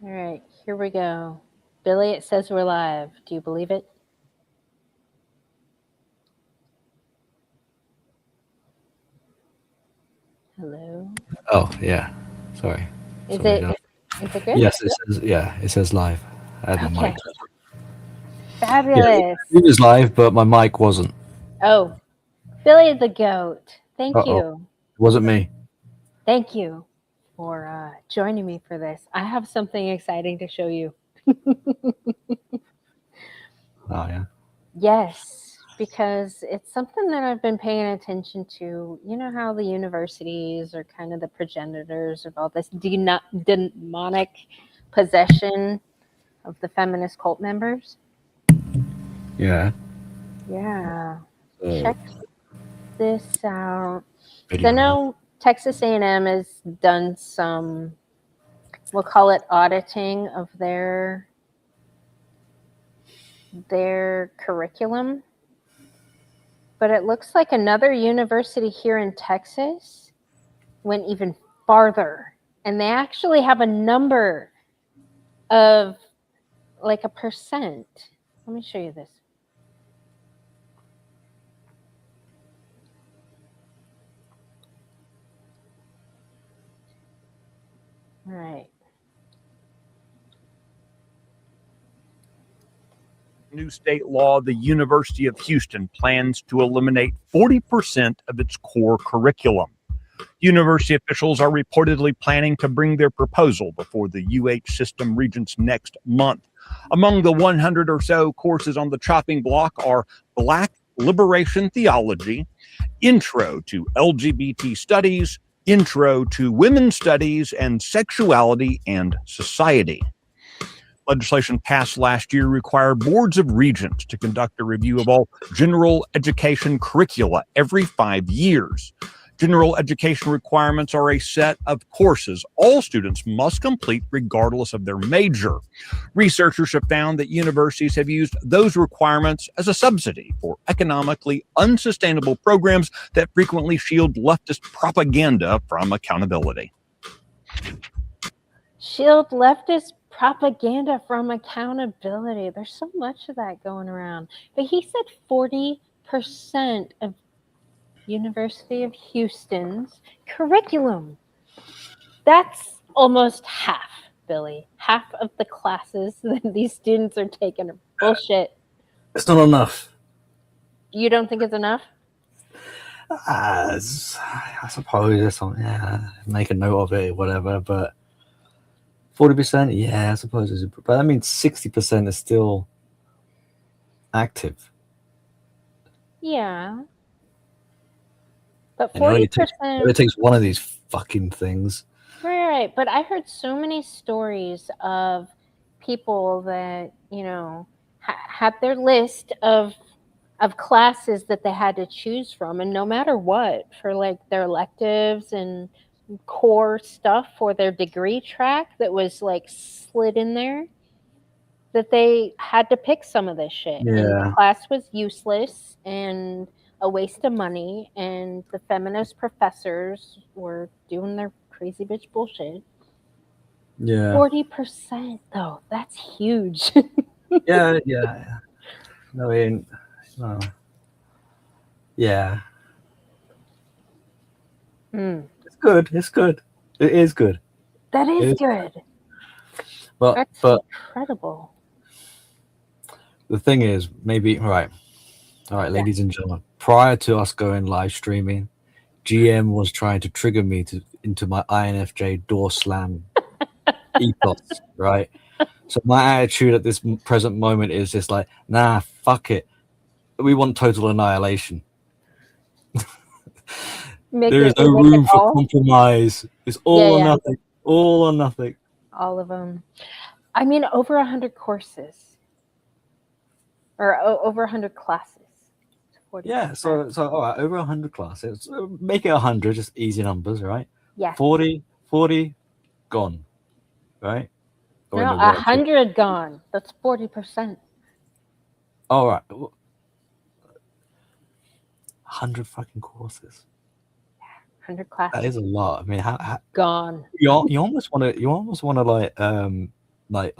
All right, here we go. Billy, it says we're live. Do you believe it? Hello. Oh yeah, sorry, Is sorry. it is it good? Yes, it says live. I had my mic. Okay. Yeah, Fabulous. it was live, but my mic wasn't. Oh, Billy the goat. Uh Thank oh, it you. wasn't me. Thank you for joining me for this. I have something exciting to show you. Oh yeah. Yes, because it's something that I've been paying attention to. You know how the universities are kind of the progenitors of all this demonic possession of the feminist cult members? Yeah. Yeah. So Check this out. So I video. know Texas A&M has done some, we'll call it auditing of their curriculum, but it looks like another university here in Texas went even farther, and they actually have a number of like a percent. Let me show you this. All right. New state law, the University of Houston plans to eliminate 40% of its core curriculum. University officials are reportedly planning to bring their proposal before the UH system regents next month. Among the 100 or so courses on the chopping block are Black Liberation Theology, Intro to LGBT Studies, Intro to Women's Studies, and Sexuality and Society. Legislation passed last year required boards of regents to conduct a review of all general education curricula every 5 years. General education requirements are a set of courses all students must complete regardless of their major. Researchers have found that universities have used those requirements as a subsidy for economically unsustainable programs that frequently shield leftist propaganda from accountability. Shield leftist propaganda from accountability. There's so much of that going around. But he said 40% of University of Houston's curriculum. That's almost half, Billy. Half of the classes that these students are taking are bullshit. It's not enough. You don't think it's enough? I suppose it's something. Yeah, make a note of it, whatever. But 40%, yeah, I suppose it's. But that means 60% is still active. Yeah. But And it only 40%. takes one of these fucking things. Right. But I heard so many stories of people that, had their list of classes that they had to choose from, and no matter what, for like their electives and core stuff for their degree track that was like slid in there, that they had to pick some of this shit, and the Yeah. class was useless and a waste of money, and the feminist professors were doing their crazy bitch bullshit. Yeah. 40% though, that's huge. Yeah. I mean, no. Yeah. It's good. It's good. It is good. That It is is. good. But That's incredible. the thing is, maybe all right, ladies and gentlemen. Prior to us going live streaming, GM was trying to trigger me into my INFJ door slam ethos, right? So my attitude at this present moment is just like, nah, fuck it. We want total annihilation. There is no room for compromise. It's all or nothing. All or nothing. All of them. I mean, over 100 courses, or over 100 classes. Yeah, so all right, over 100 classes. Make it 100, just easy numbers, right? Yeah. 40, gone, right? Or No, 100 gone. That's 40%. All right. 100 fucking courses. 100 classes. That is a lot. I mean, how gone. you almost want to like bro,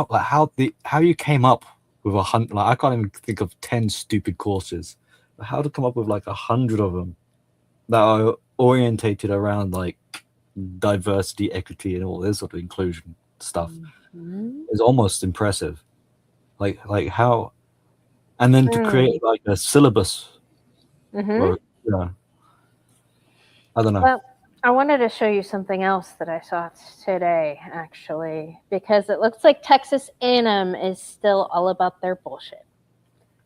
like how you came up with 100? Like, I can't even think of 10 stupid courses. How to come up with like 100 of them that are orientated around like diversity, equity, and all this sort of inclusion stuff is almost impressive. Like how, and then to create like a syllabus. Or, yeah, I don't know. Well, I wanted to show you something else that I saw today, actually, because it looks like Texas A&M is still all about their bullshit.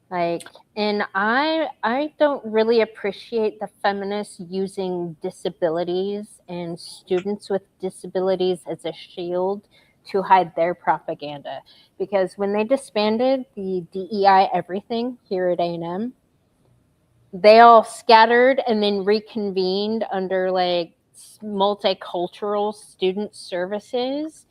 Like, and I don't really appreciate the feminists using disabilities and students with disabilities as a shield to hide their propaganda. Because when they disbanded the DEI everything here at A&M, they all scattered and then reconvened under like multicultural student services,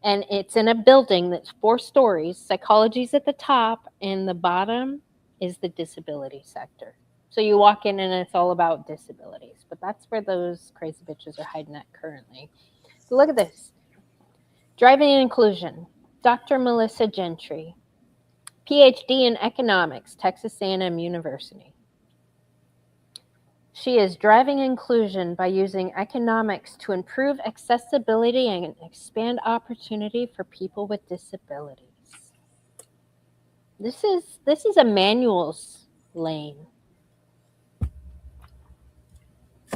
and it's in a building that's 4 stories. Psychology's at the top, and the bottom is the disability sector. So you walk in and it's all about disabilities, but that's where those crazy bitches are hiding at currently. So look at this. Driving inclusion. Dr. Melissa Gentry, PhD in economics, Texas A&M University. She is driving inclusion by using economics to improve accessibility and expand opportunity for people with disabilities. This is a manuals lane.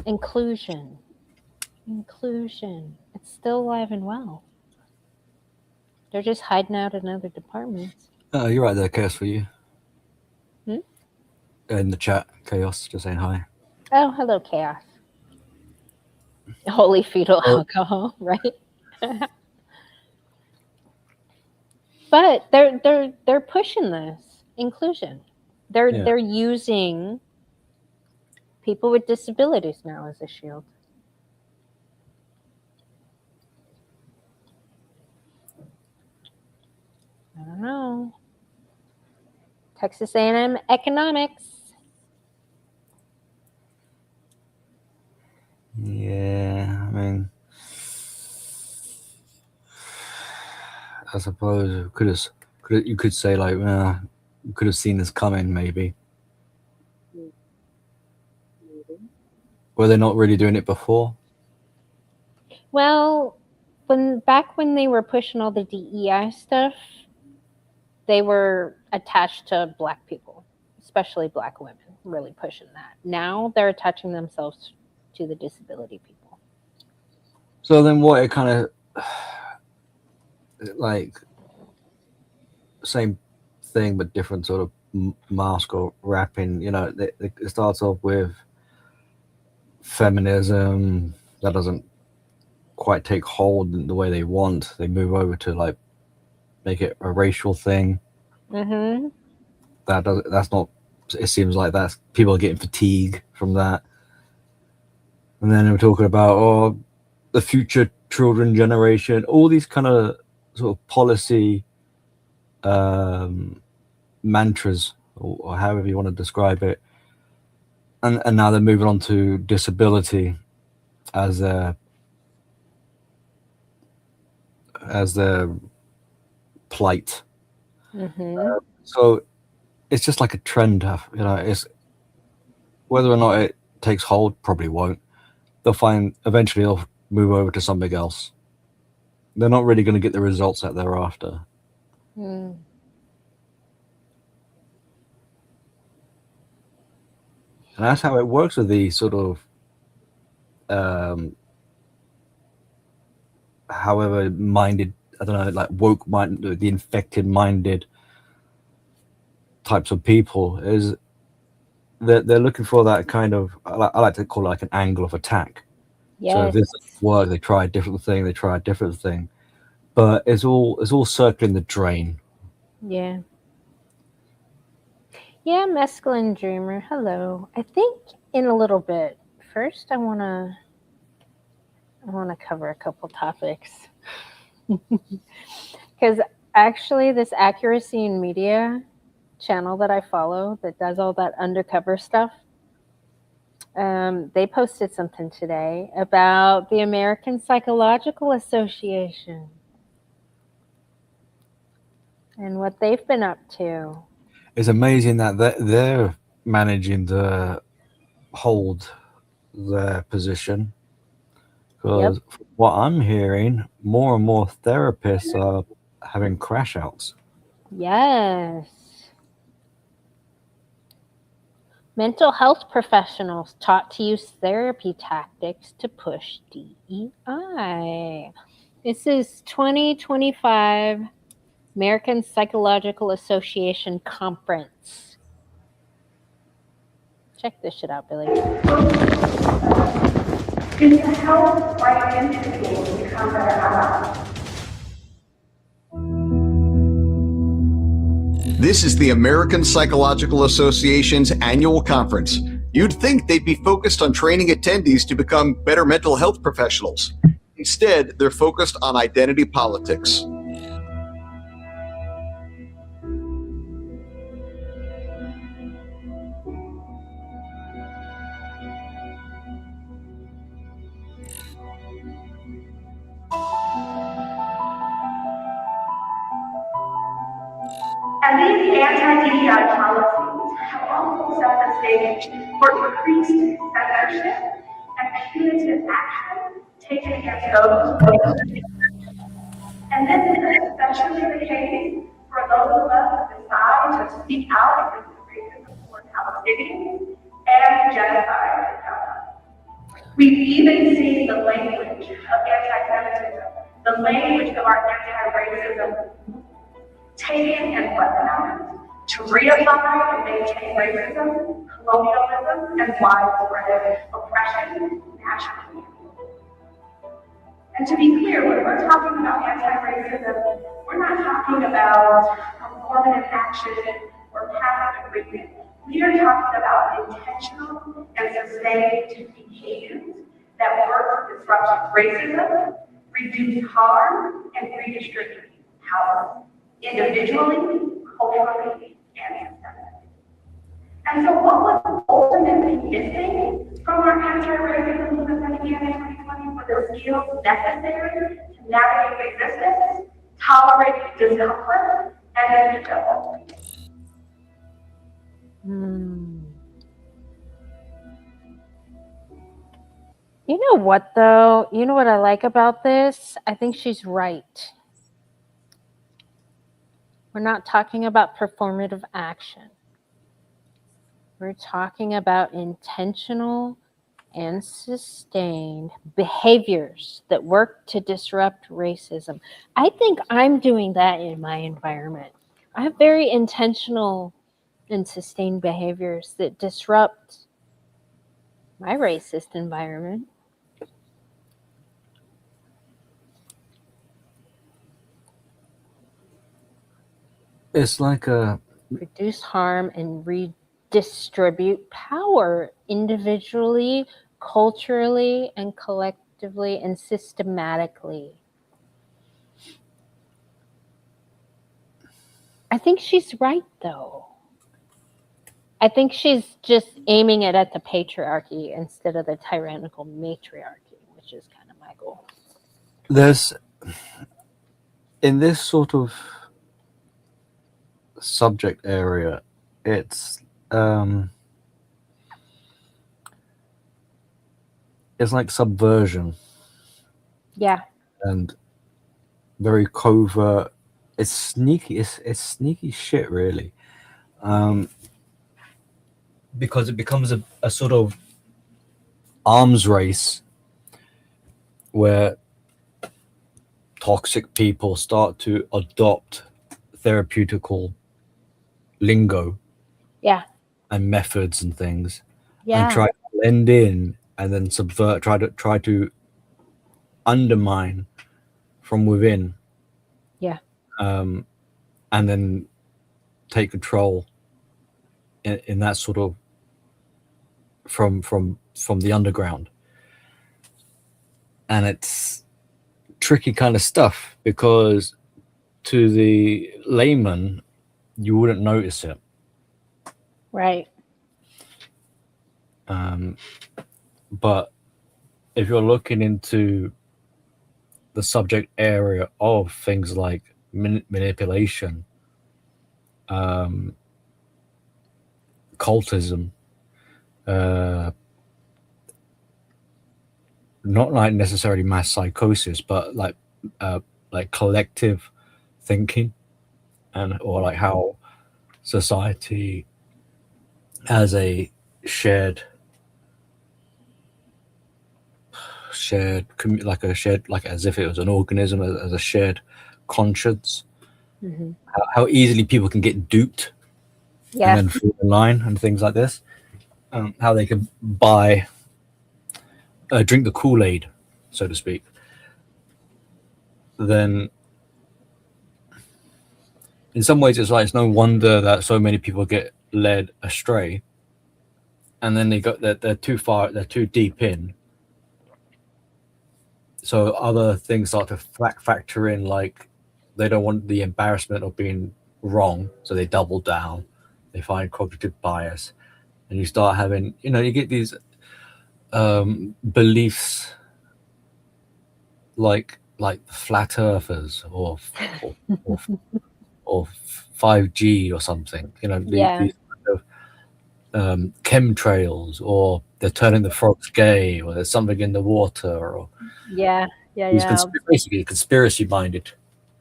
Inclusion. It's still alive and well. They're just hiding out in other departments. You're right there, Chaos, for you. Hmm? In the chat, Chaos, just saying hi. Oh, hello, Chaos. Holy fetal alcohol, right? But they're pushing this inclusion. They're using people with disabilities now as a shield. I don't know. Texas A&M economics. Yeah, I mean, I suppose you could say like, you could have seen this coming, maybe. Were they not really doing it before? Well, back when they were pushing all the DEI stuff, they were attached to Black people, especially Black women, really pushing that. Now they're attaching themselves to the disability people. So then what, it kind of like same thing but different sort of mask or wrapping, it starts off with feminism that doesn't quite take hold in the way they want. They move over to like make it a racial thing. Mm-hmm. That's not, it seems like that's people are getting fatigue from that. And then we're talking about the future children generation, all these kind of sort of policy mantras, or however you want to describe it. And now they're moving on to disability as their plight. Mm-hmm. So it's just like a trend, it's whether or not it takes hold, probably won't. Eventually they'll move over to something else. They're not really going to get the results that they're after. Mm. And that's how it works with these sort of however minded, I don't know, like woke minded, the infected minded types of people, is they're looking for that kind of, I like to call it like an angle of attack. Yes. So if this doesn't work, they try a different thing, but it's all circling the drain. Yeah. Yeah, Mescaline Dreamer. Hello. I think in a little bit. First, I wanna cover a couple topics because actually, this Accuracy in Media channel that I follow that does all that undercover stuff, they posted something today about the American Psychological Association. and what they've been up to. It's amazing that they're managing to hold their position. Because what I'm hearing, more and more therapists are having crash outs. Yes. Mental health professionals taught to use therapy tactics to push DEI. This is 2025 American Psychological Association Conference. Check this shit out, Billy. Is to help white individuals become better allies. This is the American Psychological Association's annual conference. You'd think they'd be focused on training attendees to become better mental health professionals. Instead, they're focused on identity politics. And these anti-DEI policies have also set the stage for increased censorship and punitive action taken against those with. And this is especially the case for those of us who decide to speak out against racism toward Palestinians and genocide in Gaza. We've even seen the language of anti-Semitism, the language of our anti-racism taken and weaponized to reify and maintain racism, colonialism, and widespread oppression nationally. And to be clear, when we're talking about anti-racism, we're not talking about performative action or passive agreement. We are talking about intentional and sustained behaviors that work to disrupt racism, reduce harm, and redistribute power, individually, culturally, and systemically. And so what was ultimately missing from our anti-racism movement that began in 2020 were the skills necessary to navigate resistance, tolerate discomfort, and infidelity. You know what, though? You know what I like about this? I think she's right. We're not talking about performative action. We're talking about intentional and sustained behaviors that work to disrupt racism. I think I'm doing that in my environment. I have very intentional and sustained behaviors that disrupt my racist environment. It's like a Reduce harm and redistribute power individually, culturally, and collectively and systematically. I think she's right, though. I think she's just aiming it at the patriarchy instead of the tyrannical matriarchy, which is kind of my goal. there's in this sort of subject area, it's like subversion. Yeah. And very covert. It's sneaky. It's sneaky shit, really. Because it becomes a sort of arms race where toxic people start to adopt therapeutical lingo, and methods and things, and try to blend in and then subvert, try to undermine from within, and then take control in that sort of from the underground. And it's tricky kind of stuff, because to the layman you wouldn't notice it, right? But if you're looking into the subject area of things like manipulation cultism, not like necessarily mass psychosis, but like collective thinking, and or like how society has a shared like as if it was an organism, as a shared conscience. How easily people can get duped and then fall in line and things like this. How they can drink the Kool-Aid, so to speak. Then in some ways it's no wonder that so many people get led astray, and then they're too far, they're too deep in, so other things start to factor in, like they don't want the embarrassment of being wrong, so they double down, they find cognitive bias, and you start having, you get these beliefs like flat earthers or 5G or something, these kind of chemtrails, or they're turning the frogs gay, or there's something in the water, or basically conspiracy minded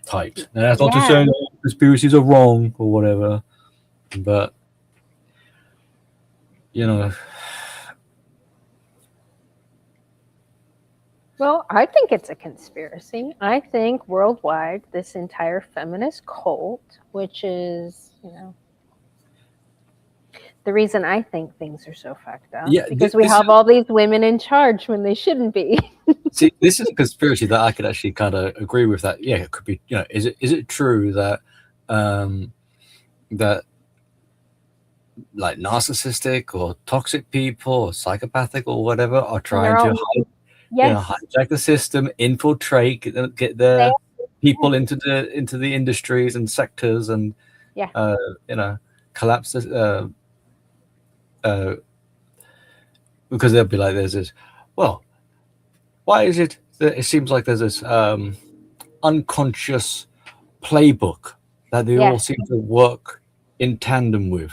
types. And that's not to say that conspiracies are wrong or whatever, but Well, I think it's a conspiracy. I think worldwide, this entire feminist cult, which is, the reason I think things are so fucked up, because we have all these women in charge when they shouldn't be. See, this is a conspiracy that I could actually kind of agree with. That, yeah, it could be. Is it true that that like narcissistic or toxic people or psychopathic or whatever are trying to hijack the system, infiltrate, get their people into the industries and sectors, and collapse this, because they'll be like, there's this, well, why is it that it seems like there's this unconscious playbook that they all seem to work in tandem with?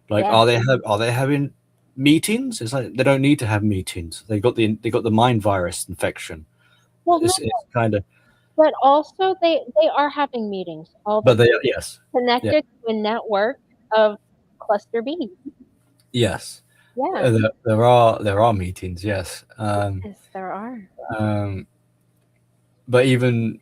Like, are they having meetings? It's like they don't need to have meetings. They got the mind virus infection. Well, it's kind of. But also, they are having meetings. But they connected to a network of cluster B. Yes. Yeah. There are meetings. Yes. Yes, there are. But even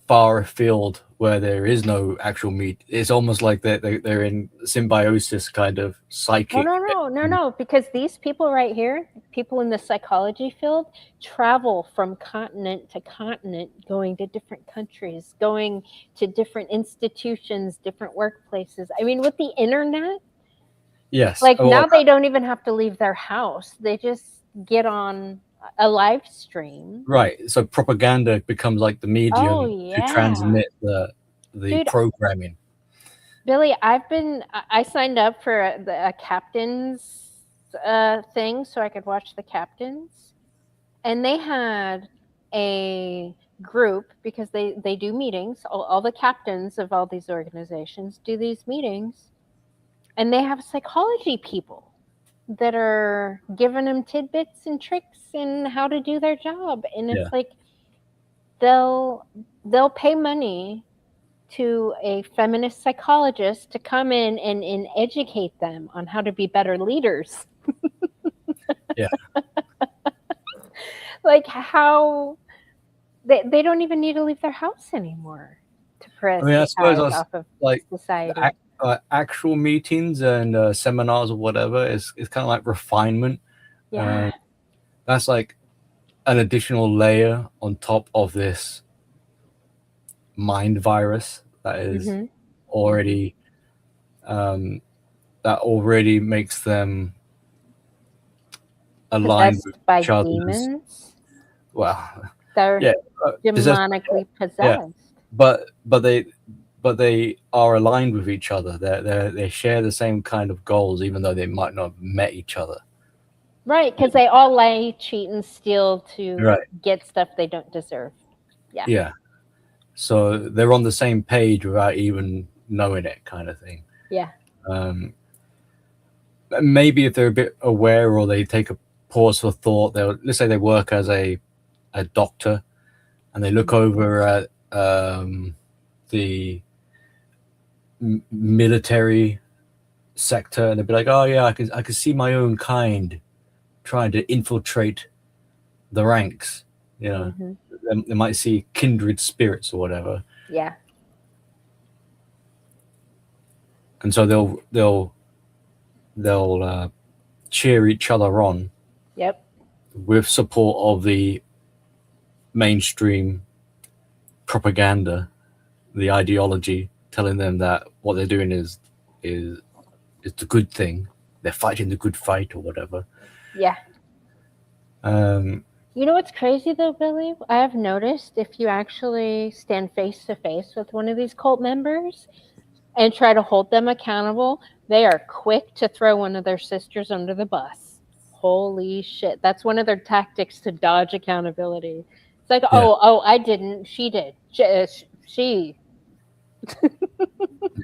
far afield, where there is no actual meet, it's almost like they're in symbiosis, kind of psychic. No, because these people right here, people in the psychology field, travel from continent to continent, going to different countries, going to different institutions, different workplaces. I mean, with the internet, yes, like now they don't even have to leave their house. They just get on a live stream. Right. So propaganda becomes like the medium to transmit the programming. Billy, I signed up for a captain's thing so I could watch the captains. And they had a group, because they do meetings. All the captains of all these organizations do these meetings. And they have psychology people that are giving them tidbits and tricks and how to do their job. And it's like they'll pay money to a feminist psychologist to come in and educate them on how to be better leaders. Yeah. Like how they don't even need to leave their house anymore to press I suppose off of like society. Actual meetings and seminars or whatever is kind of like refinement. Yeah. That's like an additional layer on top of this mind virus that is already that already makes them aligned with each other. Demons. Well, they're demonically possessed. But they are aligned with each other. They share the same kind of goals, even though they might not have met each other. Right, because they all lie, cheat, and steal to get stuff they don't deserve. Yeah. Yeah. So they're on the same page without even knowing it kind of thing. Yeah. Maybe if they're a bit aware or they take a pause for thought, let's say they work as a doctor and they look over at the military sector and they'll be like, oh yeah, I can see my own kind trying to infiltrate the ranks, you know. They might see kindred spirits or whatever. Yeah. And so they'll cheer each other on. Yep. With support of the mainstream propaganda, the ideology, telling them that what they're doing is the good thing. They're fighting the good fight or whatever. Yeah. You know what's crazy though, Billy? I have noticed if you actually stand face to face with one of these cult members and try to hold them accountable, they are quick to throw one of their sisters under the bus. Holy shit. That's one of their tactics to dodge accountability. It's like, oh, I didn't. She did. She.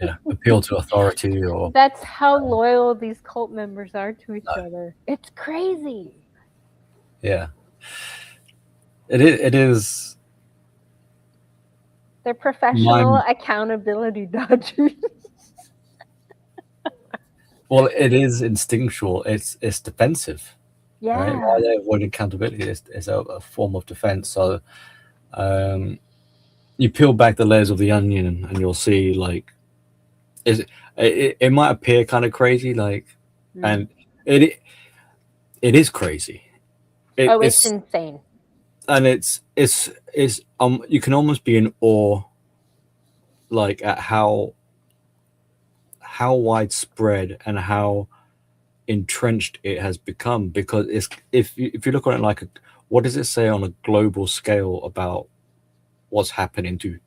Yeah, appeal to authority or... That's how loyal these cult members are to each other. It's crazy. Yeah. It is. They're professional accountability dodgers. Well, it is instinctual. It's defensive. Yeah. Right? Why they avoid accountability is a form of defense. So you peel back the layers of the onion and you'll see, like, it might appear kind of crazy, like, and it is crazy. It's insane. And it's you can almost be in awe, like, at how widespread and how entrenched it has become. Because if you look on it like what does it say on a global scale about what's happening to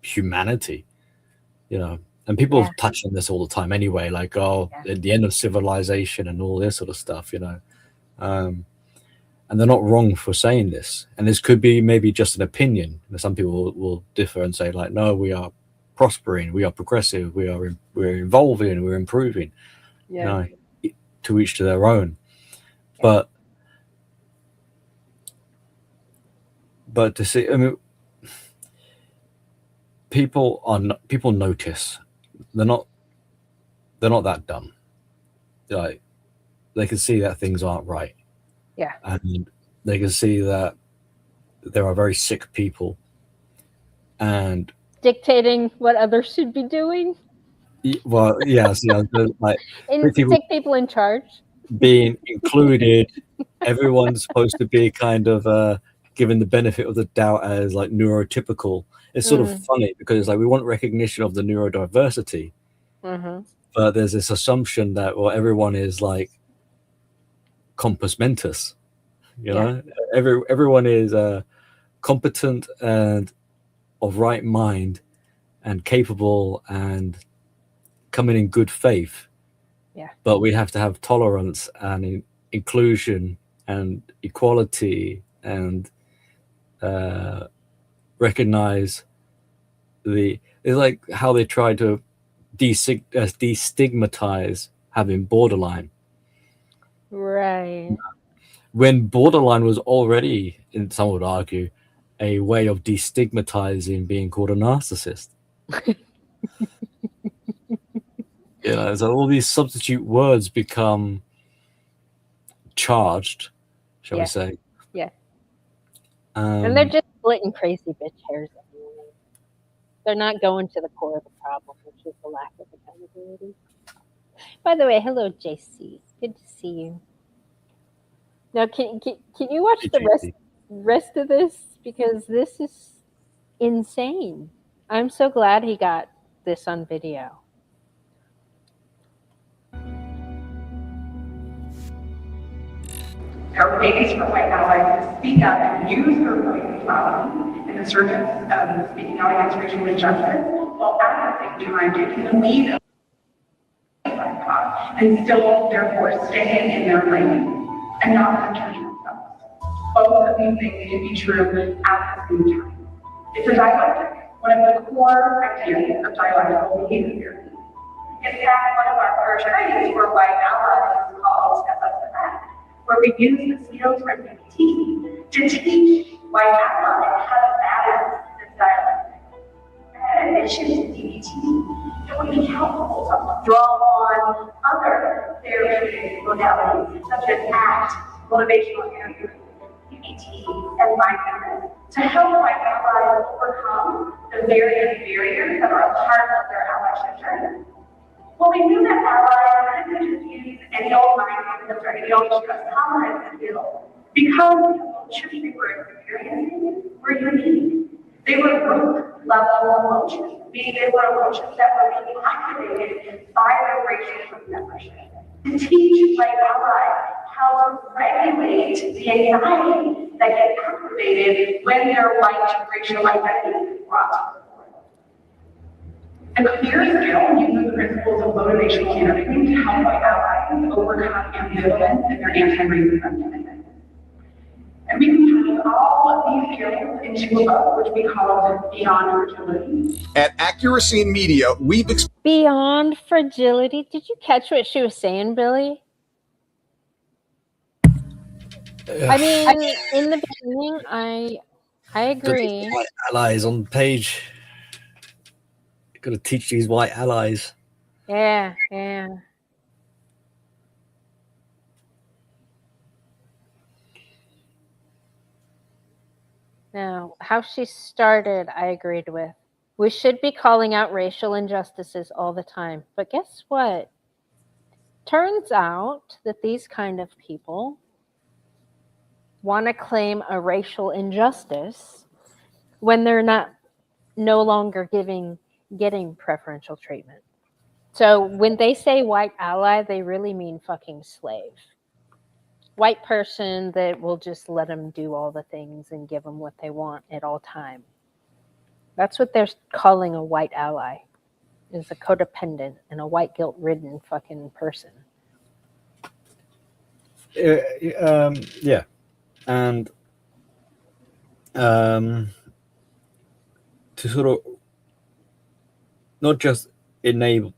humanity, you know? And people touch on this all the time anyway, like, at the end of civilization and all this sort of stuff, you know. And they're not wrong for saying this. And this could be maybe just an opinion. Some people will differ and say, like, no, we are prospering, we are progressive, we're evolving, we're improving. Yeah. You know, to each to their own. But to see, I mean, people notice. They're not that dumb. Like, they can see that things aren't right. Yeah. And they can see that there are very sick people and dictating what others should be doing. Well, yes, yeah, like, and take people in charge. Being included, everyone's supposed to be kind of given the benefit of the doubt as like neurotypical. It's sort of funny because it's like we want recognition of the neurodiversity, but there's this assumption that, well, everyone is like compos mentis, you know. Everyone is competent and of right mind and capable and coming in good faith. But we have to have tolerance and inclusion and equality and recognize it's like how they try to destigmatize having borderline. Right. When borderline was already, and some would argue, a way of destigmatizing being called a narcissist. You know, so all these substitute words become charged, shall we say. Yeah. And they're just splitting crazy bitch hairs. They're not going to the core of the problem, which is the lack of accountability. By the way, hello, JC. Good to see you. Now, can you watch the rest of this? Because this is insane. I'm so glad he got this on video. Our case for white allies to speak up and use their voice loudly in the service of speaking out against racial injustice, while at the same time taking the lead of and still, therefore, staying in their lane and not protecting themselves. Both of these things can be true at the same time. It's a dialectic. one of the core criteria of dialectical behavior therapy. In fact, one of our first trainings for white allies is called Step Up to That, where we use the skills from PBT to teach white allies how to balance this dialectic. In addition to DBT, it would be helpful to draw on other therapeutic modalities such as ACT, motivational interviewing, DBT, and mindfulness to help white allies overcome the various barriers that are a part of their allyship journey. Well, we knew that allies couldn't just use any old mindfulness or any old stress tolerance skill because the emotions they were experiencing were unique. They were group-level emotions, meaning they were emotions that were being activated by their racial group membership. To teach white allies how to regulate the anxiety that gets activated when their white racial identity is brought to the fore. A clear skill uses the principles of motivational interviewing to help white allies overcome ambivalence in their anti-racist commitment. And we can put all of these skills into a book, which we call Beyond Fragility. At Accuracy in Media, we've Beyond Fragility. Did you catch what she was saying, Billy? I mean, in the beginning, I agree. White allies on page. Got to teach these white allies. Yeah. Now, how she started, I agreed with. We should be calling out racial injustices all the time. But guess what? Turns out that these kind of people want to claim a racial injustice when they're no longer getting preferential treatment. So when they say white ally, they really mean fucking slave. White person that will just let them do all the things and give them what they want at all time. That's what they're calling a white ally, is a codependent and a white guilt-ridden fucking person. Yeah. And to sort of not just enable,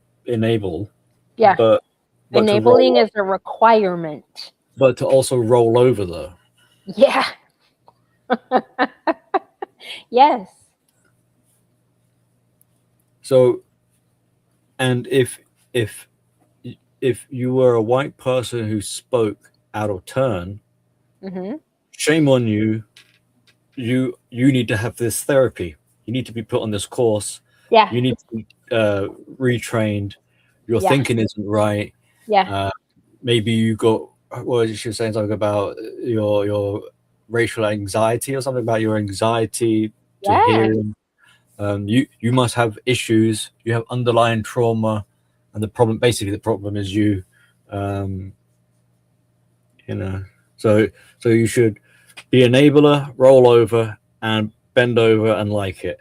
yeah, but enabling is a requirement. But to also roll over, though. Yeah. Yes. So, and if you were a white person who spoke out of turn, shame on you. You need to have this therapy. You need to be put on this course. Yeah. You need to be retrained. Your thinking isn't right. Yeah. Maybe you got. Well, she was saying something about your racial anxiety or something about your anxiety to hearing. You must have issues. You have underlying trauma, and the problem is you. So you should be enabler, roll over, and bend over and like it.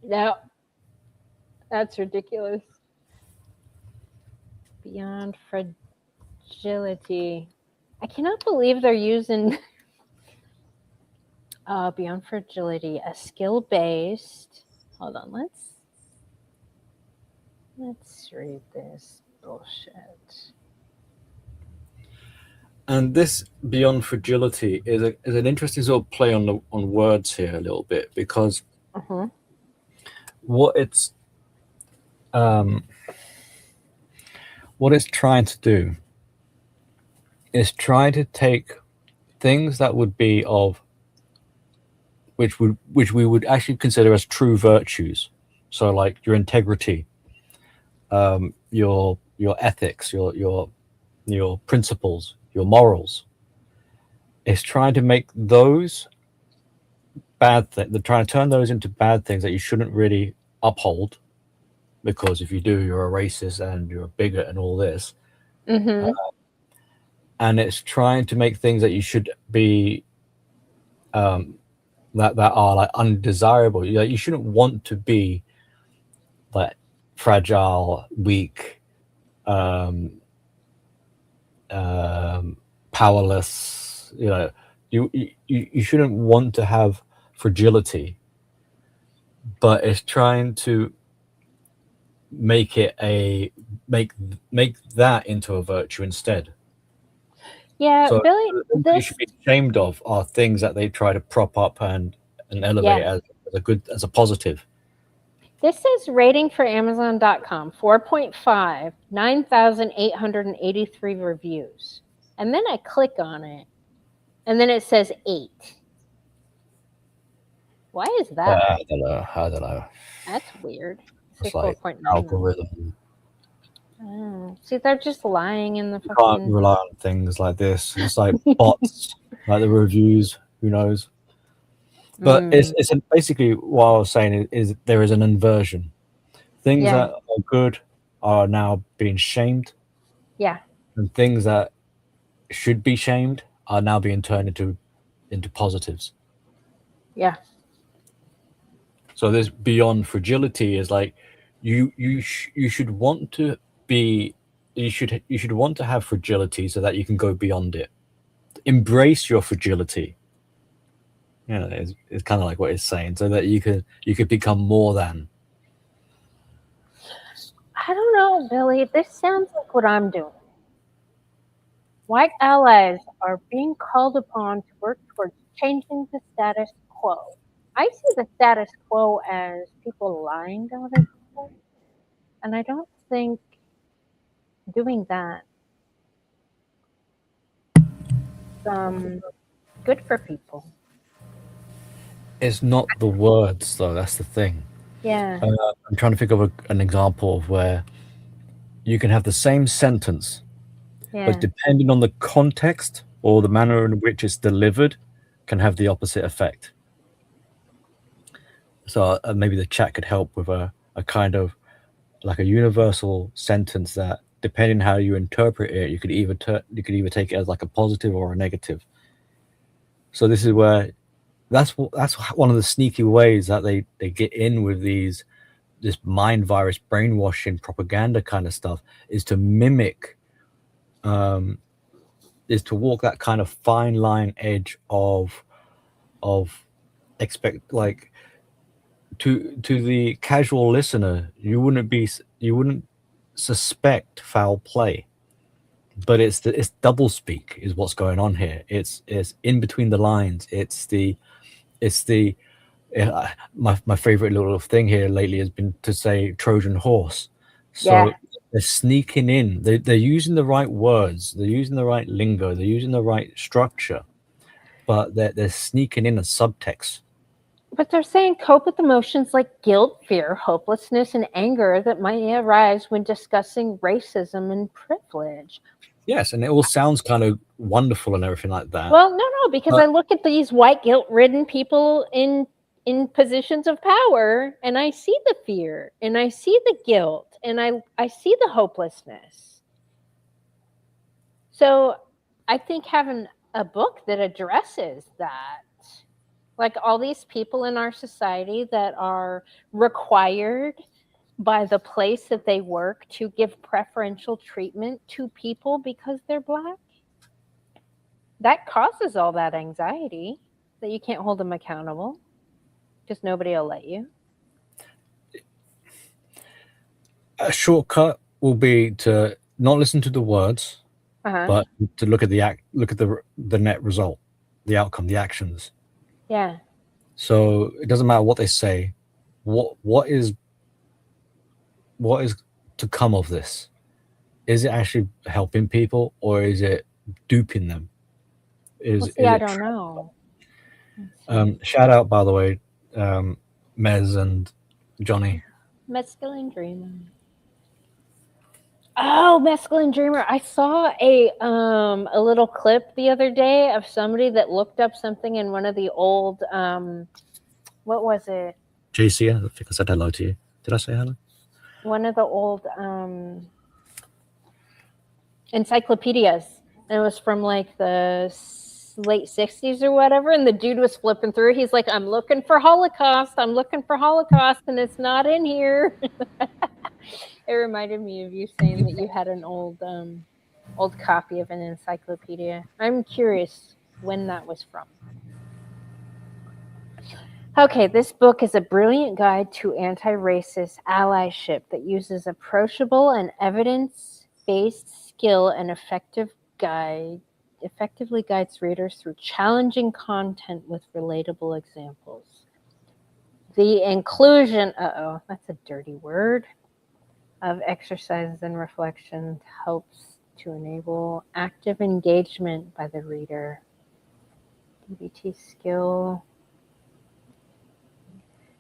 No, that's ridiculous. Beyond fragility. I cannot believe they're using Beyond Fragility, a skill-based. Hold on, let's read this bullshit. And this Beyond Fragility is an interesting sort of play on words here a little bit, because what it's trying to do is try to take things that would be of which we would actually consider as true virtues. So like your integrity, your ethics, your principles, your morals. It's trying to make those bad things. They're trying to turn those into bad things that you shouldn't really uphold, because if you do, you're a racist and you're a bigot and all this. And it's trying to make things that you should be that are like undesirable. You shouldn't want to be like fragile, weak, powerless. You shouldn't want to have fragility. but it's trying to make that into a virtue instead. Yeah, So Billy, the things you should be ashamed of are things that they try to prop up and elevate as a positive. This says rating for Amazon.com 4.5, 9,883 reviews. And then I click on it, and then it says 8. Why is that? I don't know. That's weird. It's like 4.9. algorithm. Oh, see, they're just lying in the You can't fucking. rely on things like this. It's like bots, like the reviews. Who knows? But it's basically what I was saying is there is an inversion. Things Yeah. that are good are now being shamed, Yeah. and things that should be shamed are now being turned into positives. Yeah. So this beyond fragility is like you should want to be you should want to have fragility so that you can go beyond it. Embrace your fragility. You know, it's kind of like what it's saying, so that you could become more than. I don't know, Billy. This sounds like what I'm doing. White allies are being called upon to work towards changing the status quo. I see the status quo as people lying to other people, and I don't think doing that is good for people. It's not the words, though. That's the thing. Yeah. I'm trying to think of an example of where you can have the same sentence, Yeah. but depending on the context or the manner in which it's delivered, can have the opposite effect. So maybe the chat could help with a kind of like a universal sentence that, depending how you interpret it, you could either take it as like a positive or a negative. So this is where that's one of the sneaky ways that they get in with this mind virus brainwashing propaganda kind of stuff, is to mimic, is to walk that kind of fine line edge of expect, like, to the casual listener, you wouldn't suspect foul play, but it's double speak is what's going on here. It's in between the lines. My favorite little thing here lately has been to say Trojan horse. So they're sneaking in. They're using the right words. They're using the right lingo. They're using the right structure, but they're sneaking in a subtext. But they're saying cope with emotions like guilt, fear, hopelessness, and anger that might arise when discussing racism and privilege. Yes, and it all sounds kind of wonderful and everything like that. Well, no, because I look at these white guilt-ridden people in positions of power, and I see the fear, and I see the guilt, and I see the hopelessness. So I think having a book that addresses that, like all these people in our society that are required by the place that they work to give preferential treatment to people because they're Black, that causes all that anxiety that you can't hold them accountable because nobody will let you. A shortcut will be to not listen to the words, but to look at the net result, the outcome, the actions. Yeah. So it doesn't matter what they say. What is to come of this? Is it actually helping people, or is it duping them? I don't know. Shout out, by the way, Mez and Johnny. Mescaline Dreamer. Oh, Mescaline Dreamer. I saw a little clip the other day of somebody that looked up something in one of the old what was it? JC, I think I said hello to you. Did I say hello? One of the old encyclopedias. And it was from like the late 60s or whatever, and the dude was flipping through. He's like, I'm looking for Holocaust, and it's not in here. It reminded me of you saying that you had an old copy of an encyclopedia. I'm curious when that was from. Okay, this book is a brilliant guide to anti-racist allyship that uses approachable and evidence-based skill and effectively guides readers through challenging content with relatable examples. The inclusion, that's a dirty word, of exercises and reflections helps to enable active engagement by the reader. DBT skill.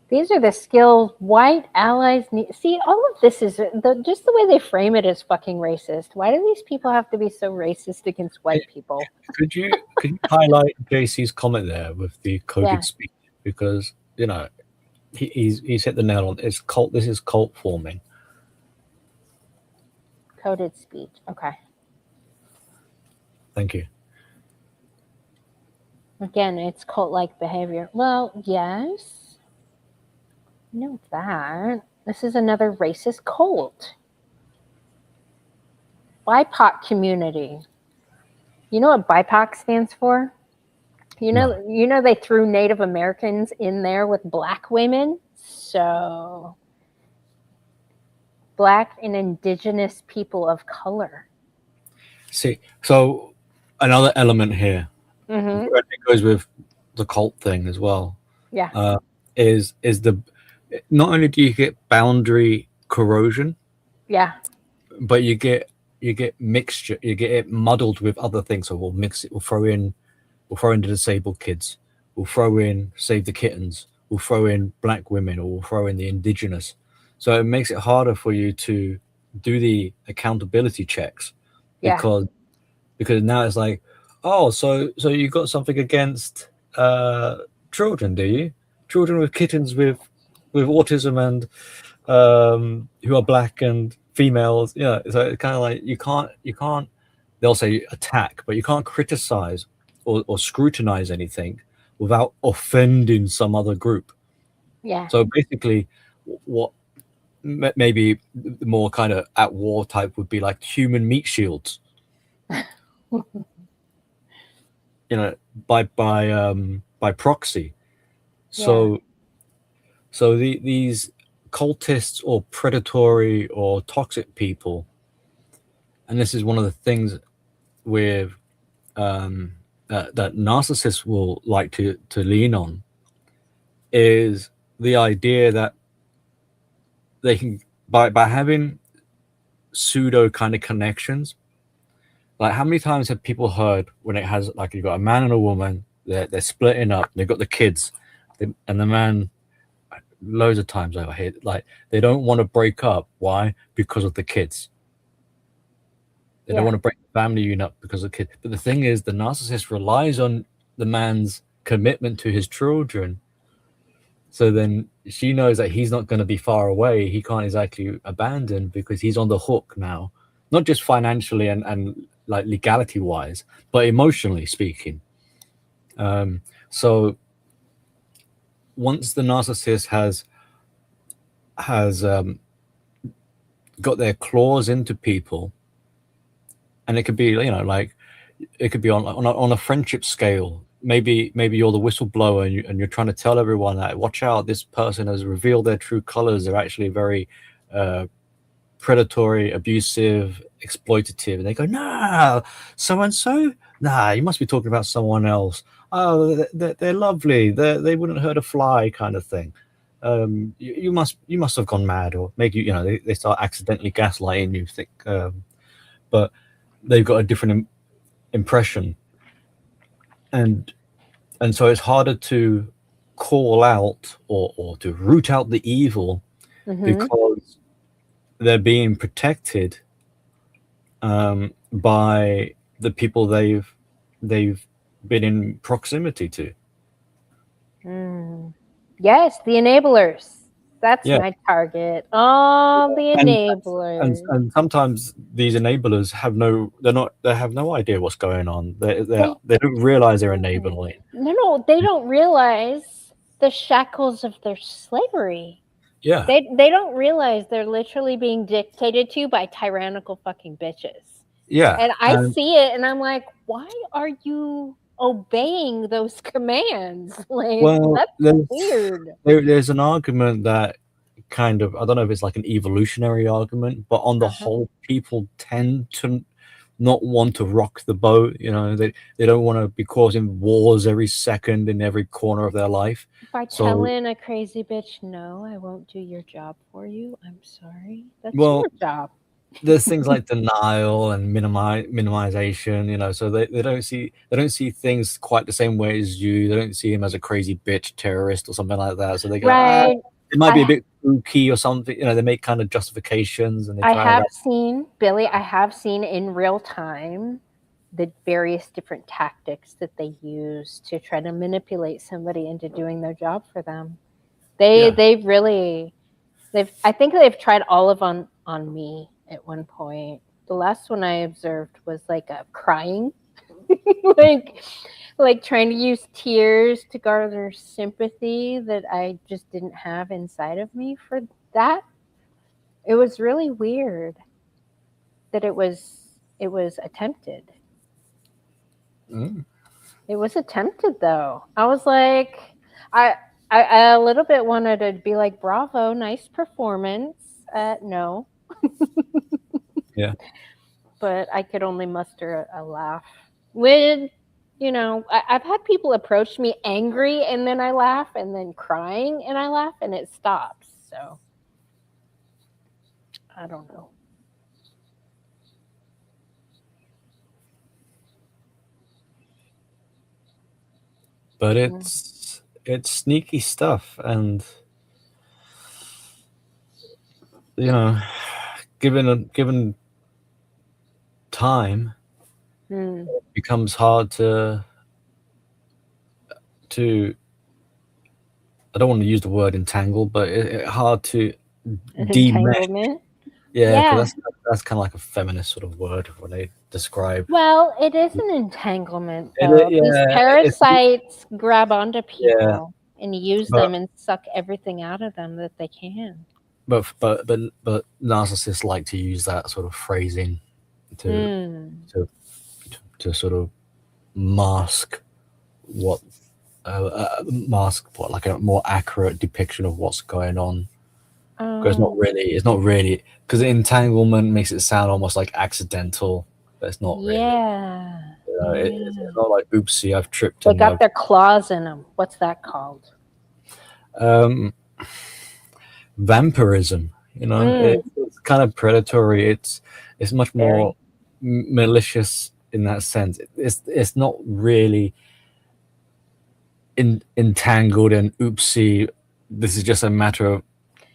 These are the skills white allies need. See, all of this is just the way they frame it is fucking racist. Why do these people have to be so racist against white people? Could you highlight JC's comment there with the coded Yeah. speech? Because, you know, he's hit the nail on. It's cult. This is cult forming. Coded speech. Okay. Thank you. Again, it's cult-like behavior. Well, yes. I know that. This is another racist cult. BIPOC community. You know what BIPOC stands for? You know they threw Native Americans in there with black women. So Black and indigenous people of color. See, so another element here, Mm-hmm. where it goes with the cult thing as well. Yeah. Is the not only do you get boundary corrosion, Yeah. but you get mixture. You get it muddled with other things. So we'll mix it. We'll throw in the disabled kids. We'll throw in Save the Kittens. We'll throw in black women, or we'll throw in the indigenous. So it makes it harder for you to do the accountability checks, Yeah. because now it's like, oh, so you got something against children, do you? Children with kittens with autism and who are black and females. Yeah, so it's kind of like you can't. They'll say attack, but you can't criticize or scrutinize anything without offending some other group. Yeah. So basically, what maybe the more kind of at war type would be like human meat shields. You know, by proxy. So these cultists or predatory or toxic people, and this is one of the things with that narcissists will like to lean on, is the idea that they can by having pseudo kind of connections. Like, how many times have people heard when it has, like, you've got a man and a woman, they're splitting up, they've got the kids, and the man, loads of times I hear, like, they don't want to break up. Why? Because of the kids. They don't want to break the family unit up because of the kids. But the thing is, the narcissist relies on the man's commitment to his children. So then she knows that he's not going to be far away. He can't exactly abandon, because he's on the hook now, not just financially and like legality wise, but emotionally speaking. So once the narcissist has got their claws into people, and it could be, you know, like, it could be on a friendship scale. Maybe you're the whistleblower and you're trying to tell everyone that, watch out, this person has revealed their true colors. They're actually very predatory, abusive, exploitative. And they go, nah, so-and-so? Nah, you must be talking about someone else. Oh, they're lovely. They wouldn't hurt a fly, kind of thing. You must have gone mad, or maybe, you know, they start accidentally gaslighting you. Think, but they've got a different impression. And so it's harder to call out or to root out the evil, because they're being protected by the people they've been in proximity to. Yes, the enablers. That's my target. Oh, the enablers. And sometimes these enablers have no idea what's going on. They don't realize they're enabling. No, they don't realize the shackles of their slavery. Yeah. They don't realize they're literally being dictated to by tyrannical fucking bitches. Yeah. And I see it and I'm like, why are you obeying those commands. Like, Well, that's weird. there's an argument that kind of, I don't know if it's like an evolutionary argument, but on the whole, people tend to not want to rock the boat. You know, they don't want to be causing wars every second in every corner of their life. By So- telling a crazy bitch, no, I won't do your job for you. I'm sorry. That's Well, your job. There's things like denial and minimization, you know, so they don't see things quite the same way as you. They don't see him as a crazy bitch terrorist or something like that. So they go, Right. it might be a bit spooky or something. You know, they make kind of justifications and they I try have seen, Billy, I have seen in real time the various different tactics that they use to try to manipulate somebody into doing their job for them. I think they've tried all of on me at one point. The last one I observed was like a crying, like trying to use tears to garner sympathy that I just didn't have inside of me for that. It was really weird that it was attempted. It was attempted though. I was like, I a little bit wanted to be like, bravo, nice performance. No. Yeah. But I could only muster a laugh. When, you know, I've had people approach me angry and then I laugh, and then crying and I laugh, and it stops. So I don't know. But it's sneaky stuff, and you know, given time, it becomes hard to I don't want to use the word entangle, but it's hard to Entanglement. Yeah, because that's kind of like a feminist sort of word when they describe. Well, it is an entanglement, though. These parasites grab onto people and use them and suck everything out of them that they can. But narcissists like to use that sort of phrasing to sort of mask what like a more accurate depiction of what's going on. Because it's not really because entanglement makes it sound almost like accidental, but it's not really. Yeah. You know, it's not like oopsie, I've tripped. They got their claws in them. What's that called? Vampirism. You know, it's kind of predatory. It's much more malicious in that sense. It's not really entangled and oopsie. This is just a matter of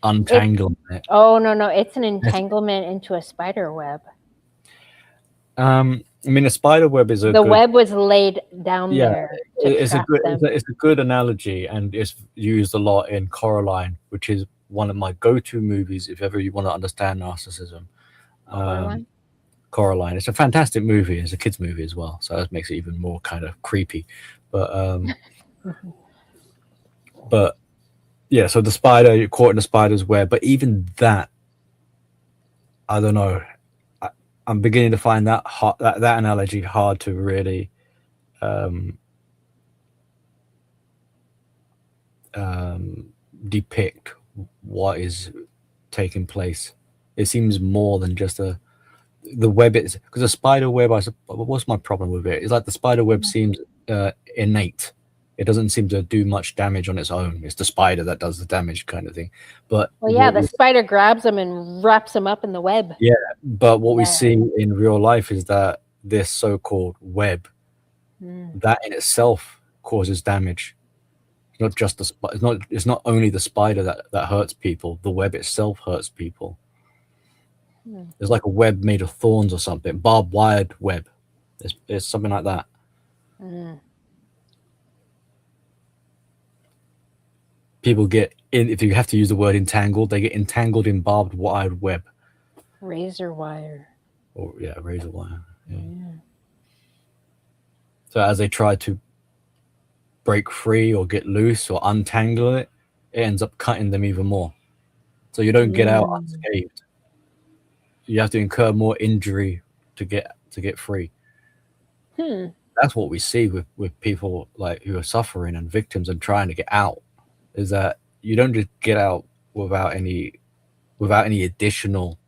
untangling it. Oh no, it's an entanglement into a spider web. I mean, a spider web is web was laid down there. It's a good analogy, and it's used a lot in Coraline, which is one of my go-to movies if ever you want to understand narcissism. Coraline. It's a fantastic movie. It's a kids' movie as well, so that makes it even more kind of creepy. But but yeah, so the spider, you're caught in the spider's web. But even that, I don't know. I'm beginning to find that analogy hard to really depict what is taking place. It seems more than just the web. Is because a spider web. What's my problem with it? It's like the spider web seems innate. It doesn't seem to do much damage on its own. It's the spider that does the damage, kind of thing. But the spider grabs them and wraps them up in the web. Yeah, but what we see in real life is that this so-called web, that in itself causes damage. It's not just it's not only the spider that hurts people. The web itself hurts people. There's like a web made of thorns or something, barbed wired web. It's something like that. People get in, if you have to use the word entangled, they get entangled in barbed wired web. Razor wire. Or razor wire. Yeah. So as they try to break free or get loose or untangle it, it ends up cutting them even more. So you don't get out unscathed. You have to incur more injury to get free. that's what we see with people like who are suffering and victims and trying to get out, is that you don't just get out without any additional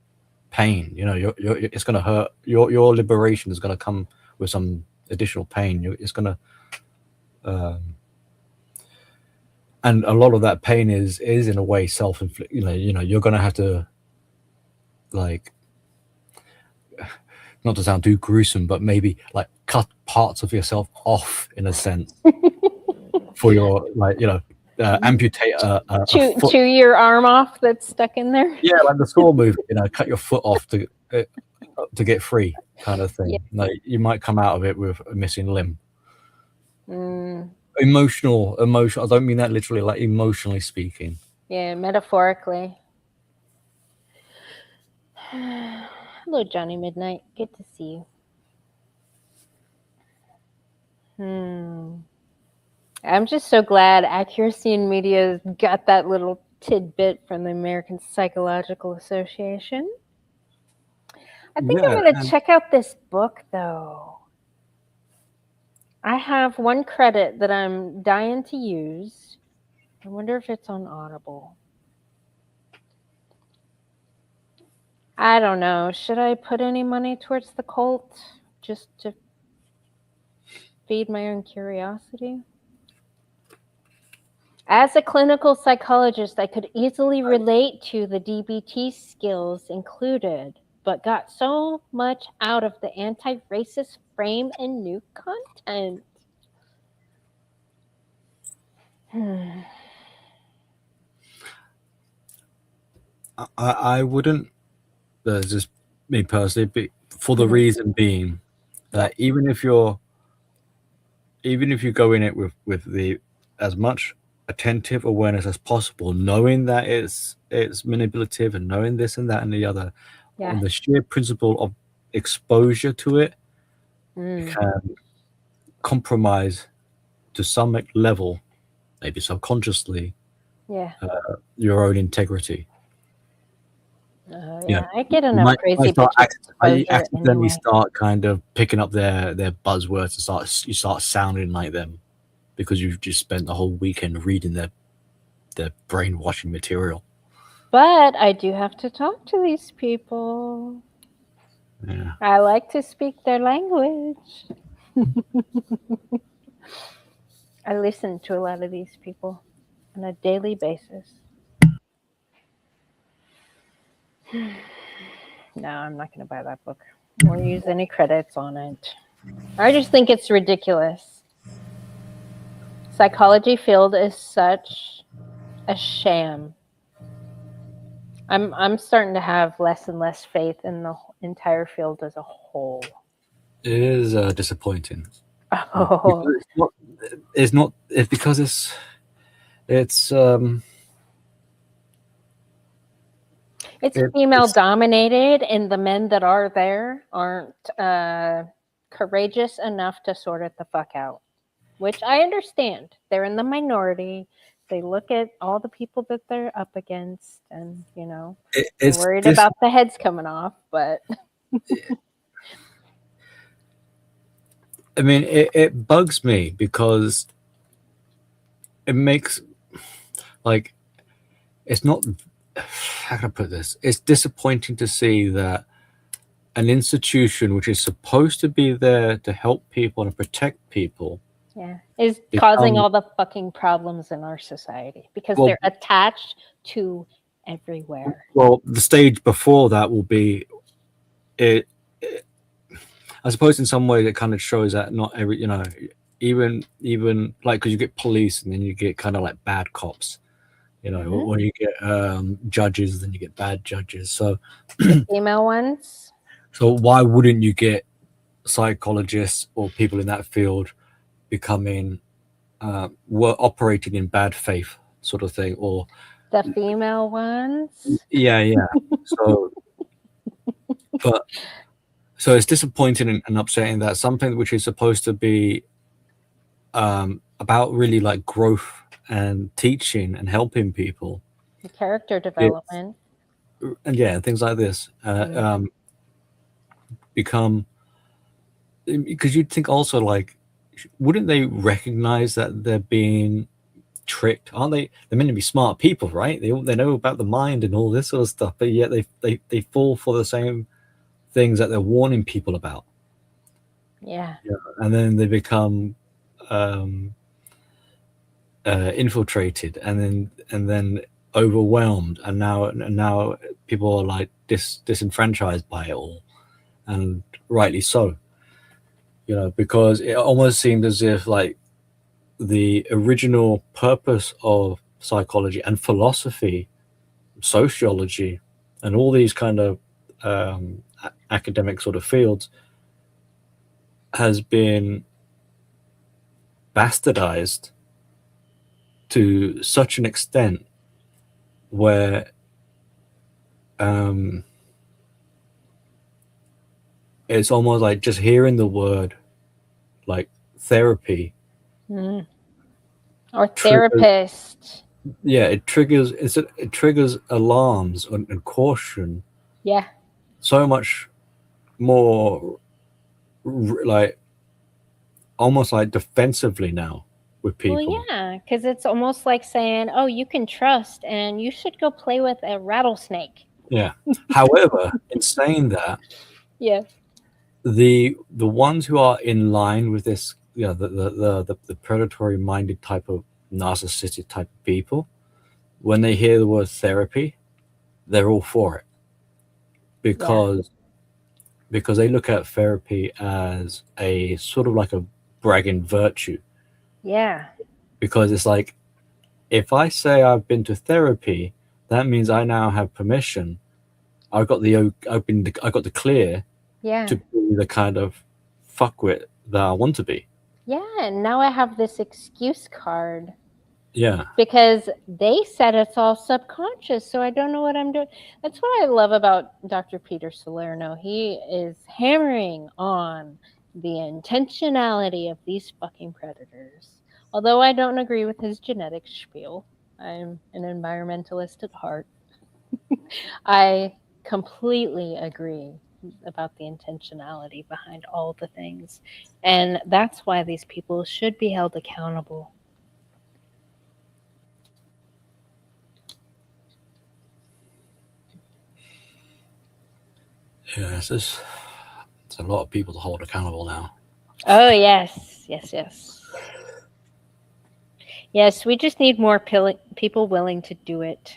pain. It's going to hurt. Your liberation is going to come with some additional pain. It's going to and a lot of that pain is in a way self-inflicted. You're going to have to, like, not to sound too gruesome, but maybe like cut parts of yourself off in a sense for your, amputate a foot. Chew your arm off that's stuck in there. Yeah, like the Saw movie, cut your foot off to get free, kind of thing. Yeah. Like, you might come out of it with a missing limb. Mm. Emotional. I don't mean that literally, like emotionally speaking. Yeah, metaphorically. Hello, Johnny Midnight. Good to see you. I'm just so glad Accuracy in Media got that little tidbit from the American Psychological Association. I think I'm going to check out this book, though. I have one credit that I'm dying to use. I wonder if it's on Audible. I don't know. Should I put any money towards the cult just to feed my own curiosity? As a clinical psychologist, I could easily relate to the DBT skills included, but got so much out of the anti-racist frame and new content. I wouldn't, just me personally, but for the reason being that even if you go in it with the as much attentive awareness as possible, knowing that it's manipulative and knowing this and that and the other, on the sheer principle of exposure to it, can compromise to some level, maybe subconsciously, your own integrity. I get enough crazy bitches. I accidentally start kind of picking up their buzzwords and you start sounding like them because you've just spent the whole weekend reading their brainwashing material. But I do have to talk to these people. Yeah. I like to speak their language. I listen to a lot of these people on a daily basis. No, I'm not going to buy that book or use any credits on it. I just think it's ridiculous. Psychology field is such a sham. I'm starting to have less and less faith in the entire field as a whole. It is disappointing. Oh. It's because it's female dominated, and the men that are there aren't courageous enough to sort it the fuck out, which I understand. They're in the minority. They look at all the people that they're up against and, they're worried about the heads coming off, but I mean, it bugs me because it makes, like, it's not, how can I put this? It's disappointing to see that an institution which is supposed to be there to help people and protect people is causing all the fucking problems in our society because they're attached to everywhere. Well, the stage before that will be it. I suppose in some way it kind of shows that not every, even like, because you get police and then you get kind of like bad cops, or you get judges, then you get bad judges. So female ones. So why wouldn't you get psychologists or people in that field becoming were operating in bad faith sort of thing, or the female ones? Yeah. So it's disappointing and upsetting that something which is supposed to be about really like growth and teaching and helping people, character development, and things like this become, because you'd think also like wouldn't they recognize that they're being tricked? Aren't they? They're meant to be smart people, right? They know about the mind and all this sort of stuff, but yet they fall for the same things that they're warning people about. Yeah. And then they become infiltrated, and then overwhelmed, and now people are like disenfranchised by it all, and rightly so. Because it almost seemed as if like the original purpose of psychology and philosophy, sociology, and all these kind of academic sort of fields has been bastardized to such an extent where it's almost like just hearing the word like therapy or therapist. It triggers alarms and caution. Yeah. So much more like almost like defensively now with people. Well, yeah, because it's almost like saying, "Oh, you can trust, and you should go play with a rattlesnake." Yeah. However, in saying that, Yeah. the ones who are in line with this, the predatory minded type of narcissistic type of people, when they hear the word therapy, they're all for it because they look at therapy as a sort of like a bragging virtue. Yeah. Because it's like, if I say I've been to therapy, that means I now have permission. I got the clear to be the kind of fuckwit that I want to be. Yeah, and now I have this excuse card. Yeah. Because they said it's all subconscious, so I don't know what I'm doing. That's what I love about Dr. Peter Salerno. He is hammering on the intentionality of these fucking predators. Although I don't agree with his genetic spiel. I'm an environmentalist at heart. I completely agree about the intentionality behind all the things. And that's why these people should be held accountable. Yeah, it's a lot of people to hold accountable now. Oh, yes. Yes, we just need more people willing to do it.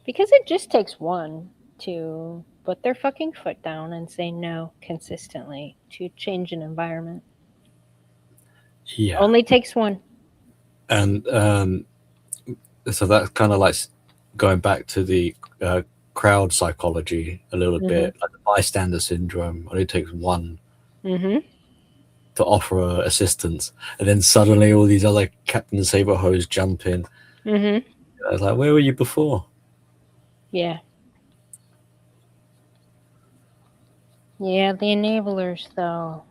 Because it just takes one to put their fucking foot down and say no consistently to change an environment. Yeah. Only takes one. And so that's kind of like going back to the crowd psychology a little bit, like the bystander syndrome. Only takes one to offer assistance, and then suddenly all these other Captain Saberhose jump in. I was like, where were you before? Yeah, the enablers, though.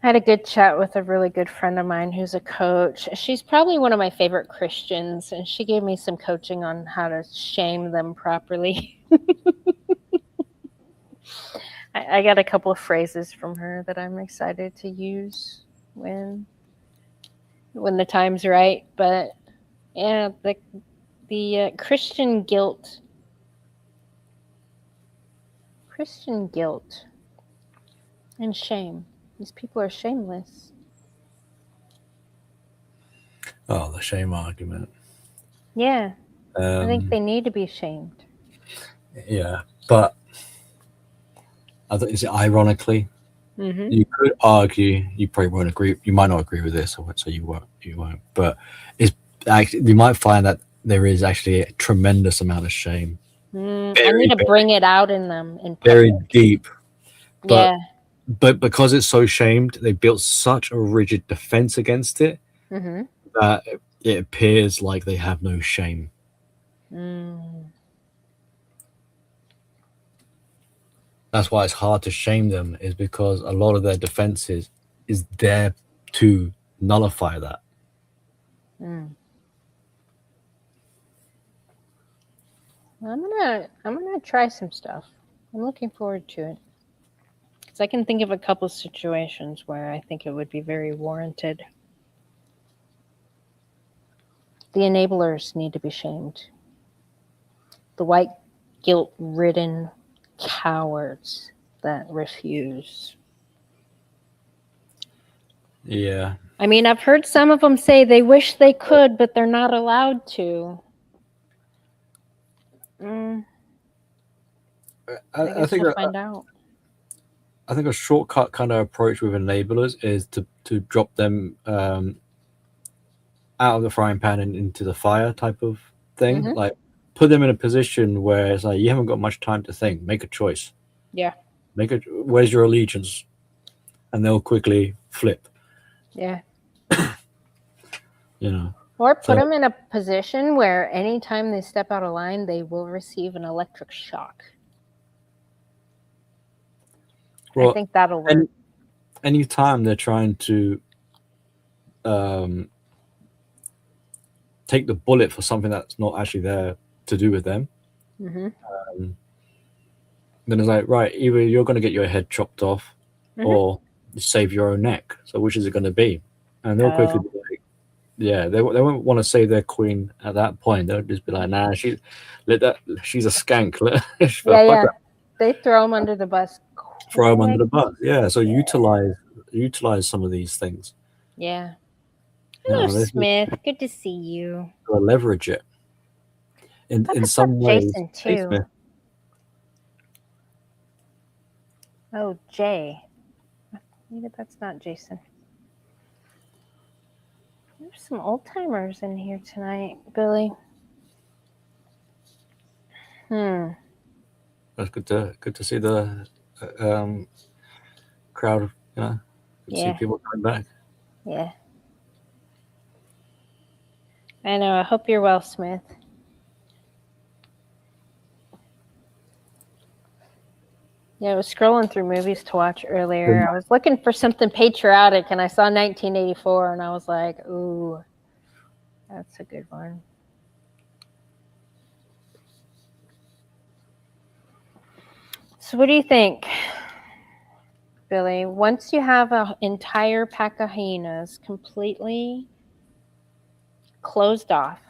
I had a good chat with a really good friend of mine who's a coach. She's probably one of my favorite Christians, and she gave me some coaching on how to shame them properly. I got a couple of phrases from her that I'm excited to use when the time's right. But yeah, the Christian guilt and shame. These people are shameless. Oh, the shame argument. Yeah, I think they need to be shamed. Yeah, but is it ironically? You could argue, you probably won't agree. You might not agree with this, so you won't. But it's actually, you might find that there is actually a tremendous amount of shame. I need to bring it out in them in public. Very deep. But, but because it's so shamed, they built such a rigid defense against it that it appears like they have no shame. That's why it's hard to shame them, is because a lot of their defenses is there to nullify that. I'm gonna try some stuff. I'm looking forward to it. Because I can think of a couple situations where I think it would be very warranted. The enablers need to be shamed. The white, guilt-ridden cowards that refuse. Yeah. I mean, I've heard some of them say they wish they could, but they're not allowed to. I I guess think we'll find out. I think a shortcut kind of approach with enablers is to drop them out of the frying pan and into the fire type of thing. Mhm. Like put them in a position where it's like you haven't got much time to think. Make a choice. Yeah. Where's your allegiance? And they'll quickly flip. Yeah. You know. Or put So- them in a position where anytime they step out of line, they will receive an electric shock. Well, I think that'll work. anytime they're trying to take the bullet for something that's not actually there to do with them, Mhm. then it's like, right, either you're going to get your head chopped off Mhm. or save your own neck. So which is it going to be? And they'll quickly be like, yeah, they won't want to save their queen at that point. They'll just be like, nah, she's a skank. Yeah. They throw them under the bus. Throw them under the bus. Yeah, so utilize some of these things. Yeah. You Hello, know, this is- Smith. Good to see you. to leverage it in some ways. Jason, Hey, too. Smith. Oh, Jay. Maybe that's not Jason. There's some old timers in here tonight, Billy. That's good to see the crowd. You know, good to see Yeah. people coming back. Yeah. I know. I hope you're well, Smith. Yeah, I was scrolling through movies to watch earlier. I was looking for something patriotic, and I saw 1984, and I was like, ooh, that's a good one. So what do you think, Billy? Once you have an entire pack of hyenas completely closed off,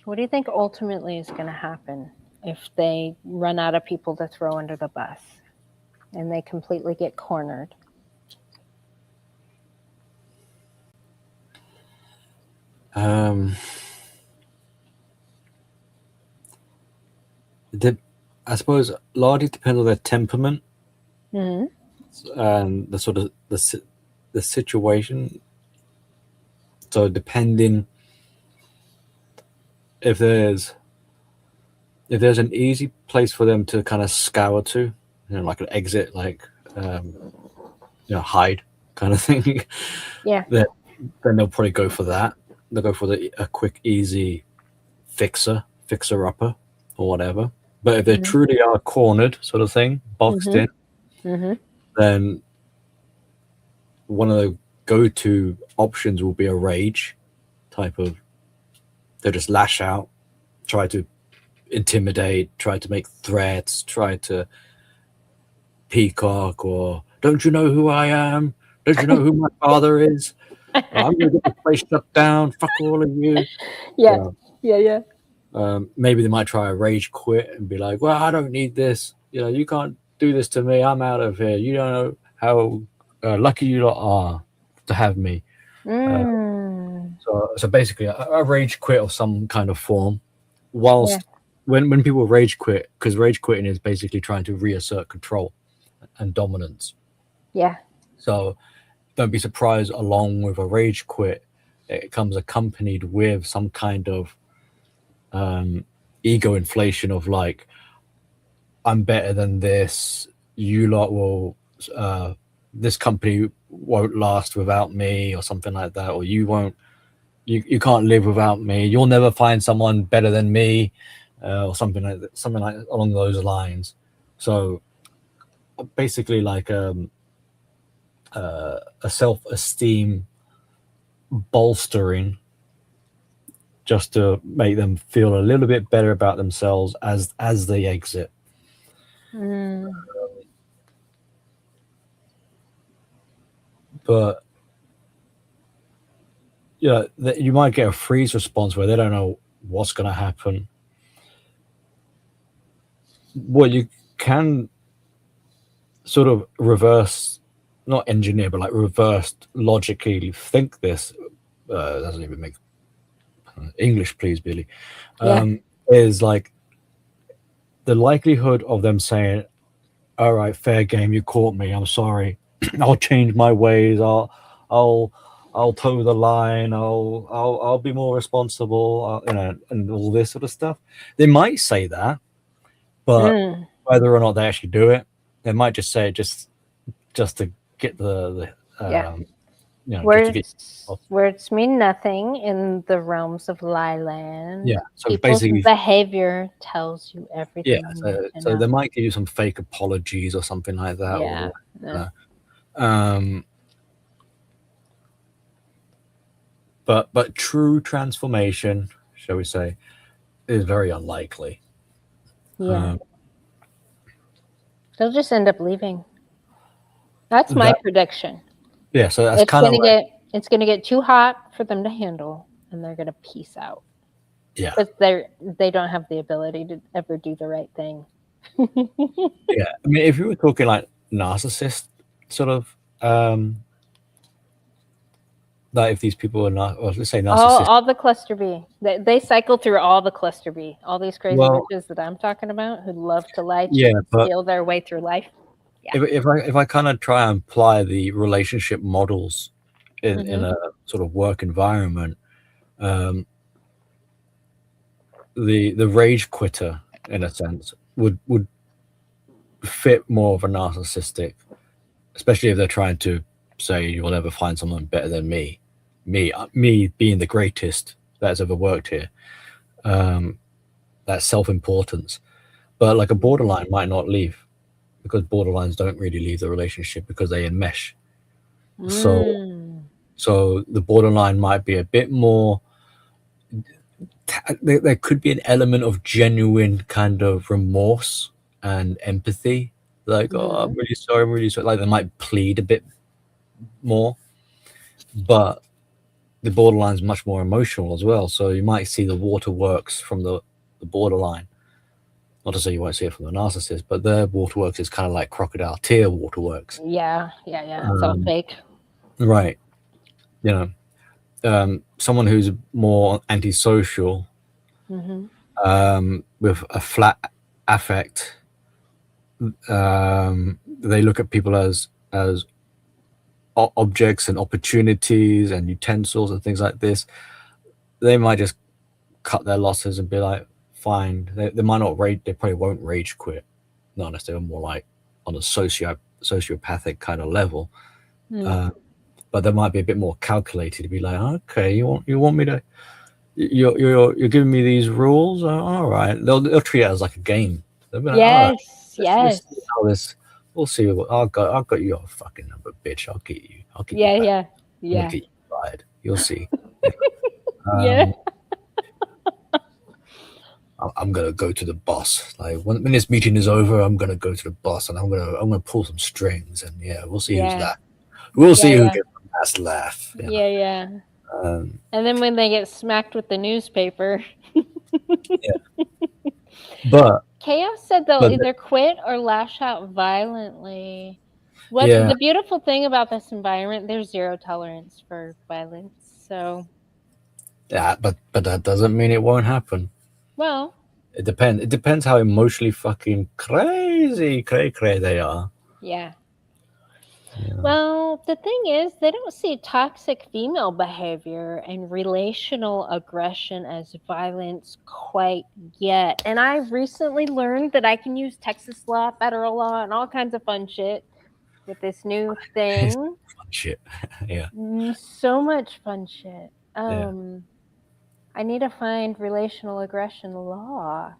what do you think ultimately is going to happen if they run out of people to throw under the bus and they completely get cornered? I suppose largely depends on their temperament Mm-hmm. and the sort of the situation. So depending if there's an easy place for them to kind of scour to, you know, like an exit, like hide kind of thing. Yeah. Then they'll probably go for that. They'll go for a quick, easy fixer upper or whatever. But if they truly are cornered, sort of thing, boxed in, then one of the go-to options will be a rage type of. They'll just lash out, try to intimidate, try to make threats, try to peacock, or don't you know who I am? Don't you know who my father is? I'm going to get the place shut down. Fuck all of you. Yeah. Maybe they might try a rage quit and be like, well, I don't need this. You know, you can't do this to me. I'm out of here. You don't know how lucky you lot are to have me. So basically a rage quit of some kind of form. Whilst when people rage quit, because rage quitting is basically trying to reassert control and dominance. Yeah. So don't be surprised, along with a rage quit, it comes accompanied with some kind of ego inflation of like, I'm better than this. You lot will, this company won't last without me, or something like that. Or you won't, you can't live without me. You'll never find someone better than me, or something like that, something like along those lines. So basically, like a self-esteem bolstering just to make them feel a little bit better about themselves as they exit. But yeah, you might get a freeze response where they don't know what's going to happen. Well, you can sort of reverse, not engineer, but like reverse logically think this. Doesn't even make English, please, Billy. Is like the likelihood of them saying, "All right, fair game, you caught me. I'm sorry. I'll change my ways. I'll toe the line. I'll be more responsible. And all this sort of stuff." They might say that, but whether or not they actually do it, they might just say it just to get words mean nothing in the realms of lie land. Yeah, so people's basically behavior tells you everything. So they might give you some fake apologies or something like that. But true transformation, shall we say, is very unlikely. They'll just end up leaving. That's my prediction. Yeah, so that's kind of it's going to get too hot for them to handle, and they're going to peace out. Yeah, but they don't have the ability to ever do the right thing. Yeah, I mean, if you were talking like narcissist sort of, like if these people are not, or let's say narcissist, all the cluster B, they cycle through all the cluster B, all these crazy bitches that I'm talking about who love to lie, steal their way through life. Yeah. If I kind of try and apply the relationship models in a sort of work environment, the rage quitter in a sense would fit more of a narcissistic, especially if they're trying to say you'll never find someone better than me being the greatest that's ever worked here. That self-importance. But like a borderline might not leave, because borderlines don't really leave the relationship because they enmesh. So the borderline might be a bit more, there could be an element of genuine kind of remorse and empathy, like, oh, I'm really sorry, like they might plead a bit more, but the borderline is much more emotional as well. So you might see the waterworks from the borderline. Not to say you won't see it from the narcissist, but their waterworks is kind of like crocodile tear waterworks. Yeah. It's all fake. Right. You know, someone who's more antisocial, with a flat affect, they look at people as objects and opportunities and utensils and things like this. They might just cut their losses and be like, fine. They might not rage. They probably won't rage quit. Not necessarily, more like on a sociopathic kind of level. But they might be a bit more calculated to be like, okay, you want me to, you're giving me these rules. All right, they'll treat it as like a game. They'll be like, yes. Let's see how this. We'll see. I've got your fucking number, bitch. I'll get you. I'll get you. Yeah. I'll get you fired. You'll see. I'm gonna go to the boss. Like when this meeting is over, I'm gonna go to the boss and I'm gonna pull some strings, and we'll see who's that. We'll see who gets the last laugh. Yeah. And then when they get smacked with the newspaper. But Chaos said they'll either quit or lash out violently. The beautiful thing about this environment, there's zero tolerance for violence. So but that doesn't mean it won't happen. Well, it depends. It depends how emotionally fucking cray they are. Yeah. Well, the thing is, they don't see toxic female behavior and relational aggression as violence quite yet. And I recently learned that I can use Texas law, federal law, and all kinds of fun shit with this new thing. Fun shit. Yeah. So much fun shit. I need to find relational aggression law.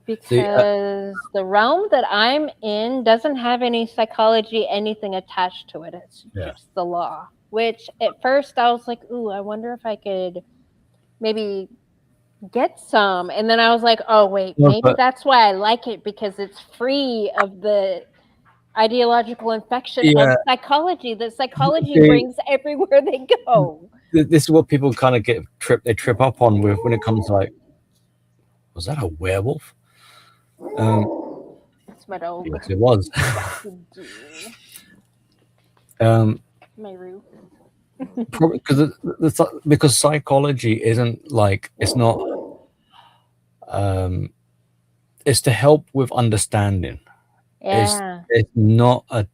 Because the realm that I'm in doesn't have any psychology, anything attached to it. It's just the law. Which at first I was like, ooh, I wonder if I could maybe get some. And then I was like, oh wait, No, maybe but that's why I like it, because it's free of the ideological infection of yeah, psychology that psychology they, brings everywhere they go. this is what people kind of they trip up on with when it comes to like, was that a werewolf? That's my dog. Yes, it was. My roof. Probably because psychology isn't like, it's not it's to help with understanding. Yeah. It's not a,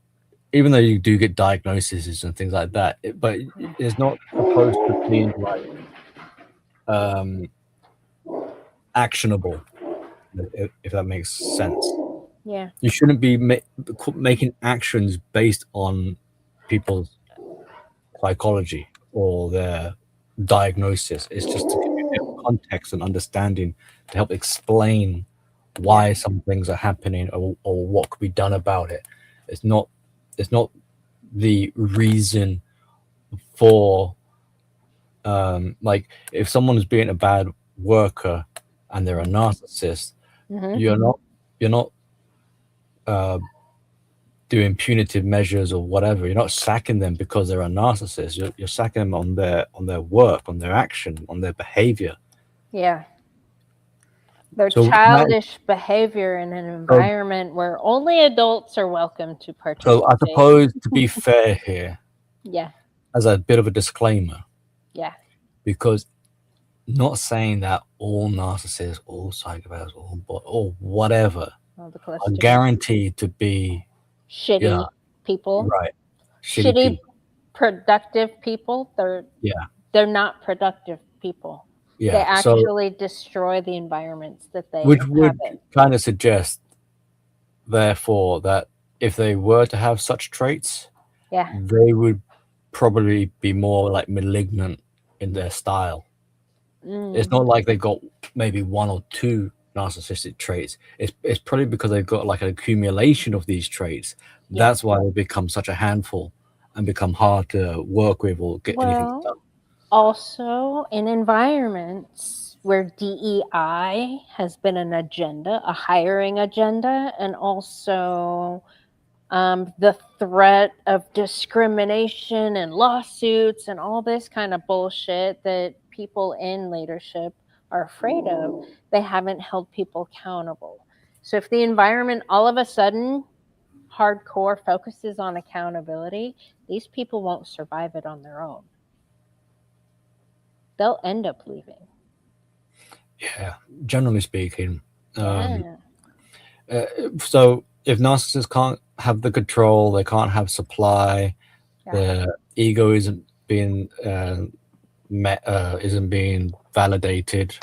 even though you do get diagnoses and things like that, but it's not supposed to be like actionable, if that makes sense. Yeah. You shouldn't be making actions based on people's psychology or their diagnosis. It's just to give you a bit of context and understanding to help explain why some things are happening, or what could be done about it. It's not the reason for like, if someone's being a bad worker and they're a narcissist, you're not doing punitive measures or whatever. You're not sacking them because they're a narcissist. You're sacking them on their work, on their action, on their behavior. Yeah. Their So childish behavior in an environment where only adults are welcome to participate. So I suppose, to be fair here, Yeah. as a bit of a disclaimer, Yeah. because not saying that all narcissists, all psychopaths, or whatever All the are clusters. guaranteed to be Shitty people. right. Shitty People. productive people. They're not productive people. Yeah. They actually destroy the environments that they Which would inhabit. kind of suggest, therefore, that if they were to have such traits, Yeah. they would probably be more like malignant in their style. It's not like they got maybe one or two narcissistic traits. It's probably because they've got like an accumulation of these traits. Yeah. That's why they become such a handful and become hard to work with or get anything done. Also, in environments where DEI has been an agenda, a hiring agenda, and also the threat of discrimination and lawsuits and all this kind of bullshit that people in leadership are afraid of, they haven't held people accountable. So if the environment all of a sudden hardcore focuses on accountability, these people won't survive it on their own. They'll end up leaving. Yeah, generally speaking. Yeah. So if narcissists can't have the control, they can't have supply, their ego isn't being isn't being validated.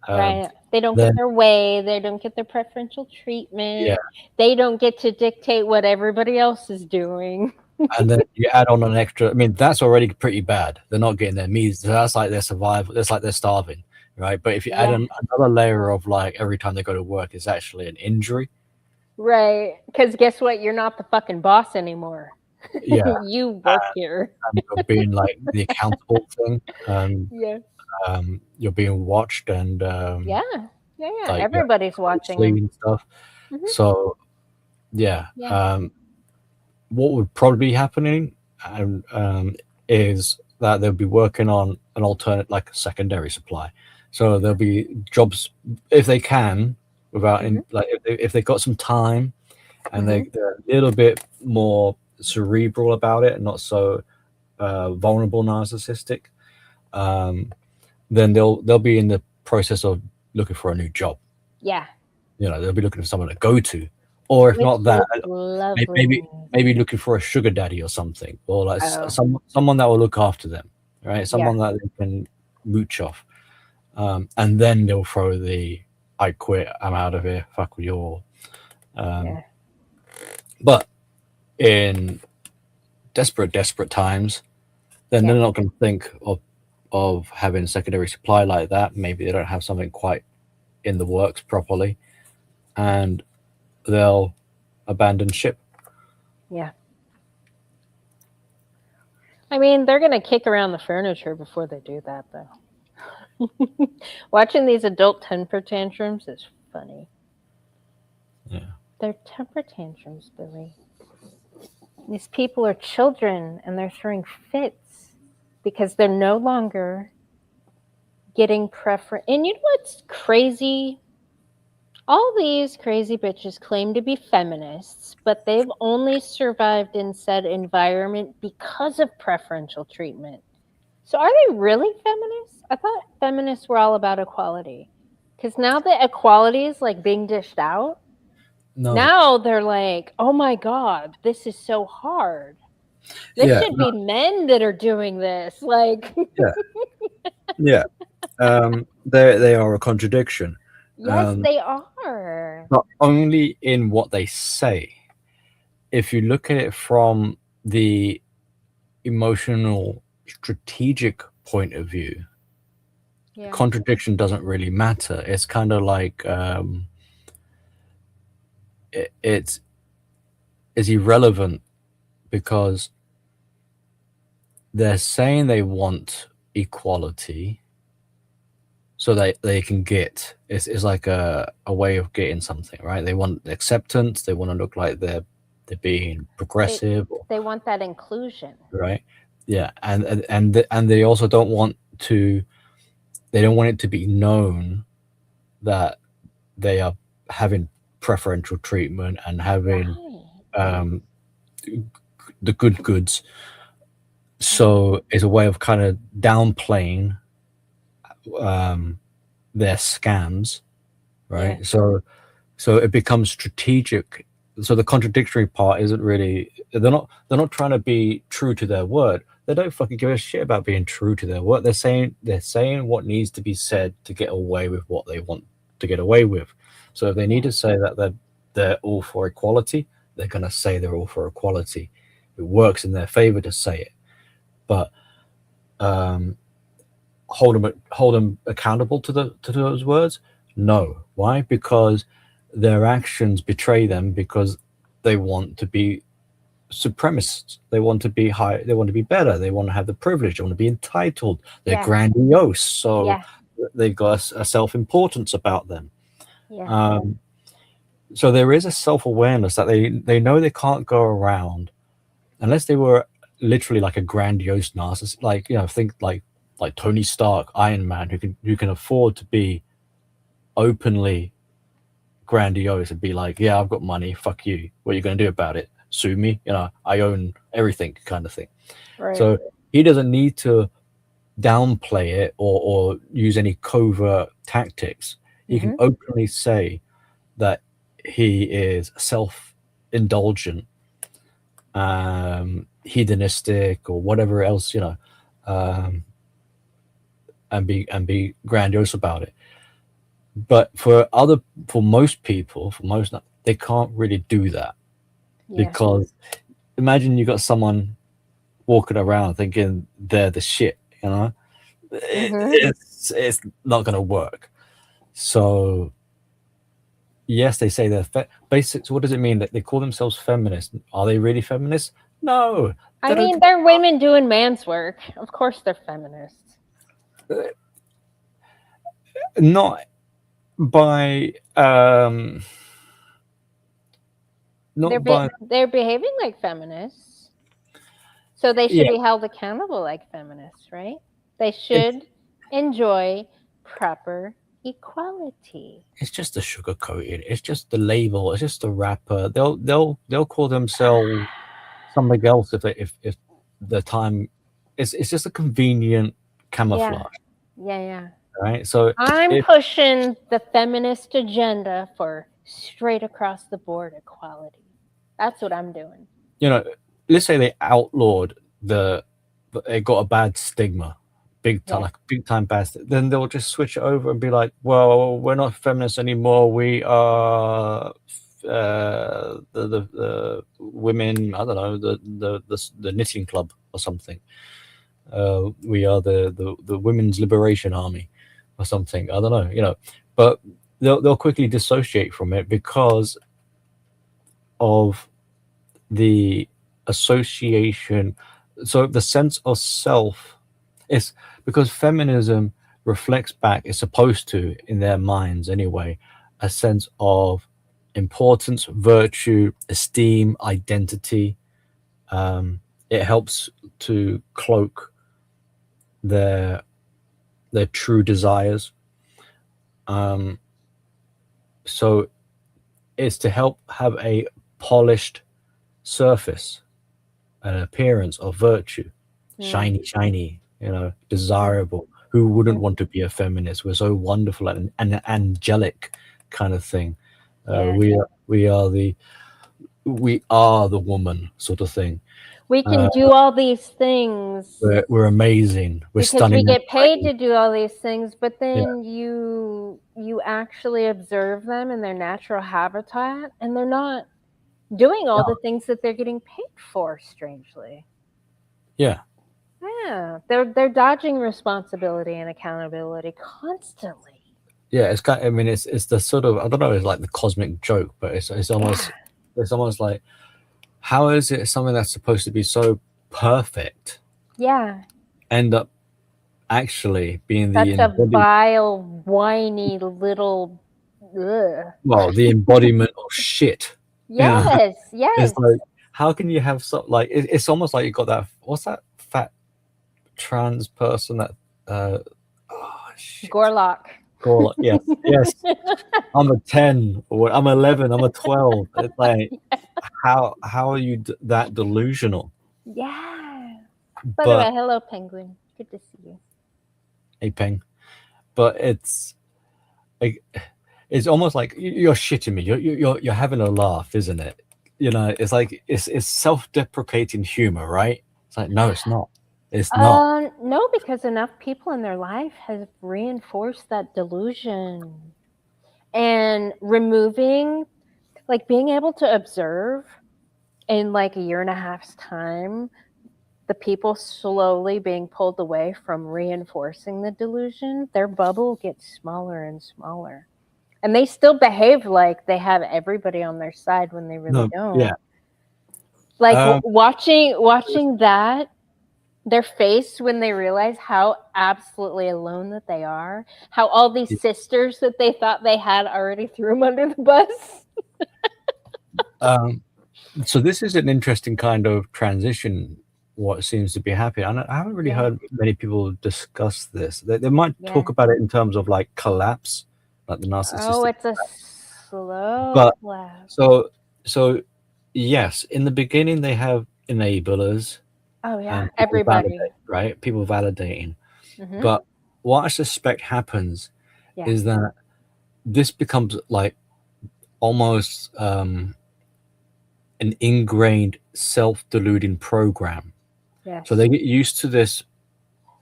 Right. They don't get their way. They don't get their preferential treatment. Yeah. They don't get to dictate what everybody else is doing. And then you add on an extra, I mean, that's already pretty bad. They're not getting their meals. So that's like their survival. That's like they're starving, right? But if you add another layer of like every time they go to work, it's actually an injury. Right. Because guess what? You're not the fucking boss anymore. Yeah. You work here. And you're being like the accountable thing. Yeah. You're being watched and Yeah. like, everybody's watching and stuff. So what would probably be happening is that they'll be working on an alternate, like a secondary supply. So there'll be jobs if they can, without like if they got some time and they're a little bit more cerebral about it and not so vulnerable, narcissistic, then they'll be in the process of looking for a new job. Yeah. They'll be looking for someone to go to, or if not that, maybe looking for a sugar daddy or something, or like someone that will look after them, right? Someone that they can mooch off, and then they'll throw the "I quit, I'm out of here, fuck with you all." But in desperate times, then they're not going to think of having a secondary supply like that. Maybe they don't have something quite in the works properly, and they'll abandon ship. Yeah. I mean, they're going to kick around the furniture before they do that, though. Watching these adult temper tantrums is funny. Yeah. They're temper tantrums, Billy. These people are children and they're throwing fits because they're no longer getting preference. And you know what's crazy? All these crazy bitches claim to be feminists, but they've only survived in said environment because of preferential treatment. So are they really feminists? I thought feminists were all about equality. Because now that equality is like being dished out, No. now they're like, oh my God, this is so hard. This Yeah, should be men that are doing this. Like, yeah. They are a contradiction. yes, they are. Not only in what they say. If you look at it from the emotional, strategic point of view, Yeah. contradiction doesn't really matter. It's kind of like it's irrelevant because they're saying they want equality so they can get it's like a way of getting something, right? They want acceptance, they want to look like they're being progressive, They want that inclusion, right? Yeah, and they also don't want it to be known that they are having preferential treatment and having right. the good goods. So it's a way of kind of downplaying their scams, right? Yeah. So it becomes strategic. So the contradictory part isn't really they're not trying to be true to their word. They don't fucking give a shit about being true to their word. They're saying what needs to be said to get away with what they want to get away with. So if they need to say that they're all for equality, they're gonna say they're all for equality. It works in their favor to say it, but hold them accountable to those words? No. Why? Because their actions betray them because they want to be supremacists. They want to be high. They want to be better. They want to have the privilege. They want to be entitled. They're grandiose. So they've got a self-importance about them. Yeah. So there is a self-awareness that they know they can't go around unless they were literally like a grandiose narcissist, like, you know, think like Tony Stark, Iron Man, who can afford to be openly grandiose and be like, yeah, I've got money, fuck you, what are you going to do about it? Sue me, you know, I own everything, kind of thing. Right. So he doesn't need to downplay it or use any covert tactics. He can openly say that he is self-indulgent, hedonistic, or whatever else, you know, and be grandiose about it. But for most people, they can't really do that, because imagine you got someone walking around thinking they're the shit, you know. It's not going to work. So yes, they say they're basics. What does it mean that they call themselves feminists? Are they really feminists? No. I mean, they're women doing man's work. Of course they're feminists. Not by they're behaving like feminists, so they should be held accountable like feminists, right? They should enjoy proper equality. It's just the sugar coating. It's just the label. It's just the wrapper. They'll call themselves something else if the time. It's just a convenient camouflage. Yeah. Right. So I'm pushing the feminist agenda for straight across the board equality. That's what I'm doing. You know, let's say they outlawed it got a bad stigma, big time bad. Then they'll just switch it over and be like, well, we're not feminists anymore. We are the women. I don't know, the knitting club or something. We are the Women's Liberation Army or something. I don't know, you know, but they'll quickly dissociate from it because of the association. So the sense of self is because feminism reflects back, it's supposed to, in their minds anyway, a sense of importance, virtue, esteem, identity. It helps to cloak their true desires. So it's to help have a polished surface, an appearance of virtue, shiny, desirable. Who wouldn't want to be a feminist? We're so wonderful and an angelic kind of thing. We are the woman sort of thing. We can do all these things. We're amazing. We're because stunning. We get paid to do all these things, but then you actually observe them in their natural habitat, and they're not doing all the things that they're getting paid for. Strangely, yeah, they're dodging responsibility and accountability constantly. Yeah, it's kind. I mean, it's the sort of, I don't know. It's like the cosmic joke, but it's almost it's almost like, how is it something that's supposed to be so perfect? End up actually being such a vile, whiny little. Well, the embodiment of shit. Yes. It's like, how can you have it's almost like you got that. What's that fat trans person that? Gorlock. Yes. I'm a 10, or I'm 11, I'm a 12. It's like, how are you that delusional? Yeah. By the way, hello, Penguin. Good to see you. Hey, Peng. But it's almost like you're shitting me. You're having a laugh, isn't it? It's like it's self-deprecating humor, right? It's like, no, it's not. It's not. No, because enough people in their life have reinforced that delusion. And removing, being able to observe in a year and a half's time, the people slowly being pulled away from reinforcing the delusion, their bubble gets smaller and smaller. And they still behave like they have everybody on their side when they really don't. Yeah. Watching that, their face when they realize how absolutely alone that they are, how all these sisters that they thought they had already threw them under the bus. So this is an interesting kind of transition, what seems to be happening. I haven't really heard many people discuss this. They might talk about it in terms of collapse, like the narcissistic. Oh, it's a slow collapse. So yes, in the beginning they have enablers. Oh yeah, everybody. Right? People validating. Mm-hmm. But what I suspect happens is that this becomes almost an ingrained self-deluding program. Yes. So they get used to this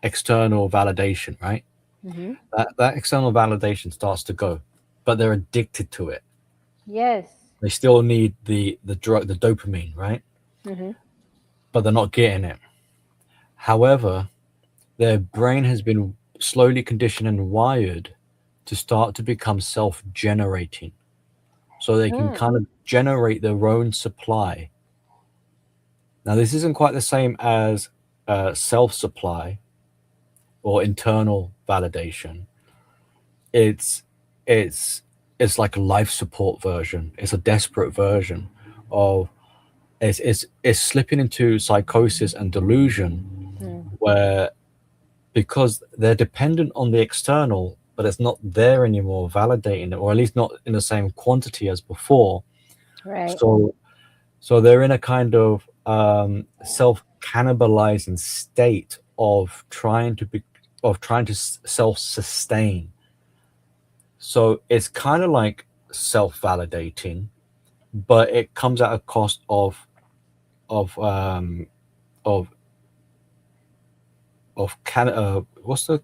external validation, right? Mm-hmm. That external validation starts to go, but they're addicted to it. Yes. They still need the drug, the dopamine, right? Mm-hmm. But they're not getting it. However, their brain has been slowly conditioned and wired to start to become self-generating. So they can kind of generate their own supply. Now, this isn't quite the same as self-supply or internal validation. It's like a life support version. It's a desperate version of it's slipping into psychosis and delusion, where because they're dependent on the external, but it's not there anymore validating it, or at least not in the same quantity as before. Right. So they're in a kind of self-cannibalizing state of trying to self-sustain. So it's kind of like self-validating, but it comes at a cost of what's the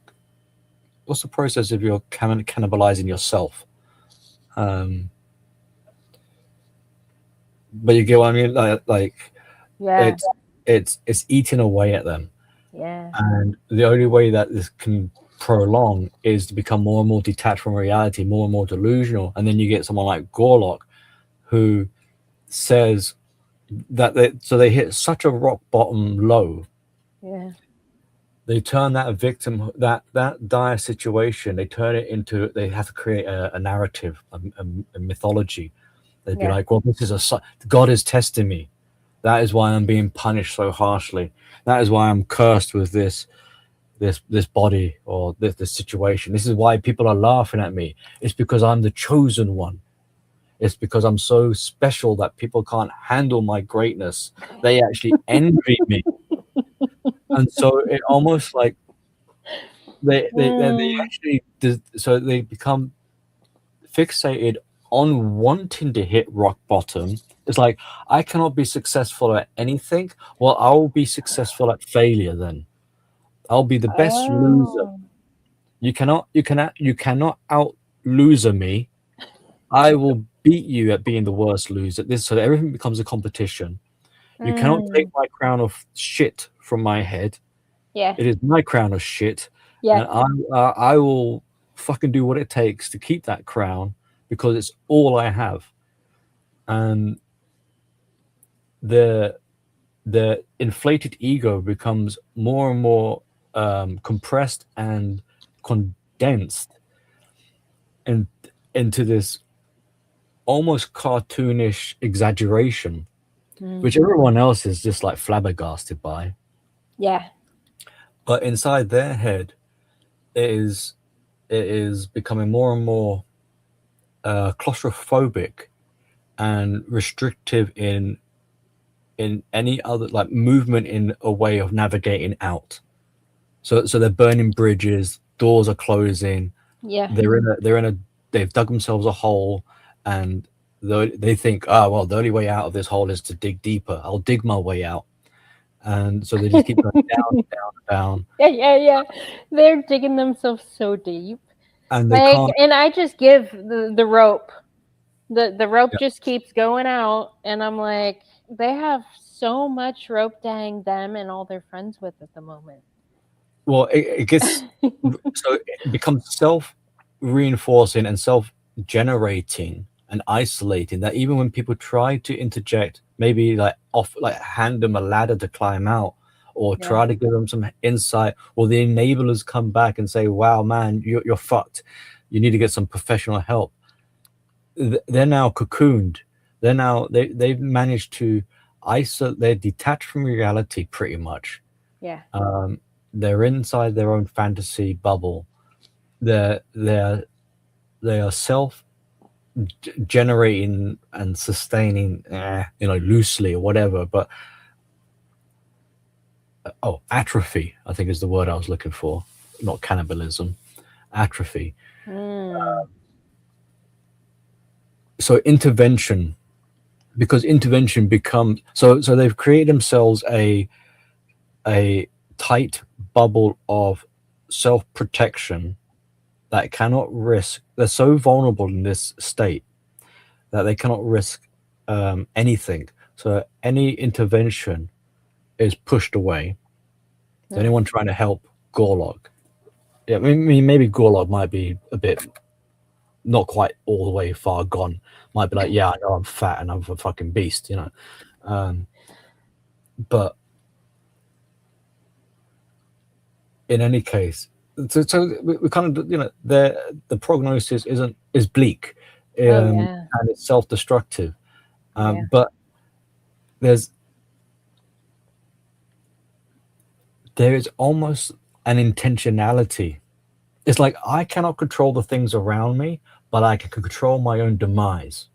process if you're cannibalizing yourself? But you get what I mean, it's eating away at them. Yeah. And the only way that this can prolong is to become more and more detached from reality, more and more delusional. And then you get someone like Gorlock, who says that they hit such a rock bottom low they turn that victim, that dire situation, they turn it into, they have to create a narrative, a mythology. They'd be Yeah. like, well, this is God is testing me. That is why I'm being punished so harshly. That is why I'm cursed with this body, or this situation. This is why people are laughing at me. It's because I'm the chosen one. It's because I'm so special that people can't handle my greatness. They actually envy me. And so it almost like they actually, so they become fixated on wanting to hit rock bottom. It's like, I cannot be successful at anything. Well, I'll be successful at failure then. I'll be the best loser. Oh. You cannot out loser me. I will beat you at being the worst loser. So everything becomes a competition. You cannot take my crown of shit from my head. Yeah. It is my crown of shit. Yeah. And I will fucking do what it takes to keep that crown, because it's all I have. And the inflated ego becomes more and more compressed and condensed into this almost cartoonish exaggeration, which everyone else is just like flabbergasted by. Yeah. But inside their head, it is becoming more and more claustrophobic and restrictive in any other, like, movement in a way of navigating out. So they're burning bridges, doors are closing. Yeah. They've dug themselves a hole, and they think, oh well, the only way out of this hole is to dig deeper. I'll dig my way out. And so they just keep going down, down. Yeah. They're digging themselves so deep. And they Like, can't. and I just give the rope. The rope just keeps going out, and I'm like, they have so much rope to hang them and all their friends with at the moment. Well, it gets so it becomes self-reinforcing and self-generating and isolating, that even when people try to interject, maybe like hand them a ladder to climb out, or try to give them some insight, or the enablers come back and say, wow man, you're fucked, you need to get some professional help. They're now cocooned. They've managed to isolate. They're detached from reality pretty much. Yeah. They're inside their own fantasy bubble. They are self generating and sustaining, loosely or whatever. But atrophy, I think, is the word I was looking for. Not cannibalism, atrophy. So intervention, because intervention becomes so they've created themselves a tight bubble of self-protection that cannot risk. They're so vulnerable in this state that they cannot risk anything. So any intervention is pushed away. Is anyone trying to help Gorlog? Yeah, I mean, maybe Gorlog might be a bit not quite all the way far gone. Might be like, yeah, I know I'm fat and I'm a fucking beast, but in any case, so we kind of, the prognosis is bleak, and it's self-destructive. But there is almost an intentionality. It's like, I cannot control the things around me, but I can control my own demise.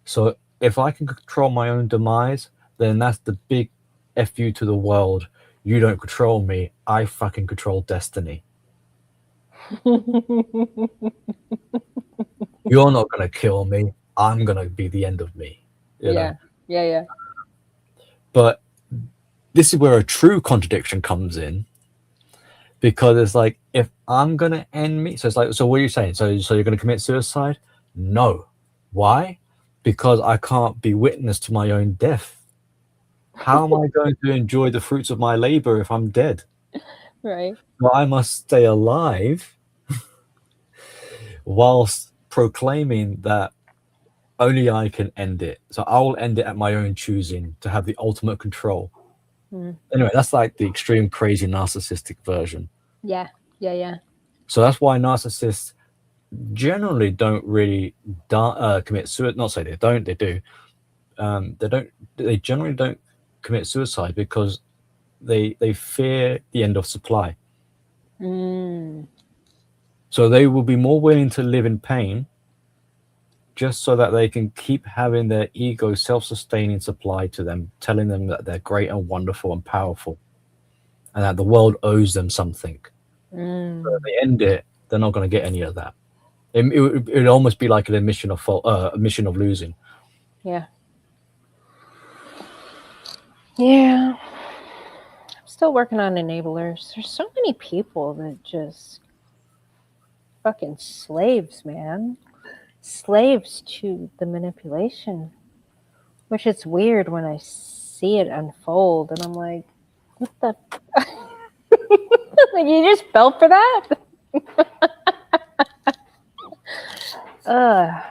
So if I can control my own demise, then that's the big F you to the world. You don't control me. I fucking control destiny. You're not going to kill me. I'm going to be the end of me. You know? Yeah. But this is where a true contradiction comes in, because it's like, if I'm going to end me, so it's like, so what are you saying? So you're going to commit suicide? No. Why? Because I can't be witness to my own death. How am I going to enjoy the fruits of my labor if I'm dead? Right. Well, I must stay alive whilst proclaiming that only I can end it. So I will end it at my own choosing, to have the ultimate control. Anyway, that's like the extreme crazy narcissistic version. Yeah. So that's why narcissists generally don't really commit suicide. Not say they don't, they do. They generally don't commit suicide because they fear the end of supply. So they will be more willing to live in pain just so that they can keep having their ego self-sustaining supply to them, telling them that they're great and wonderful and powerful and that the world owes them something. So if they end it, they're not going to get any of that. It would almost be like an admission of losing. Yeah. I'm still working on enablers. There's so many people that just fucking slaves, man. Slaves to the manipulation. Which is weird when I see it unfold and I'm like, what the like you just fell for that? I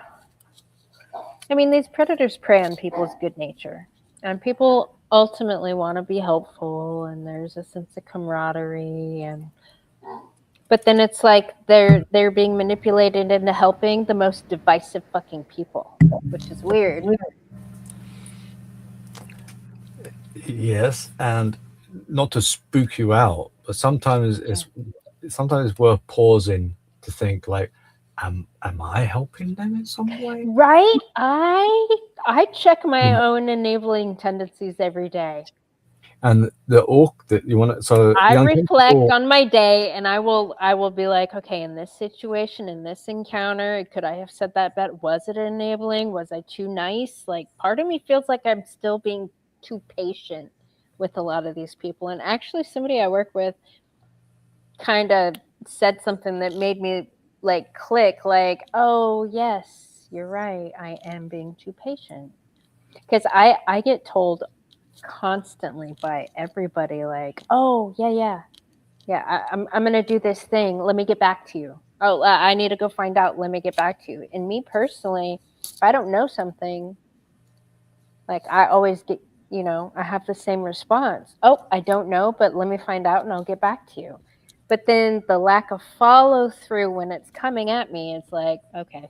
mean, these predators prey on people's good nature, and people ultimately want to be helpful, and there's a sense of camaraderie, but then it's like they're being manipulated into helping the most divisive fucking people, which is weird. Yes, and not to spook you out, but sometimes it's worth pausing to think like, am I helping them in some way? Right? I check my own enabling tendencies every day. And the orc that you want to, so I reflect on my day, and I will be like, okay, in this situation, in this encounter, could I have said that better? Was it enabling? Was I too nice? Like, part of me feels like I'm still being too patient with a lot of these people. And actually, somebody I work with kind of said something that made me like click, like, oh yes, you're right, I am being too patient. Because I get told constantly by everybody, like, oh yeah, I'm gonna do this thing, let me get back to you. Oh, I need to go find out, let me get back to you. And me personally, if I don't know something, like, I always get, I have the same response. Oh, I don't know, but let me find out and I'll get back to you. But then the lack of follow through when it's coming at me, it's like, okay,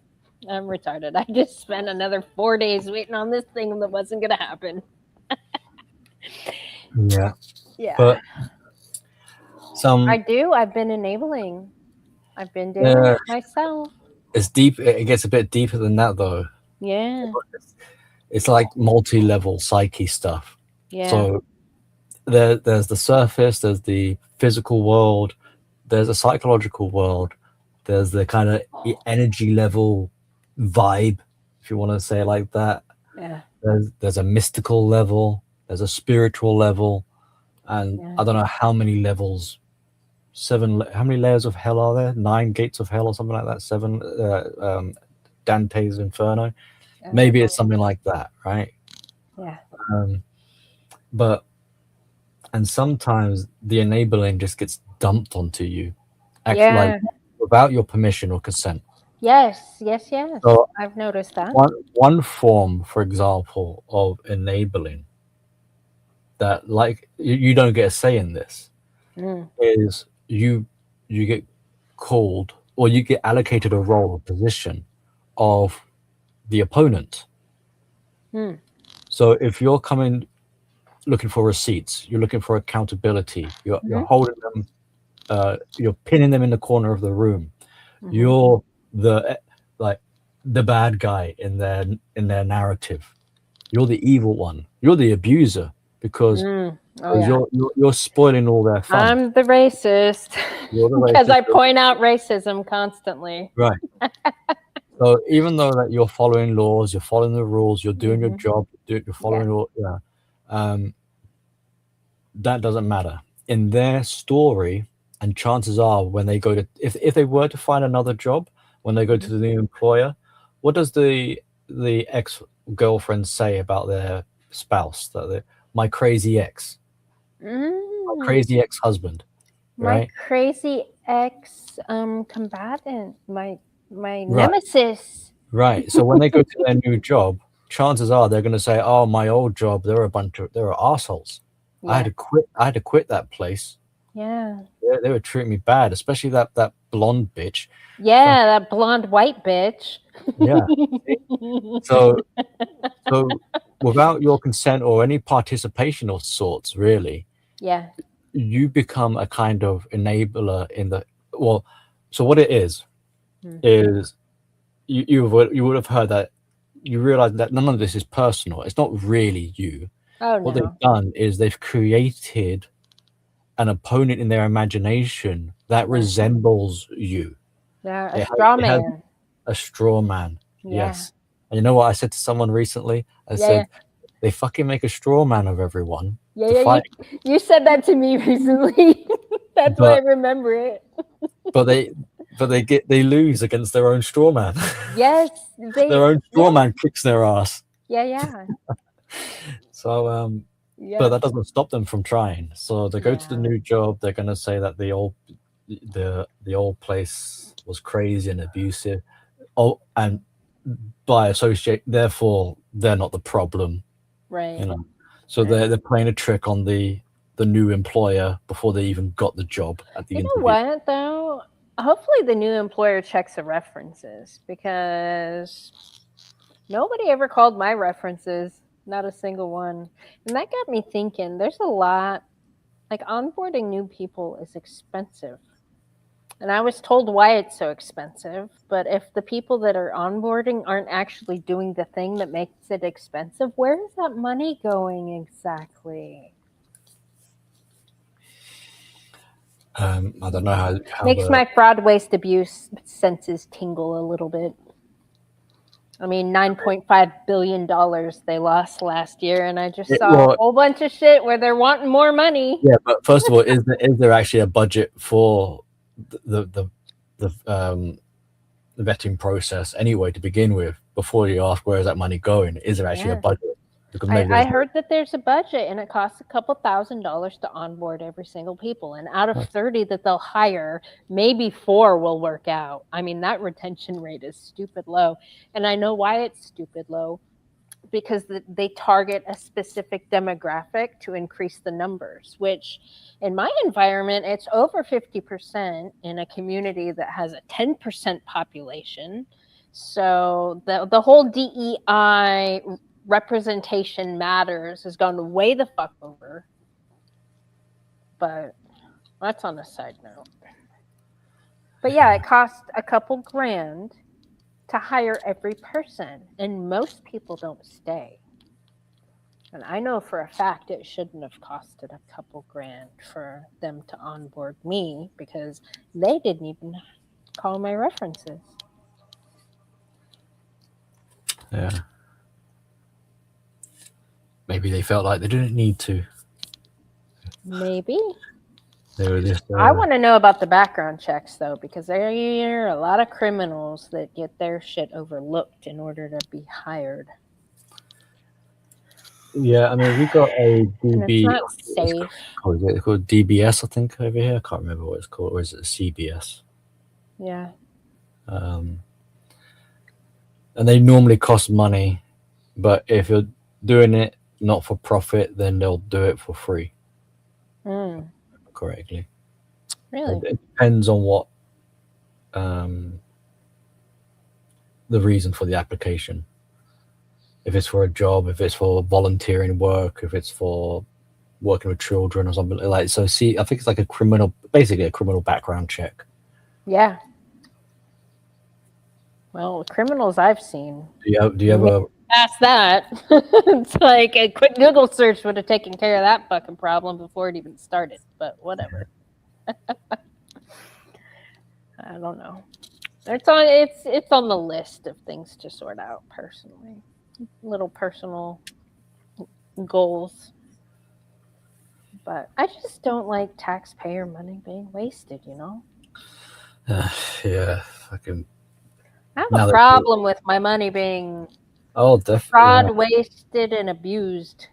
I'm retarded. I just spent another 4 days waiting on this thing that wasn't going to happen. Yeah. Yeah. But I've been enabling. I've been doing it myself. It's deep. It gets a bit deeper than that, though. Yeah. It's like multi-level psyche stuff. Yeah. So there's the surface, there's the physical world, there's a psychological world, there's the kind of energy level vibe, if you want to say it like that. Yeah. There's a mystical level, there's a spiritual level, and I don't know how many levels. How many layers of hell are there? 9 gates of hell or something like that. 7 Dante's Inferno. Maybe it's something like that, right? Yeah. And sometimes the enabling just gets dumped onto you, actually, like, without your permission or consent. Yes. So I've noticed that. One form, for example, of enabling that, like, you don't get a say in this, is you get called, or you get allocated a role or position of the opponent. So if you're coming looking for receipts, you're looking for accountability, you're holding them, you're pinning them in the corner of the room, you're the bad guy in their narrative, you're the evil one, you're the abuser, because you're spoiling all their fun. I'm the racist because I point out racism constantly. Right. So even though that you're following laws, you're following the rules, you're doing your job, you're following all, that doesn't matter in their story. And chances are, when they go to, if they were to find another job, when they go to the new employer, what does the ex-girlfriend say about their spouse? That my crazy ex, my crazy ex-husband, right? My crazy ex combatant, my nemesis. Right. So when they go to their new job, chances are they're going to say, "Oh, my old job, they're assholes." I had to quit that place. Yeah. They were treating me bad, especially that blonde bitch. Yeah, that blonde white bitch. Yeah. So without your consent or any participation of sorts, really, Yeah. you become a kind of enabler in the so what it is you would have heard that you realize that none of this is personal. It's not really you. Oh What no. they've done is they've created an opponent in their imagination that resembles you. Yeah, a It straw has man. a straw man. Yeah. Yes. And you know what I said to someone recently? I said, they fucking make a straw man of everyone Yeah, to yeah, fight, you said that to me recently. That's why I but remember it. but they lose against their own straw man. Yes, Their own straw man kicks their ass. yeah. So Yeah. but that doesn't stop them from trying. So they go to the new job, they're gonna say that the old place was crazy and abusive. Oh, and by associate, therefore they're not the problem. Right. You know. So they're playing a trick on the new employer before they even got the job at the interview. You know what though? Hopefully the new employer checks the references, because nobody ever called my references, not a single one. And that got me thinking, there's a lot, like onboarding new people is expensive. And I was told why it's so expensive, but if the people that are onboarding aren't actually doing the thing that makes it expensive, where is that money going exactly? I don't know how Makes my fraud, waste, abuse senses tingle a little bit. I mean, $9.5 billion they lost last year, and I just saw a whole bunch of shit where they're wanting more money. Yeah, but first of all, is there actually a budget for the vetting process anyway to begin with? Before you ask where is that money going, is there actually a budget? Because I heard that there's a budget, and it costs a couple $1,000s to onboard every single people. And out of 30 that they'll hire, maybe 4 will work out. I mean, that retention rate is stupid low. And I know why it's stupid low, because they target a specific demographic to increase the numbers, which in my environment, it's over 50% in a community that has a 10% population. So the whole DEI representation matters has gone way the fuck over. But that's on a side note. But yeah, it costs a couple grand to hire every person, and most people don't stay. And I know for a fact it shouldn't have costed a couple grand for them to onboard me, because they didn't even call my references. Yeah. Maybe they felt like they didn't need to. Maybe. They were just. I want to know about the background checks, though, because there are a lot of criminals that get their shit overlooked in order to be hired. Yeah, I mean, we got a DB. And it's not safe. It's called DBS, I think, over here. I can't remember what it's called. Or is it CBS? Yeah. And they normally cost money, but if you're doing it not for profit, then they'll do it for free. Correctly. Really? It depends on what the reason for the application. If it's for a job, if it's for volunteering work, if it's for working with children or something like. So, I think it's like basically a criminal background check. Yeah. Well, criminals I've seen. Do you ever ask that? It's like a quick Google search would have taken care of that fucking problem before it even started. But whatever. I don't know. It's on the list of things to sort out personally. Little personal goals. But I just don't like taxpayer money being wasted, you know? Yeah, fucking. I have a problem with my money being definitely fraud, wasted, and abused.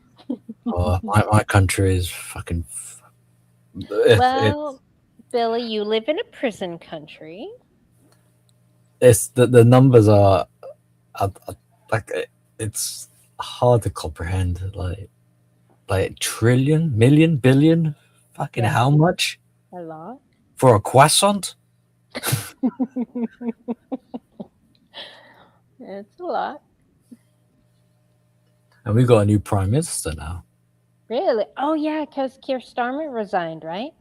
My country is fucking. Well, Billy, you live in a prison country. It's the numbers are like it's hard to comprehend. Like, like trillion, million, billion. Fucking Yeah. how much A lot. for a croissant? It's a lot. And we got a new prime minister now. Really? Oh yeah, because Keir Starmer resigned, right?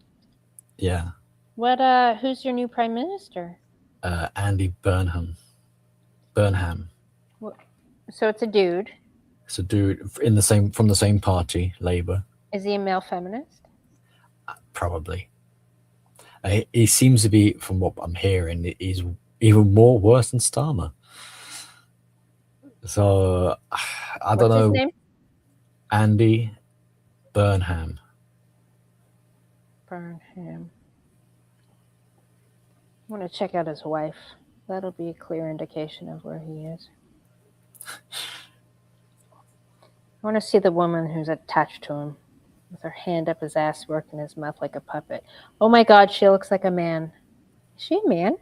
Yeah, What? Who's your new prime minister? Andy Burnham. So it's a dude. It's a dude from the same party, Labour, Is he a male feminist? probably. He seems to be, from what I'm hearing, he's even more worse than Starmer. So I don't What's his know. name? Andy Burnham. Burnham. I want to check out his wife. That'll be a clear indication of where he is. I want to see the woman who's attached to him, with her hand up his ass, working his mouth like a puppet. Oh my God, she looks like a man. Is she a man?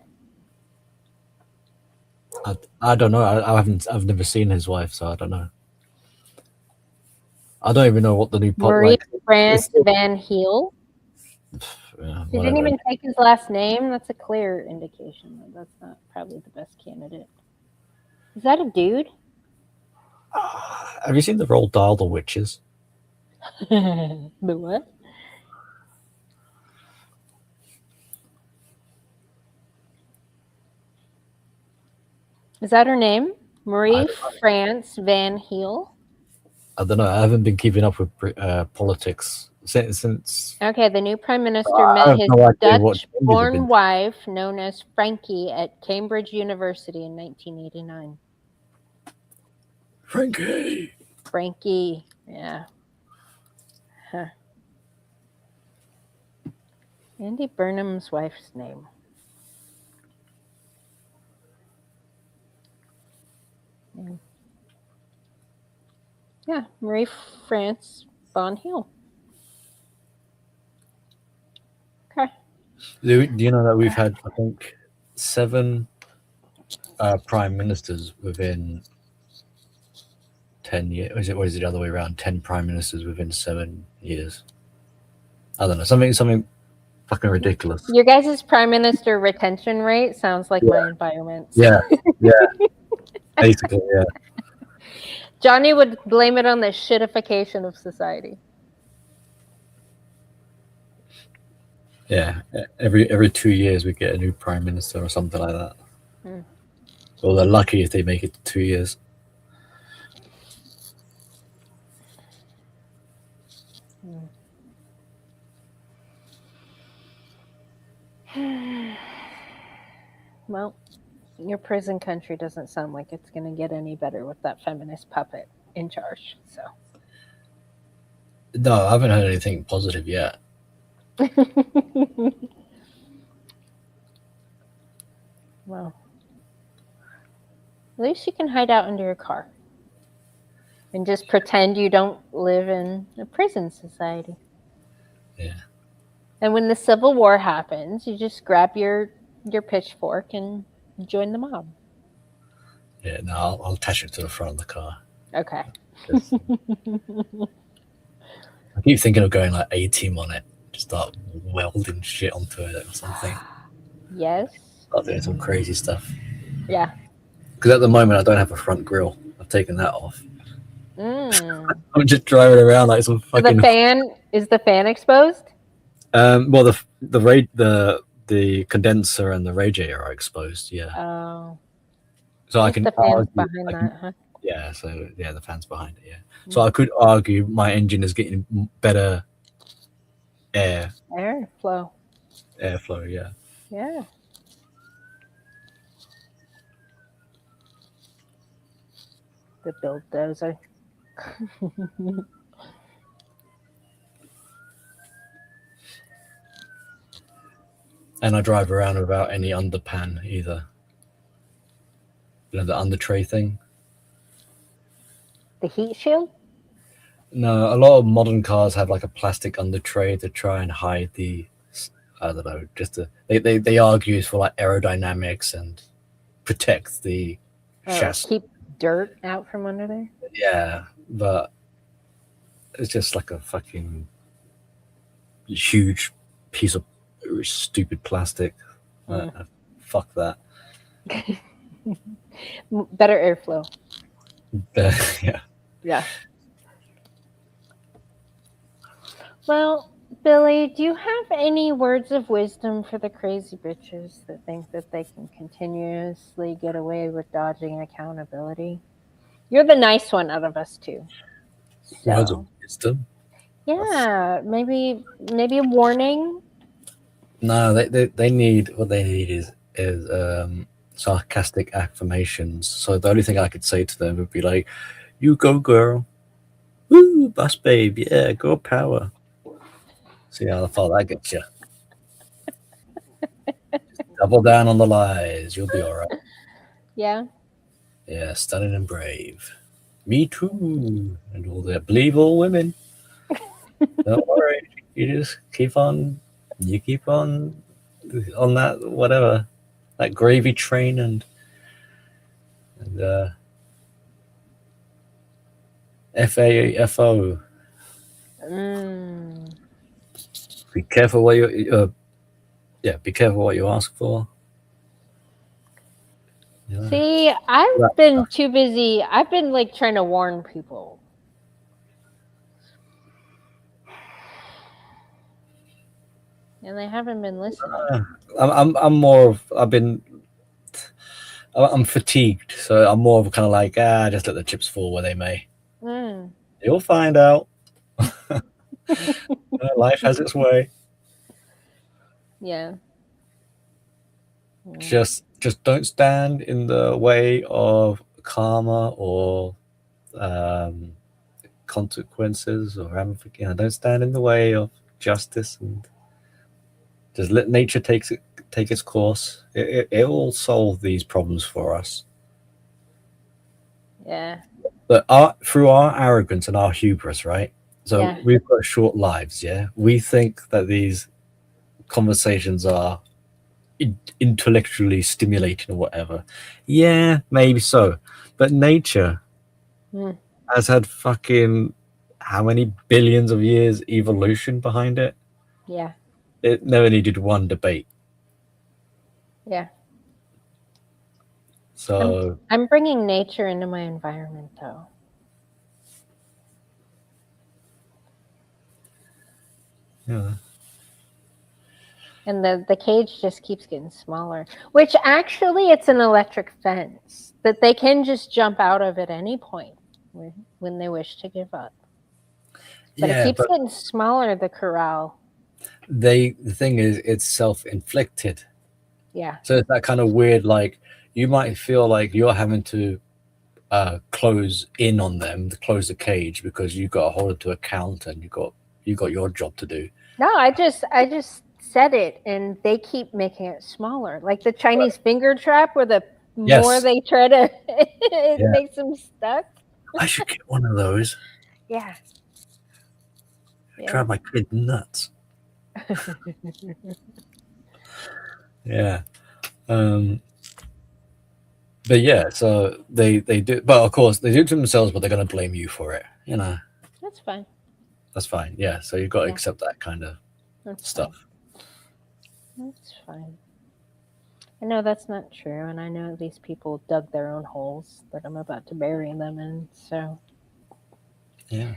I don't know. I've never seen his wife, so I don't know. I don't even know what the new Marie France Van Heel. She didn't even take his last name. That's a clear indication that that's not probably the best candidate. Is that a dude? Have you seen the Roald Dahl The Witches? The what? Is that her name? Marie France Van Heel? I don't know. I haven't been keeping up with politics since. Okay, the new prime minister met his Dutch-born wife, known as Frankie, at Cambridge University in 1989. Frankie, yeah. Huh. Andy Burnham's wife's name. Yeah, Marie France Van Heel. Okay. Do you know that we've had, I think, 7 prime ministers within 10 years? Or is it the other way around? 10 prime ministers within 7 years? I don't know. Something fucking ridiculous. Your guys' prime minister retention rate sounds like my environment. Yeah. Basically, yeah. Johnny would blame it on the shitification of society. Yeah, every 2 years we get a new prime minister or something like that. Well, they're lucky if they make it to 2 years. Well, your prison country doesn't sound like it's going to get any better with that feminist puppet in charge. So. No, I haven't heard anything positive yet. Well, at least you can hide out under your car and just pretend you don't live in a prison society. Yeah. And when the Civil War happens, you just grab your pitchfork and join the mob. Yeah, no, I'll attach it to the front of the car. Okay. I keep thinking of going like A-team on it, just start welding shit onto it or something. Yes. Start doing some crazy stuff. Yeah. Because at the moment I don't have a front grille. I've taken that off. I'm just driving around like some fucking. Is the fan exposed? Well, the condenser and the radiator are exposed. Yeah. Oh. So I can. The fan's behind that, huh? Yeah. So yeah, the fan's behind it. Yeah. So I could argue my engine is getting better airflow. Yeah. Yeah. The bulldozer. And I drive around without any underpan either. You know, the under tray thing. The heat shield? No, a lot of modern cars have like a plastic under tray to try and hide the, I don't know, they argue it's for like aerodynamics and protects the chassis. Keep dirt out from under there? Yeah, but it's just like a fucking huge piece of stupid plastic. Fuck that. Better airflow. Yeah. Yeah. Well, Billy, do you have any words of wisdom for the crazy bitches that think that they can continuously get away with dodging accountability? You're the nice one out of us two. Words of So, wisdom. yeah, maybe a warning. No, they need, what they need is sarcastic affirmations. So the only thing I could say to them would be like, "You go, girl. Woo, boss babe. Yeah, girl power." See how far that gets you. Double down on the lies. You'll be all right. Yeah. Yeah, stunning and brave. Me too. And all that. Believe all women. Don't worry. You just keep on. You keep on that whatever, that gravy train, and FAFO. Be careful what you. Be careful what you ask for. Yeah. See, I've been too busy. I've been like trying to warn people. And they haven't been listening. I'm more of, I'm fatigued, so I'm more of kind of like, just let the chips fall where they may. You'll find out. Life has its way. Yeah. Just don't stand in the way of karma or consequences or ramifications. Don't stand in the way of justice, and just let nature take its course. It will solve these problems for us. Yeah. But through our arrogance and our hubris, right? So we've got short lives, yeah? We think that these conversations are intellectually stimulating or whatever. Yeah, maybe so. But nature has had fucking how many billions of years evolution behind it? Yeah. It never needed one debate. Yeah. So I'm bringing nature into my environment, though. Yeah. And the cage just keeps getting smaller, which actually it's an electric fence that they can just jump out of at any point when they wish to give up. But it keeps getting smaller, the corral. The thing is, it's self-inflicted. Yeah. So it's that kind of weird, like, you might feel like you're having to close in on them, to close the cage, because you got to hold it to account and you got your job to do. No, I just said it, and they keep making it smaller, like the Chinese finger trap, where the more they try to, it makes them stuck. I should get one of those. Yeah. Drive my kid nuts. Yeah. But yeah, so they do, but of course they do it to themselves, but they're going to blame you for it, you know. That's fine. That's fine. Yeah, so you've got to accept that kind of stuff. That's fine. I know that's not true, and I know these people dug their own holes that I'm about to bury them in, so yeah,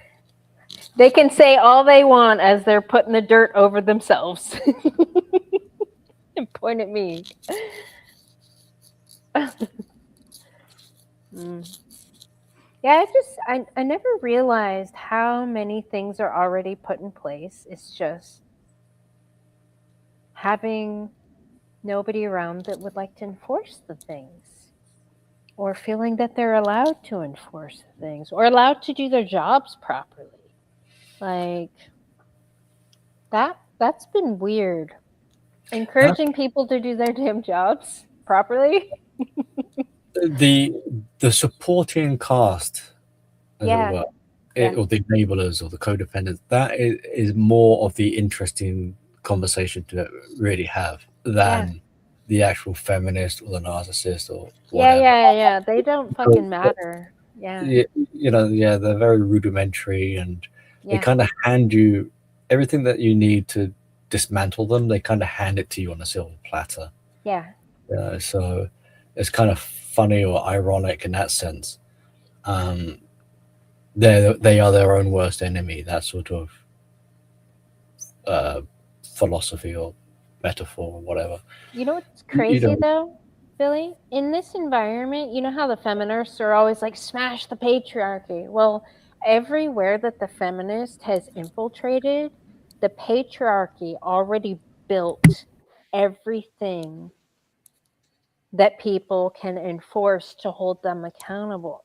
they can say all they want as they're putting the dirt over themselves and point at me. Yeah, I never realized how many things are already put in place. It's just having nobody around that would like to enforce the things, or feeling that they're allowed to enforce the things, or allowed to do their jobs properly. Like that's been weird. Encouraging people to do their damn jobs properly. The supporting cast, as it were, or the enablers or the codependents, that is more of the interesting conversation to really have than the actual feminist or the narcissist or whatever. Yeah. They don't fucking matter. Yeah. You know, they're very rudimentary, and They kind of hand you everything that you need to dismantle them. They kind of hand it to you on a silver platter. Yeah. So it's kind of funny or ironic in that sense. They are their own worst enemy. That sort of philosophy or metaphor or whatever. You know what's crazy though, Billy? In this environment, you know how the feminists are always like, smash the patriarchy. Well, everywhere that the feminist has infiltrated, the patriarchy already built everything that people can enforce to hold them accountable.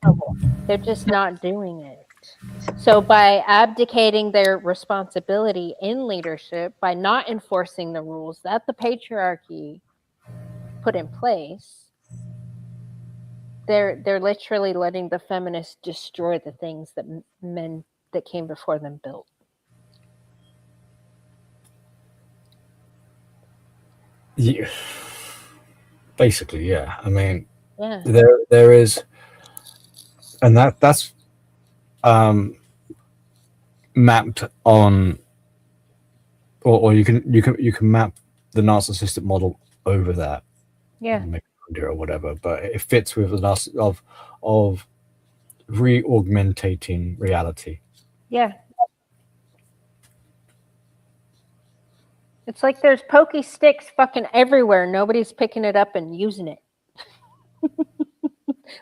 They're just not doing it. So by abdicating their responsibility in leadership, by not enforcing the rules that the patriarchy put in place, they're literally letting the feminists destroy the things that men that came before them built. Yeah. Basically, yeah. I mean, yeah, there is, and that's mapped on, or you can map the narcissistic model over that, or whatever. But it fits with the of re-augmentating reality. Yeah. It's like there's pokey sticks fucking everywhere. Nobody's picking it up and using it.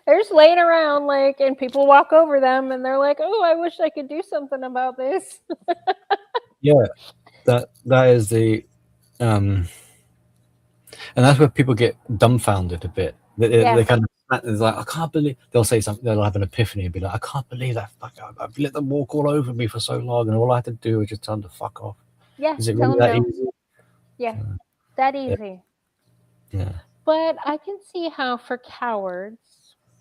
They're just laying around, like, and people walk over them and they're like, oh, I wish I could do something about this. Yeah, that is the and that's where people get dumbfounded a bit. They kind of, it's like, I can't believe, they'll say something, they'll have an epiphany and be like, I can't believe that I've let them walk all over me for so long, and all I had to do is just tell them to fuck off. Yeah, is it really that easy? Yeah, that easy. Yeah. But I can see how for cowards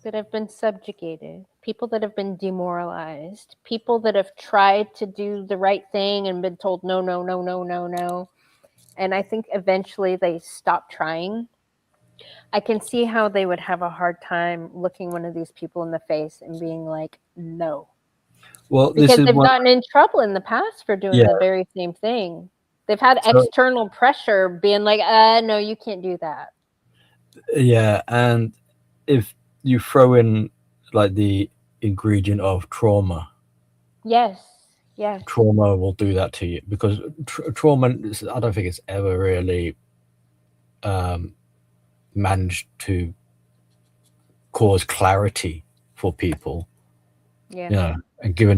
that have been subjugated, people that have been demoralized, people that have tried to do the right thing and been told no, no, no, no, no, no, and I think eventually they stop trying, I can see how they would have a hard time looking one of these people in the face and being like, no. Well, because they've gotten in trouble in the past for doing the very same thing. They've had external pressure being like, no, you can't do that. Yeah, and if you throw in like the ingredient of trauma. Yes. Trauma will do that to you, because trauma, I don't think it's ever really managed to cause clarity for people. Yeah. And giving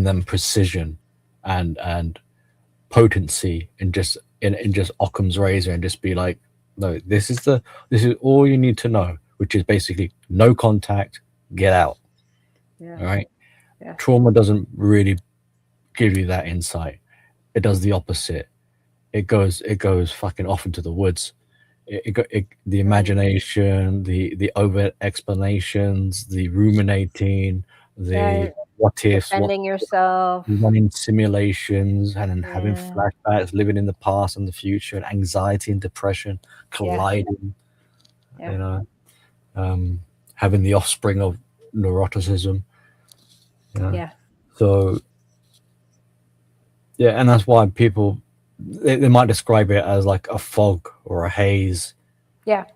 them precision and potency, and just in just Occam's razor, and just be like, no, this is all you need to know, which is basically no contact, get out. Yeah. All right. Yeah. Trauma doesn't really give you that insight. It does the opposite. It goes fucking off into the woods. The imagination, the over explanations, the ruminating, the what ifs, defending yourself, running simulations, and then having flashbacks, living in the past and the future, and anxiety and depression colliding. Having the offspring of neuroticism. So and that's why people they might describe it as like a fog or a haze. They're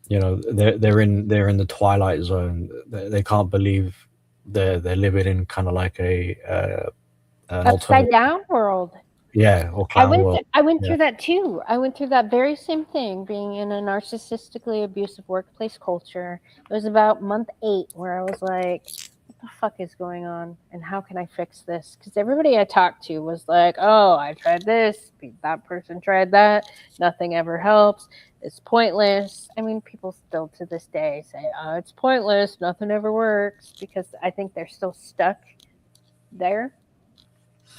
in the twilight zone. They can't believe they're living in kind of like an upside down world. Or clown world. I went through that too. I went through that very same thing, being in a narcissistically abusive workplace culture. It was about month 8 where I was like, what the fuck is going on, and how can I fix this? Because everybody I talked to was like, oh, I tried this, that person tried that, nothing ever helps, it's pointless. I mean, people still to this day say, oh, it's pointless, nothing ever works, because I think they're still stuck there.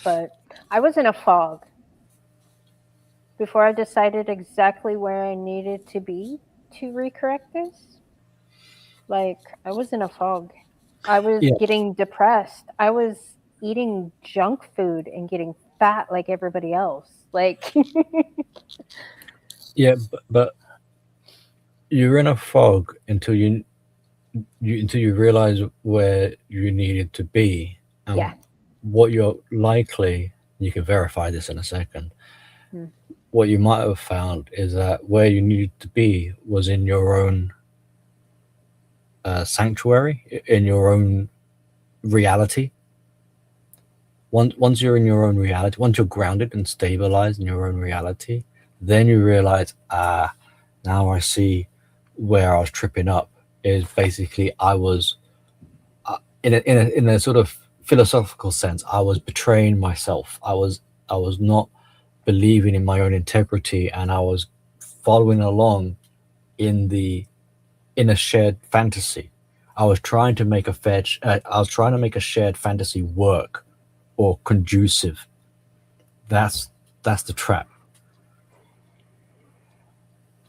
But I was in a fog before I decided exactly where I needed to be to recorrect this. Like, I was in a fog. I was getting depressed. I was eating junk food and getting fat like everybody else. Like, but you're in a fog until you realize where you needed to be. what you're likely, you can verify this in a second, what you might have found is that where you needed to be was in your own sanctuary, in your own reality. Once you're in your own reality, once you're grounded and stabilized in your own reality, then you realize, now I see where I was tripping up. Is basically I was in a sort of philosophical sense, I was betraying myself. I was not believing in my own integrity, and I was following along in a shared fantasy. I was trying to make a shared fantasy work or conducive. That's the trap.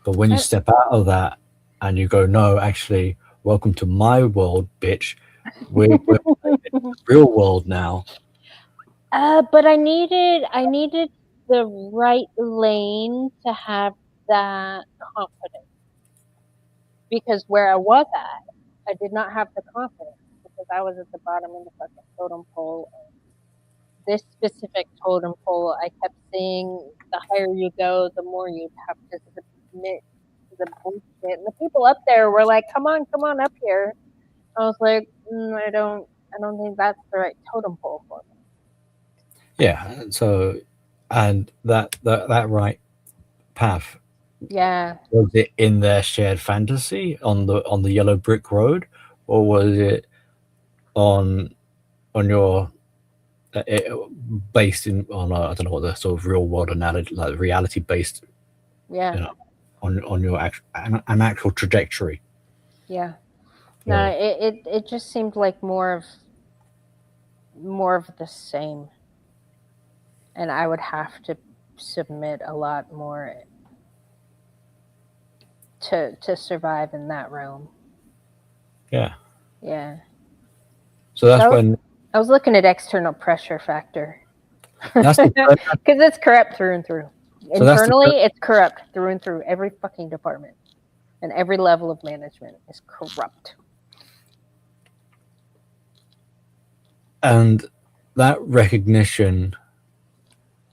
But when you step out of that and you go, no, actually, welcome to my world, bitch. We're in the real world now. But I needed the right lane to have that confidence, because where I was at, I did not have the confidence because I was at the bottom of the fucking totem pole. This specific totem pole, I kept seeing the higher you go, the more you have to submit to the bullshit. And the people up there were like, "Come on up here." I was like, I don't think that's the right totem pole for me. Yeah. So, and that right path, Yeah. was it in their shared fantasy on the yellow brick road, or was it on your based on I don't know what the sort of real world analogy, like reality based, Yeah. on your an actual trajectory? Yeah. No, it just seemed like more of the same, and I would have to submit a lot more to survive in that realm. Yeah. Yeah. So that's when I was looking at external pressure factor. that's the Because it's corrupt through and through. So that's the Internally, it's corrupt through and through. Every fucking department and every level of management is corrupt. and that recognition,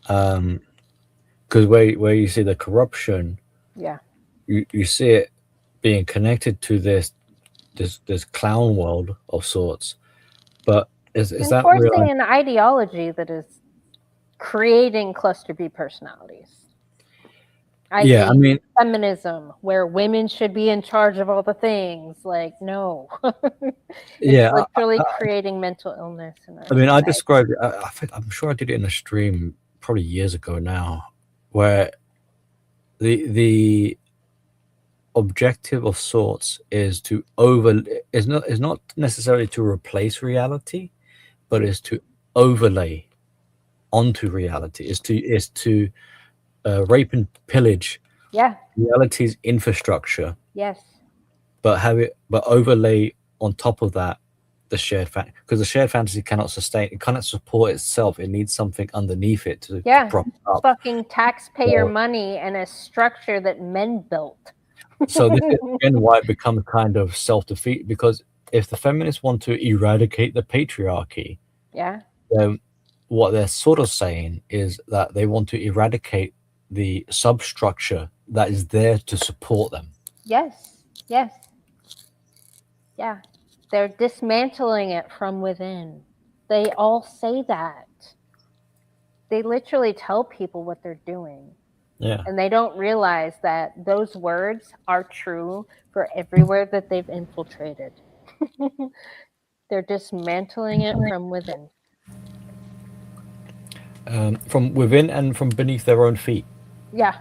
because where you see the corruption, Yeah. you see it being connected to this clown world of sorts. But is that Enforcing an ideology that is creating cluster B personalities. Yeah, I mean, feminism, where women should be in charge of all the things. Like, no. It's yeah, literally creating mental illness in our I mean, I society. described it. I think I'm sure I did it in a stream probably years ago now, where the objective of sorts is not necessarily to replace reality, but is to overlay onto reality. Is to rape and pillage Yeah. reality's infrastructure, Yes. but overlay on top of that the shared because the shared fantasy cannot support itself. It needs something underneath it to prop it up. Fucking taxpayer money and a structure that men built. So this is again why it becomes kind of self-defeat, because if the feminists want to eradicate the patriarchy, then what they're sort of saying is that they want to eradicate the substructure that is there to support them. Yes. Yeah. They're dismantling it from within. They all say that. They literally tell people what they're doing. Yeah. And they don't realize that those words are true for everywhere that they've infiltrated. They're dismantling it from within. From within and from beneath their own feet. Yeah.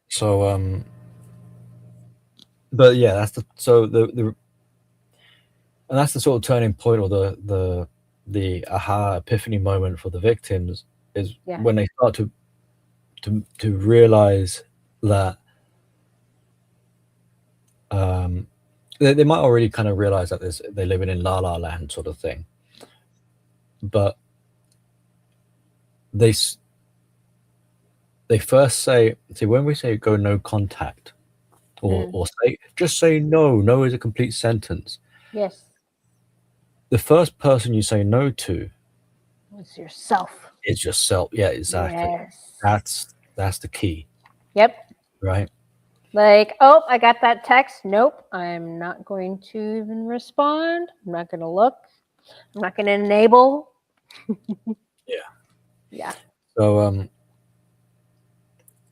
So, but yeah, that's and that's the sort of turning point, or the aha epiphany moment for the victims is when they start to realize that they might already kind of realize that they're living in la la land sort of thing, but they first say when we say go no contact, or say no is a complete sentence. Yes. the first person you say no to It's yourself. is yourself. Yeah, exactly. Yes. That's the key, Yep. right? Like, oh, I got that text. Nope. I'm not going to even respond. I'm not going to look. I'm not going to enable. Yeah. Yeah. So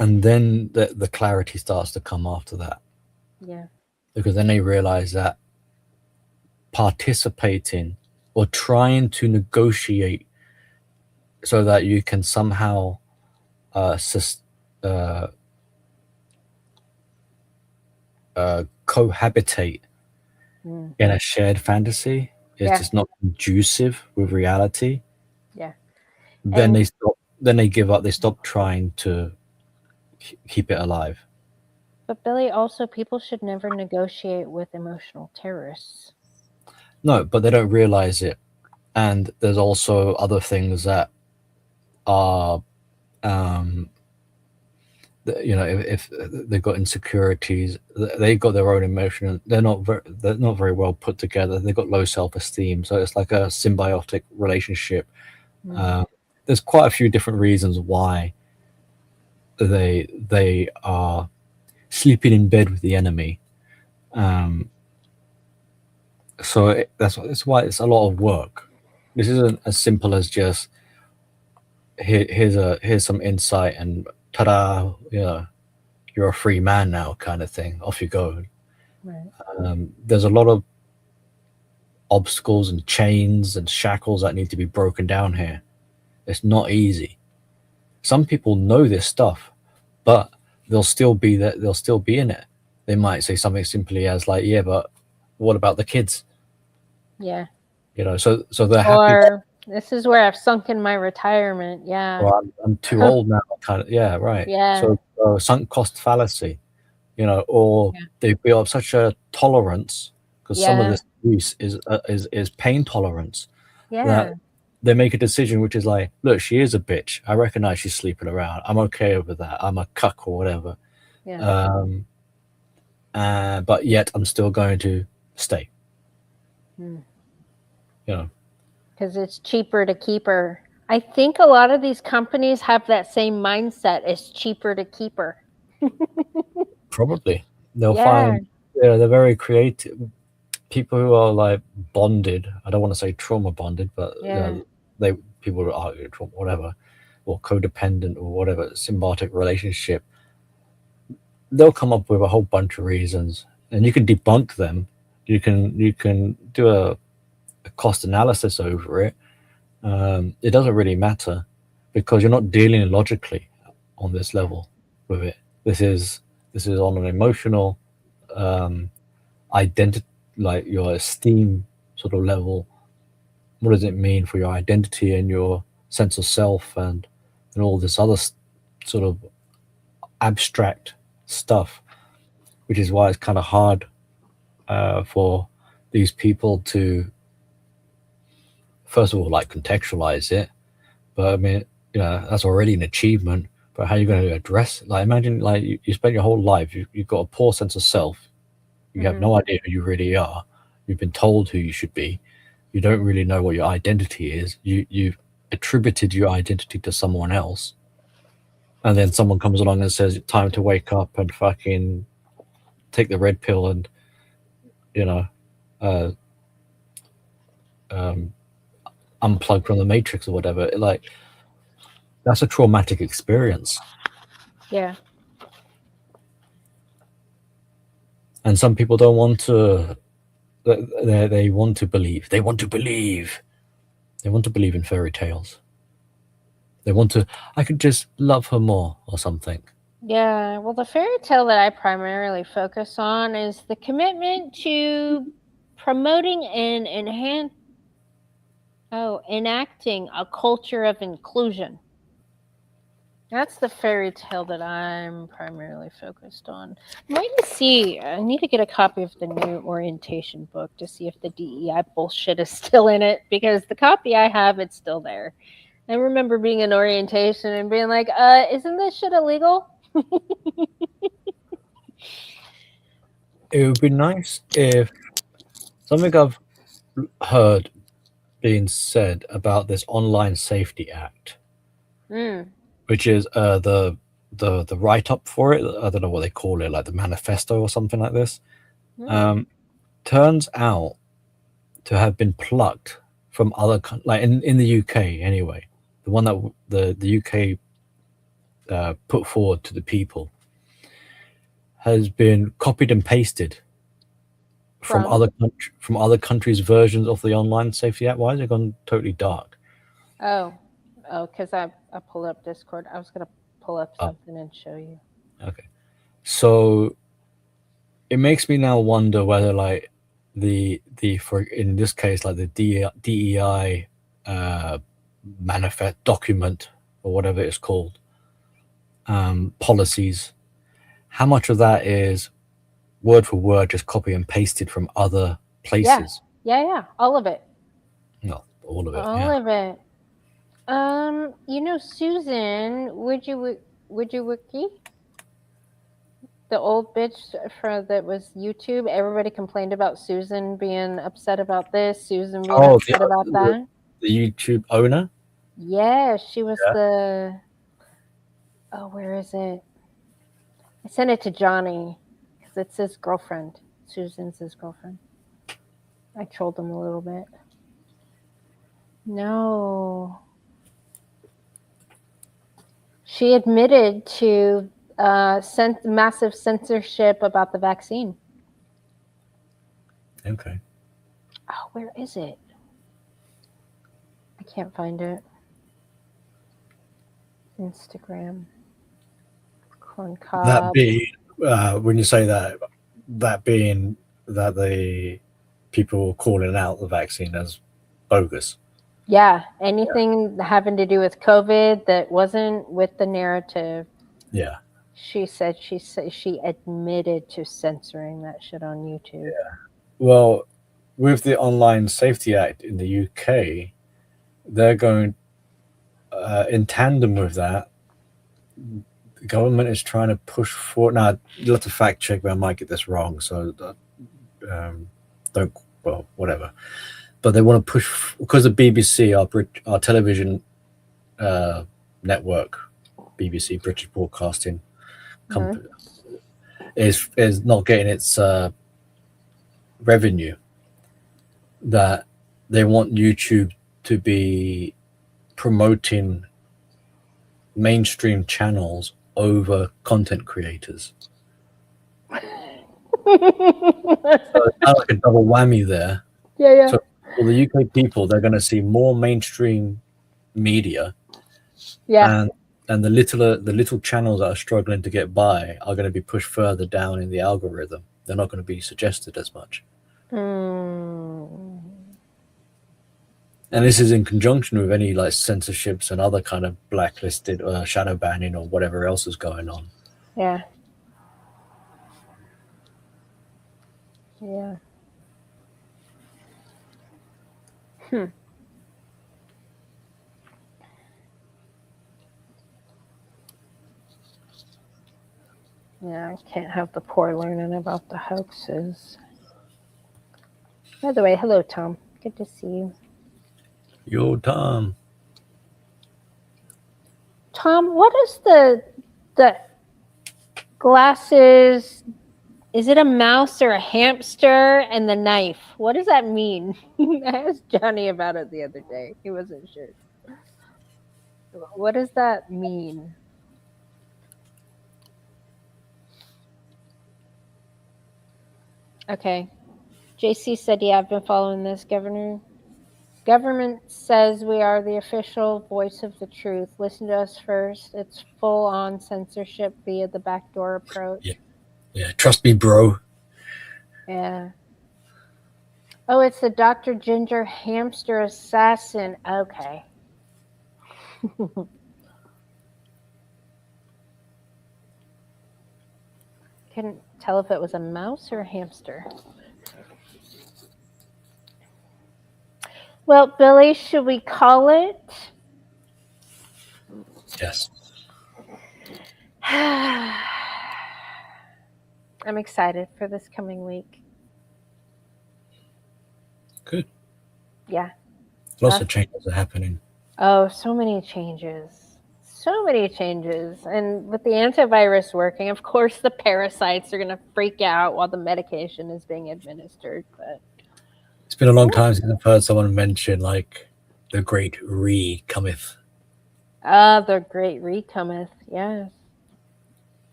and then the clarity starts to come after that, Yeah. because then they realize that participating or trying to negotiate so that you can somehow cohabitate Mm. in a shared fantasy is Yeah. just not conducive with reality. Yeah. Then And they stop. Then they give up. They stop trying to keep it alive. but Billy, also people should never negotiate with emotional terrorists. No, but they don't realize it. And there's also other things that are, if they've got insecurities, they got their own emotion. They're not very well put together. They've got low self-esteem, so it's like a symbiotic relationship. There's quite a few different reasons why they are sleeping in bed with the enemy. So that's why it's a lot of work. This isn't as simple as just here's some insight and ta-da, you're a free man now, kind of thing. Off you go. Right. There's a lot of obstacles and chains and shackles that need to be broken down here. It's not easy. Some people know this stuff, but they'll still be there. They'll still be in it. They might say something simply as like, "Yeah, but what about the kids?" Yeah. So they're happy. Or this is where I've sunk in my retirement. Yeah. Or I'm too old now. Kind of. Yeah. Right. Yeah. So sunk cost fallacy. Or they build up such a tolerance, because some of this abuse is pain tolerance. Yeah. That they make a decision which is like, look, she is a bitch. I recognize she's sleeping around. I'm okay with that. I'm a cuck or whatever. Yeah. But yet I'm still going to stay. Because it's cheaper to keep her. I think a lot of these companies have that same mindset. It's cheaper to keep her. Probably. They'll find, they're very creative. People who are like bonded, I don't want to say trauma bonded, but people who are trauma, whatever, or codependent or whatever, symbiotic relationship, they'll come up with a whole bunch of reasons, and you can debunk them. You can do a cost analysis over it. It doesn't really matter, because you're not dealing logically on this level with it. This is on an emotional identity, like your esteem sort of level. What does it mean for your identity and your sense of self and all this other sort of abstract stuff, which is why it's kind of hard for these people to, first of all, like contextualize it. But I mean, that's already an achievement. But how are you going to address it? Like, imagine like you spent your whole life, you've got a poor sense of self. You have no idea who you really are. You've been told who you should be. You don't really know what your identity is. You've attributed your identity to someone else. And then someone comes along and says, time to wake up and fucking take the red pill and, unplug from the matrix or whatever. Like, that's a traumatic experience. Yeah. And some people don't want to, they want to believe. They want to believe in fairy tales. They want to, I could just love her more or something. Yeah. Well, the fairy tale that I primarily focus on is the commitment to promoting and enacting a culture of inclusion. That's the fairy tale that I'm primarily focused on. I need to get a copy of the new orientation book to see if the DEI bullshit is still in it, because the copy I have, it's still there. I remember being in orientation and being like, isn't this shit illegal? It would be nice if something I've heard being said about this Online Safety Act, Mm. which is the write up for it. I don't know what they call it, like the manifesto or something like this. Mm. Turns out to have been plucked from other like in the UK anyway. The one that the UK put forward to the people has been copied and pasted from other countries' versions of the Online Safety Act. Why has it gone totally dark? Oh, because I pulled up Discord. I was gonna pull up something and show you. Okay, so it makes me now wonder whether like the for in this case like the DEI manifest document or whatever it's called, policies, how much of that is word for word just copy and pasted from other places? Yeah, all of it. No, all of it. All of it. Susan, would you wiki? The old bitch that was YouTube. Everybody complained about Susan being upset about this, Susan being upset about that. The YouTube owner? Yeah, she was the... Oh, where is it? I sent it to Johnny because it's his girlfriend. Susan's his girlfriend. I trolled him a little bit. No. She admitted to massive censorship about the vaccine. Okay. Oh, where is it? I can't find it. Instagram. Corn cob. That being, when you say that being that the people calling out the vaccine as bogus. Yeah, anything having to do with COVID that wasn't with the narrative. Yeah. She said she admitted to censoring that shit on YouTube. Yeah. Well, with the Online Safety Act in the UK, they're going in tandem with that. The government is trying to push for. Now, you'll have to fact check, but I might get this wrong. So don't. Well, whatever. But they want to push because the BBC, our television network, BBC British Broadcasting Company, is not getting its revenue. That they want YouTube to be promoting mainstream channels over content creators. So it's kind of like a double whammy there. Yeah. So for the UK people, they're going to see more mainstream media. Yeah. And the little channels that are struggling to get by are going to be pushed further down in the algorithm. They're not going to be suggested as much. And this is in conjunction with any like censorships and other kind of blacklisted shadow banning or whatever else is going on. Yeah. Yeah, I can't have the poor learning about the hoaxes. By the way, hello, Tom. Good to see you. Yo, Tom. Tom, what is the glasses? Is it a mouse or a hamster and the knife? What does that mean? I asked Johnny about it the other day. He wasn't sure. What does that mean? Okay. JC said, yeah, I've been following this, Governor. Government says we are the official voice of the truth. Listen to us first. It's full-on censorship via the backdoor approach. Yeah. Trust me, bro. Yeah. Oh, it's the Dr. Ginger hamster assassin. Okay. Couldn't tell if it was a mouse or a hamster. Well, Billy, should we call it? Yes. I'm excited for this coming week. Good. Yeah. Lots of changes are happening. Oh, so many changes. So many changes. And with the antivirus working, of course, the parasites are going to freak out while the medication is being administered. But it's been a long time since I've heard someone mention like the great re-cometh. The great re-cometh. Yes.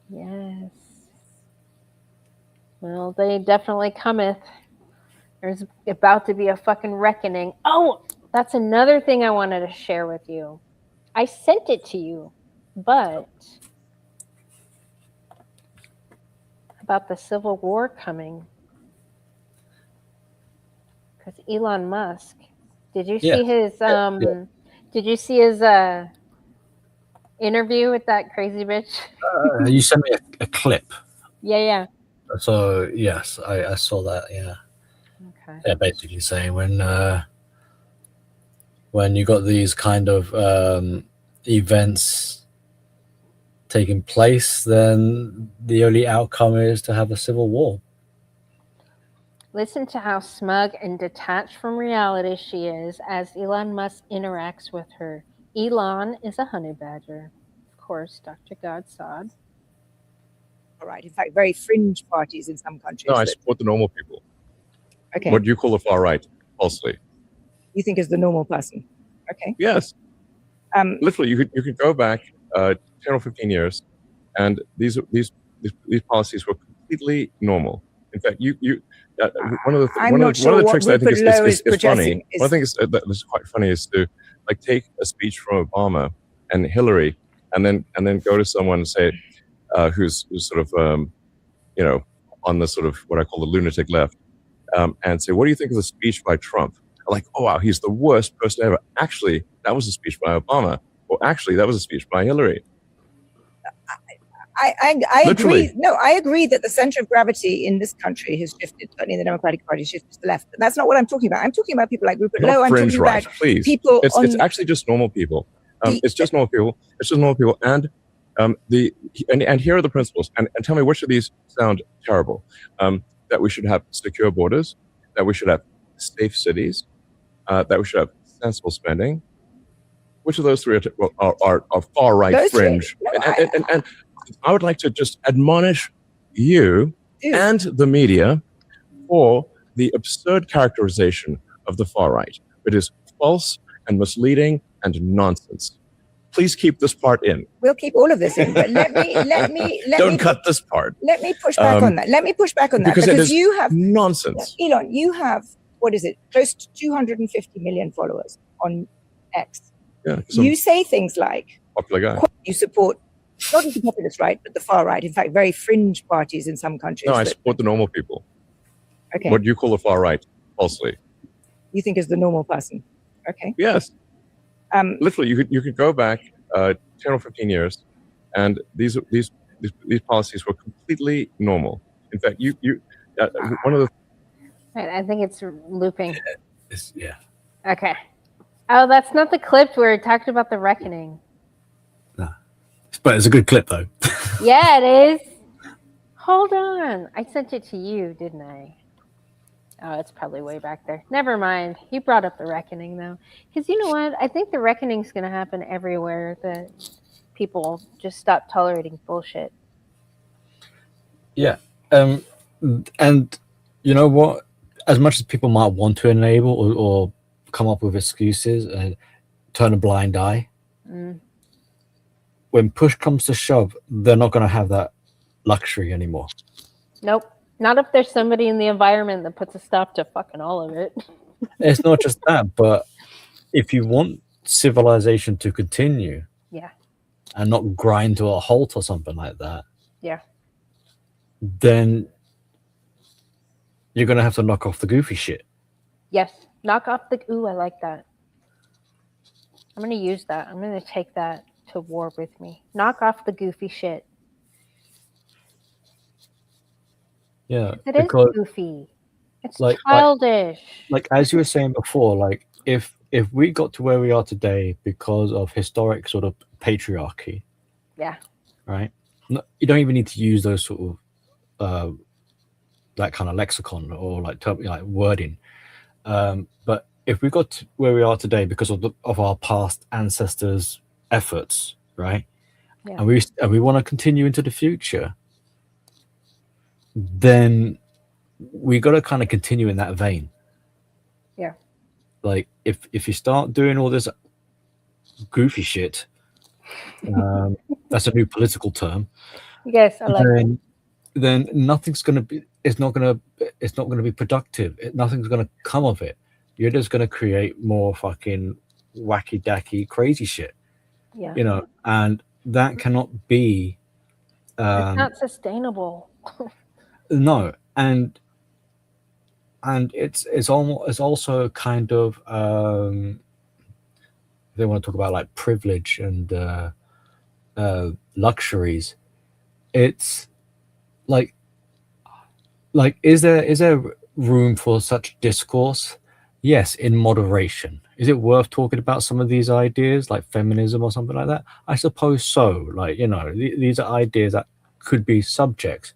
Yes. Well, they definitely cometh. There's about to be a fucking reckoning. Oh, that's another thing I wanted to share with you. I sent it to you, but about the Civil War coming. Because Elon Musk, did you see his did you see his interview with that crazy bitch? You sent me a clip. Yeah. So yes, I saw that. Yeah. Okay. Yeah, basically saying when you got these kind of events taking place, then the only outcome is to have a civil war. Listen to how smug and detached from reality she is as Elon Musk interacts with her. Elon is a honey badger. Of course, Dr. Godsod. All right. In fact, very fringe parties in some countries. No, I support the normal people. Okay. What do you call the far right? Falsely. You think is the normal person. Okay. Yes. Literally, you could go back 10 or 15 years, and these policies were completely normal. In fact, one of the tricks that I think is funny. One thing that is quite funny is to like take a speech from Obama and Hillary, and then go to someone and say who's sort of on the sort of what I call the lunatic left, and say, what do you think of the speech by Trump? Like, oh wow, he's the worst person ever. Actually, that was a speech by Obama. Or actually, that was a speech by Hillary. I agree. No, I agree that the center of gravity in this country has shifted. Certainly, the Democratic Party shifted to the left. But that's not what I'm talking about. I'm talking about people like Rupert Lowe. I'm Fringe talking right, about please. people. It's actually just normal people. It's just normal people. It's just normal people. And and here are the principles. And tell me which of these sound terrible. That we should have secure borders. That we should have safe cities. That we should have sensible spending. Which of those three are far right fringe? And I would like to just admonish you and the media for the absurd characterization of the far right. It is false and misleading and nonsense. Please keep this part in. We'll keep all of this in, but let me Don't cut this part. Let me push back on that. Let me push back on that because you have nonsense. Elon, you have what is it? Close to 250 million followers on X. Yeah, you say things like popular guy. You support not just the populist right, but the far right. In fact, very fringe parties in some countries. No, I support the normal people. Okay. What do you call the far right? Falsely. You think is the normal person. Okay. Yes. Literally, you could go back 10 or 15 years, and these policies were completely normal. In fact, one of the. I think it's looping. Yeah. Okay. Oh, that's not the clip where it talked about the reckoning. No. But it's a good clip, though. Yeah, it is. Hold on. I sent it to you, didn't I? Oh, it's probably way back there. Never mind. You brought up the reckoning, though. Because you know what? I think the reckoning's going to happen everywhere that people just stop tolerating bullshit. Yeah. And you know what? As much as people might want to enable or come up with excuses and turn a blind eye, when push comes to shove, they're not going to have that luxury anymore. Nope. Not if there's somebody in the environment that puts a stop to fucking all of it. It's not just that, but if you want civilization to continue, and not grind to a halt or something like that, then you're going to have to knock off the goofy shit. Yes. Knock off the... Ooh, I like that. I'm going to use that. I'm going to take that to war with me. Knock off the goofy shit. Yeah. It is goofy. It's childish. Like as you were saying before, like if we got to where we are today because of historic sort of patriarchy. Yeah. Right? No, you don't even need to use those sort of that kind of lexicon or like wording. But if we got to where we are today because of our past ancestors' efforts, right? Yeah. And we want to continue into the future, then we got to kind of continue in that vein. Yeah. Like if you start doing all this goofy shit, that's a new political term. Yes, I like it. Then nothing's gonna be. It's not gonna be productive. Nothing's gonna come of it. You're just gonna create more fucking wacky dacky crazy shit. Yeah. You know, and that cannot be. It's not sustainable. No, and it's also kind of they want to talk about like privilege and luxuries. It's like is there room for such discourse? Yes, in moderation. Is it worth talking about some of these ideas like feminism or something like that? I suppose so. Like, you know, these are ideas that could be subjects,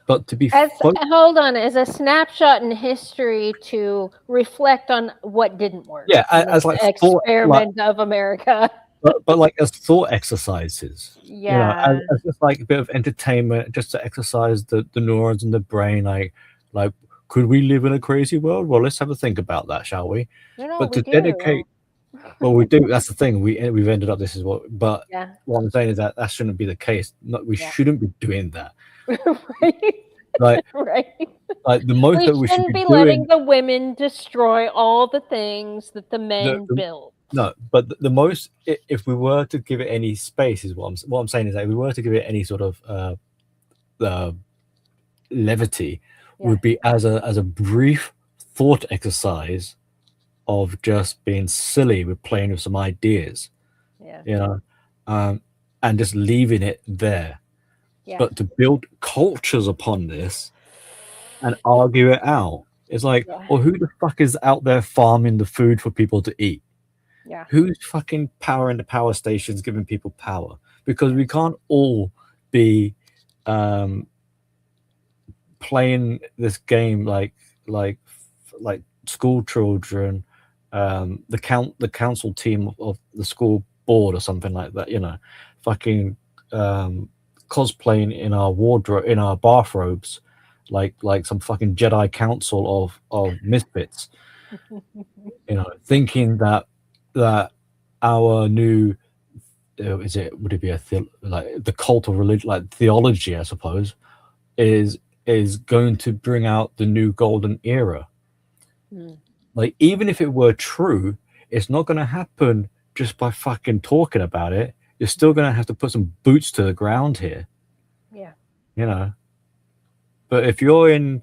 but to be hold on, as a snapshot in history to reflect on what didn't work. Yeah, as like experiment of America. but like as thought exercises. Yeah. You know, as just like a bit of entertainment, just to exercise the neurons in the brain. Like could we live in a crazy world? Well, let's have a think about that, shall we? No, but we to dedicate, well, we do. That's the thing. We've ended up. This is what. But what I'm saying is that shouldn't be the case. We shouldn't be doing that. Right. Like right. Like the most that we should shouldn't be letting doing, the women destroy all the things that the men built. No, but the most, if we were to give it any space, is what I'm saying is that if we were to give it any sort of levity, would be as a brief thought exercise of just being silly with playing with some ideas, you know, and just leaving it there. But to build cultures upon this and argue it out, it's like, well, who the fuck is out there farming the food for people to eat? Yeah. Who's fucking powering the power stations, giving people power? Because we can't all be playing this game like school children, the council team of the school board or something like that, you know, fucking cosplaying in our wardrobe, in our bathrobes, like some fucking Jedi council of misfits, you know, thinking that our new would it be like the cult of religion, like theology, I suppose, is going to bring out the new golden era. Like, even if it were true, it's not going to happen just by fucking talking about it. You're still going to have to put some boots to the ground here. Yeah. You know. But if you're in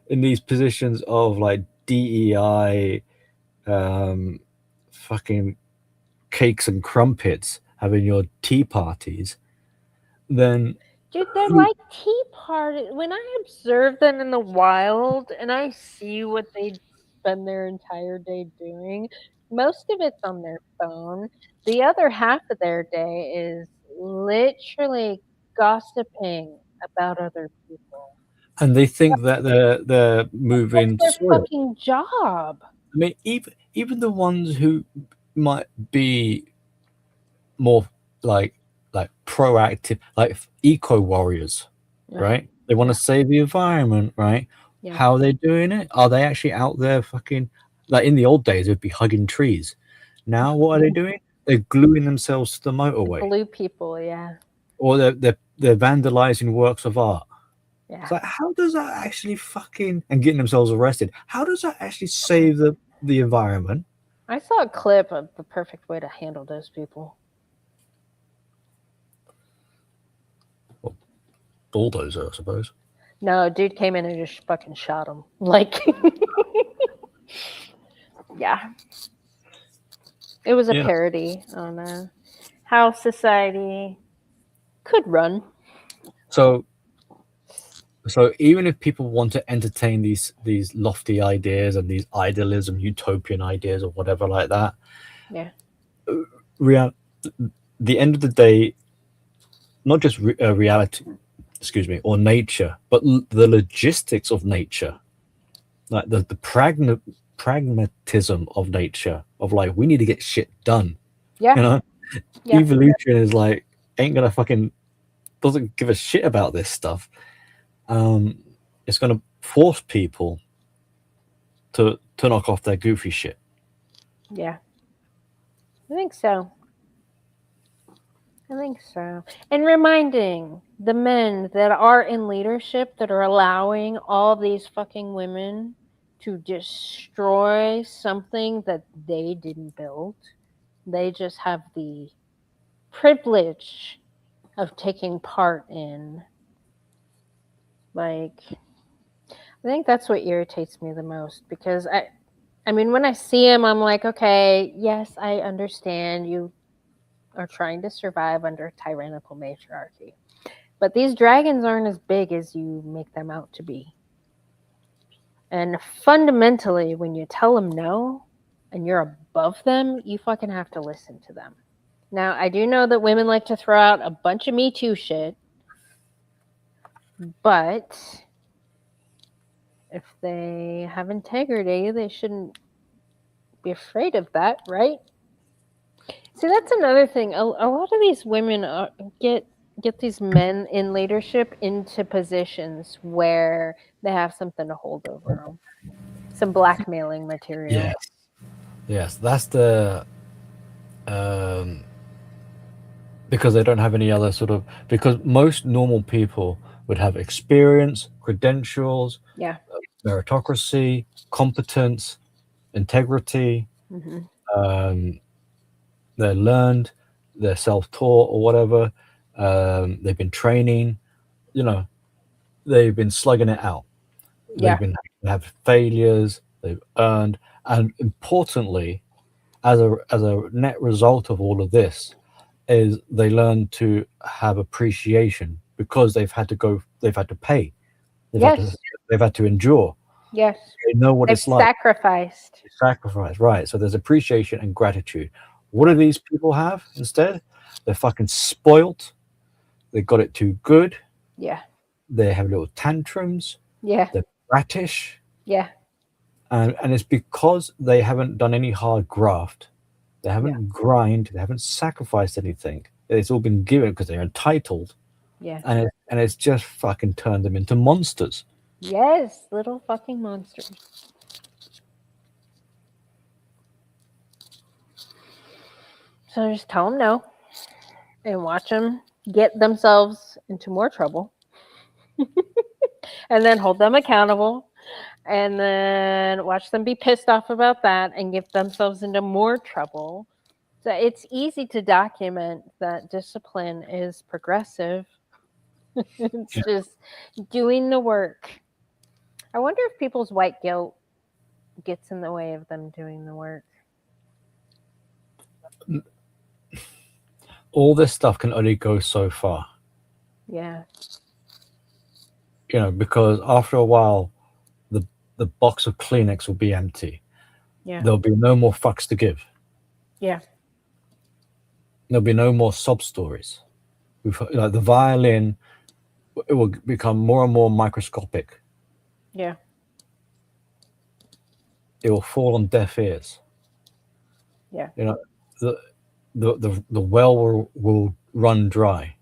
these positions of like DEI, fucking cakes and crumpets, having your tea parties, then dude, they're like tea parties. When I observe them in the wild and I see what they spend their entire day doing, most of it's on their phone. The other half of their day is literally gossiping about other people. And they think that they're moving That's their fucking job. I mean, even the ones who might be more like proactive, like eco warriors, right? They want to save the environment, right? Yeah. How are they doing it? Are they actually out there fucking, like in the old days, they'd be hugging trees. Now, what are they doing? They're gluing themselves to the motorway. Blue people, yeah. Or they're vandalizing works of art. Yeah. It's like, how does that actually fucking, and getting themselves arrested? How does that actually save the environment? I saw a clip of the perfect way to handle those people. Well, bulldozer, I suppose. No, dude came in and just fucking shot him. Like, yeah. It was a parody on how society could run. So even if people want to entertain these lofty ideas and these idealism, utopian ideas or whatever like that, the end of the day, not just reality, or nature, but the logistics of nature, like the pragmatism of nature, of like, we need to get shit done. Yeah. You know, Yeah. evolution is like, ain't gonna fucking, doesn't give a shit about this stuff. It's gonna force people to knock off their goofy shit. Yeah. I think so. I think so. And reminding the men that are in leadership that are allowing all these fucking women to destroy something that they didn't build. They just have the privilege of taking part in. Like, I think that's what irritates me the most, because I mean, when I see him, I'm like, okay, yes, I understand you are trying to survive under tyrannical matriarchy. But these dragons aren't as big as you make them out to be. And fundamentally, when you tell them no and you're above them, you fucking have to listen to them. Now, I do know that women like to throw out a bunch of Me Too shit, but if they have integrity, they shouldn't be afraid of that, right? See, that's another thing. A lot of these women get these men in leadership into positions where they have something to hold over them, some blackmailing material. Yes, that's the because they don't have any other sort of, because most normal people would have experience, credentials, Yeah. meritocracy, competence, integrity. Mm-hmm. They're learned, they're self-taught or whatever. They've been training, you know, they've been slugging it out. Yeah. They've been have failures, they've earned, and importantly, as a net result of all of this, is they learn to have appreciation because they've had to pay, they've had to endure. Yes. They know what They've it's like. sacrificed. Sacrifice, right? So there's appreciation and gratitude. What do these people have instead? They're fucking spoiled. They got it too good. Yeah. They have little tantrums. Yeah. They're bratish. Yeah. And it's because they haven't done any hard graft. They haven't grind. They haven't sacrificed anything. It's all been given because they're entitled. Yeah. And it's just fucking turned them into monsters. Yes, little fucking monsters. So just tell them no and watch them get themselves into more trouble. And then hold them accountable. And then watch them be pissed off about that and get themselves into more trouble. So it's easy to document that discipline is progressive. It's just doing the work. I wonder if people's white guilt gets in the way of them doing the work. All this stuff can only go so far. Yeah. You know, because after a while, the box of Kleenex will be empty. Yeah. There'll be no more fucks to give. Yeah. There'll be no more sob stories. Like the violin, it will become more and more microscopic. Yeah. It will fall on deaf ears. Yeah. You know, the well will run dry.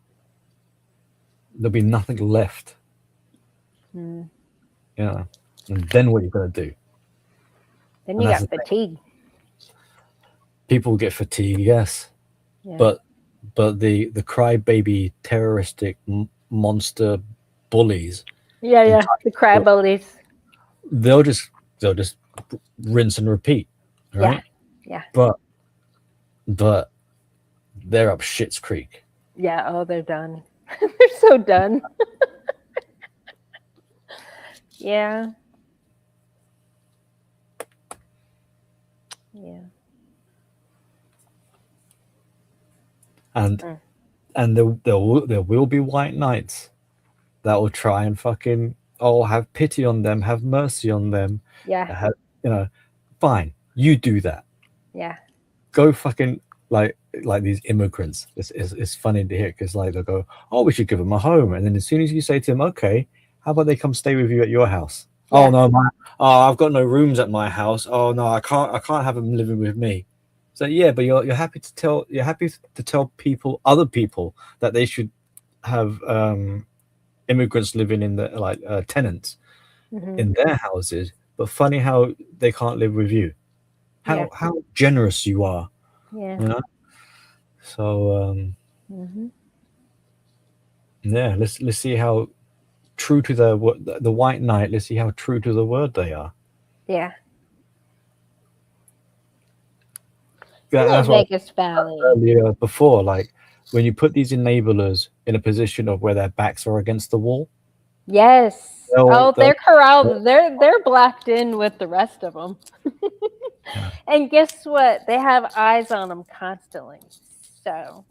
There'll be nothing left. Mm. You know, and then what are you gonna do? Then you got fatigue. People get fatigue, yes. Yeah. But the crybaby terroristic monster bullies. Yeah. The crab bullies. They'll just rinse and repeat, right? Yeah. But they're up shit's creek. Yeah. Oh, they're done. They're so done. Yeah. Yeah. And there will be white knights that will try and fucking have pity on them, have mercy on them. Yeah. Fine, you do that. Yeah. Go fucking like these immigrants. It's funny to hear because like they'll go, oh, we should give them a home, and then as soon as you say to them, okay, how about they come stay with you at your house? Oh no, I've got no rooms at my house. Oh no, I can't have them living with me. So yeah, but you're happy to tell other people that they should have immigrants living in the tenants in their houses. But funny how they can't live with you. How generous you are. Yeah. You know? So yeah, let's see how true to the white knight. Let's see how true to the word they are. Yeah. That's what Vegas Valley. earlier before, like when you put these enablers in a position of where their backs are against the wall. Yes. They'll- They're corralled. They're blacked in with the rest of them. Yeah. And guess what? They have eyes on them constantly. So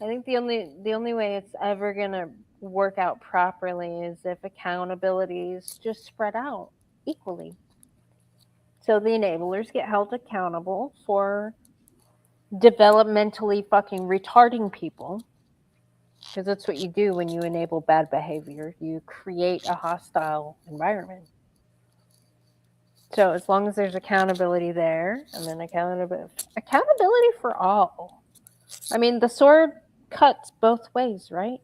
I think the only way it's ever gonna work out properly is if accountability is just spread out equally. So the enablers get held accountable for developmentally fucking retarding people. Because that's what you do when you enable bad behavior. You create a hostile environment. So as long as there's accountability there, and then accountability for all. I mean, the sword cuts both ways, right?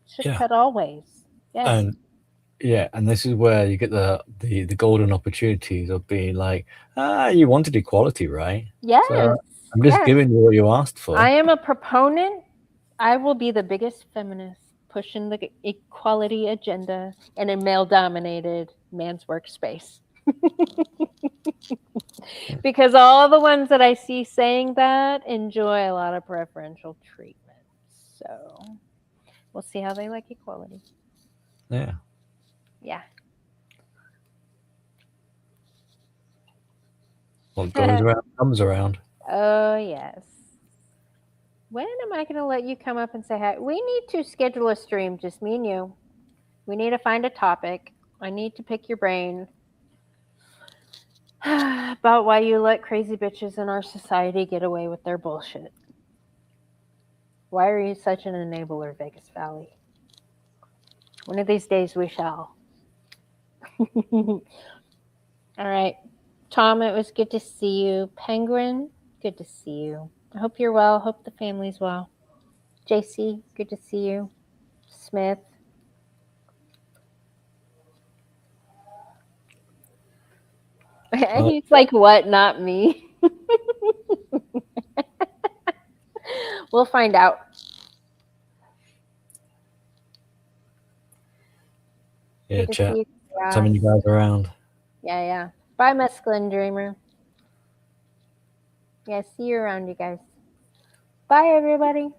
It should cut all ways. Yeah. And this is where you get the golden opportunities of being like, you wanted equality, right? Yes. So I'm just giving you what you asked for. I am a proponent. I will be the biggest feminist pushing the equality agenda in a male-dominated man's workspace. Because all the ones that I see saying that enjoy a lot of preferential treatment. So we'll see how they like equality. Yeah. Yeah. What goes around comes around. Oh, yes. When am I going to let you come up and say hi? We need to schedule a stream, just me and you. We need to find a topic. I need to pick your brain about why you let crazy bitches in our society get away with their bullshit. Why are you such an enabler, Vegas Valley? One of these days we shall. All right. Tom, it was good to see you. Penguin, good to see you. I hope you're well. Hope the family's well. JC, good to see you. Smith. He's like, what? Not me. We'll find out. Yeah, chat. Summon you guys around. Yeah. Bye, Mescaline Dreamer. Yeah, see you around, you guys. Bye, everybody.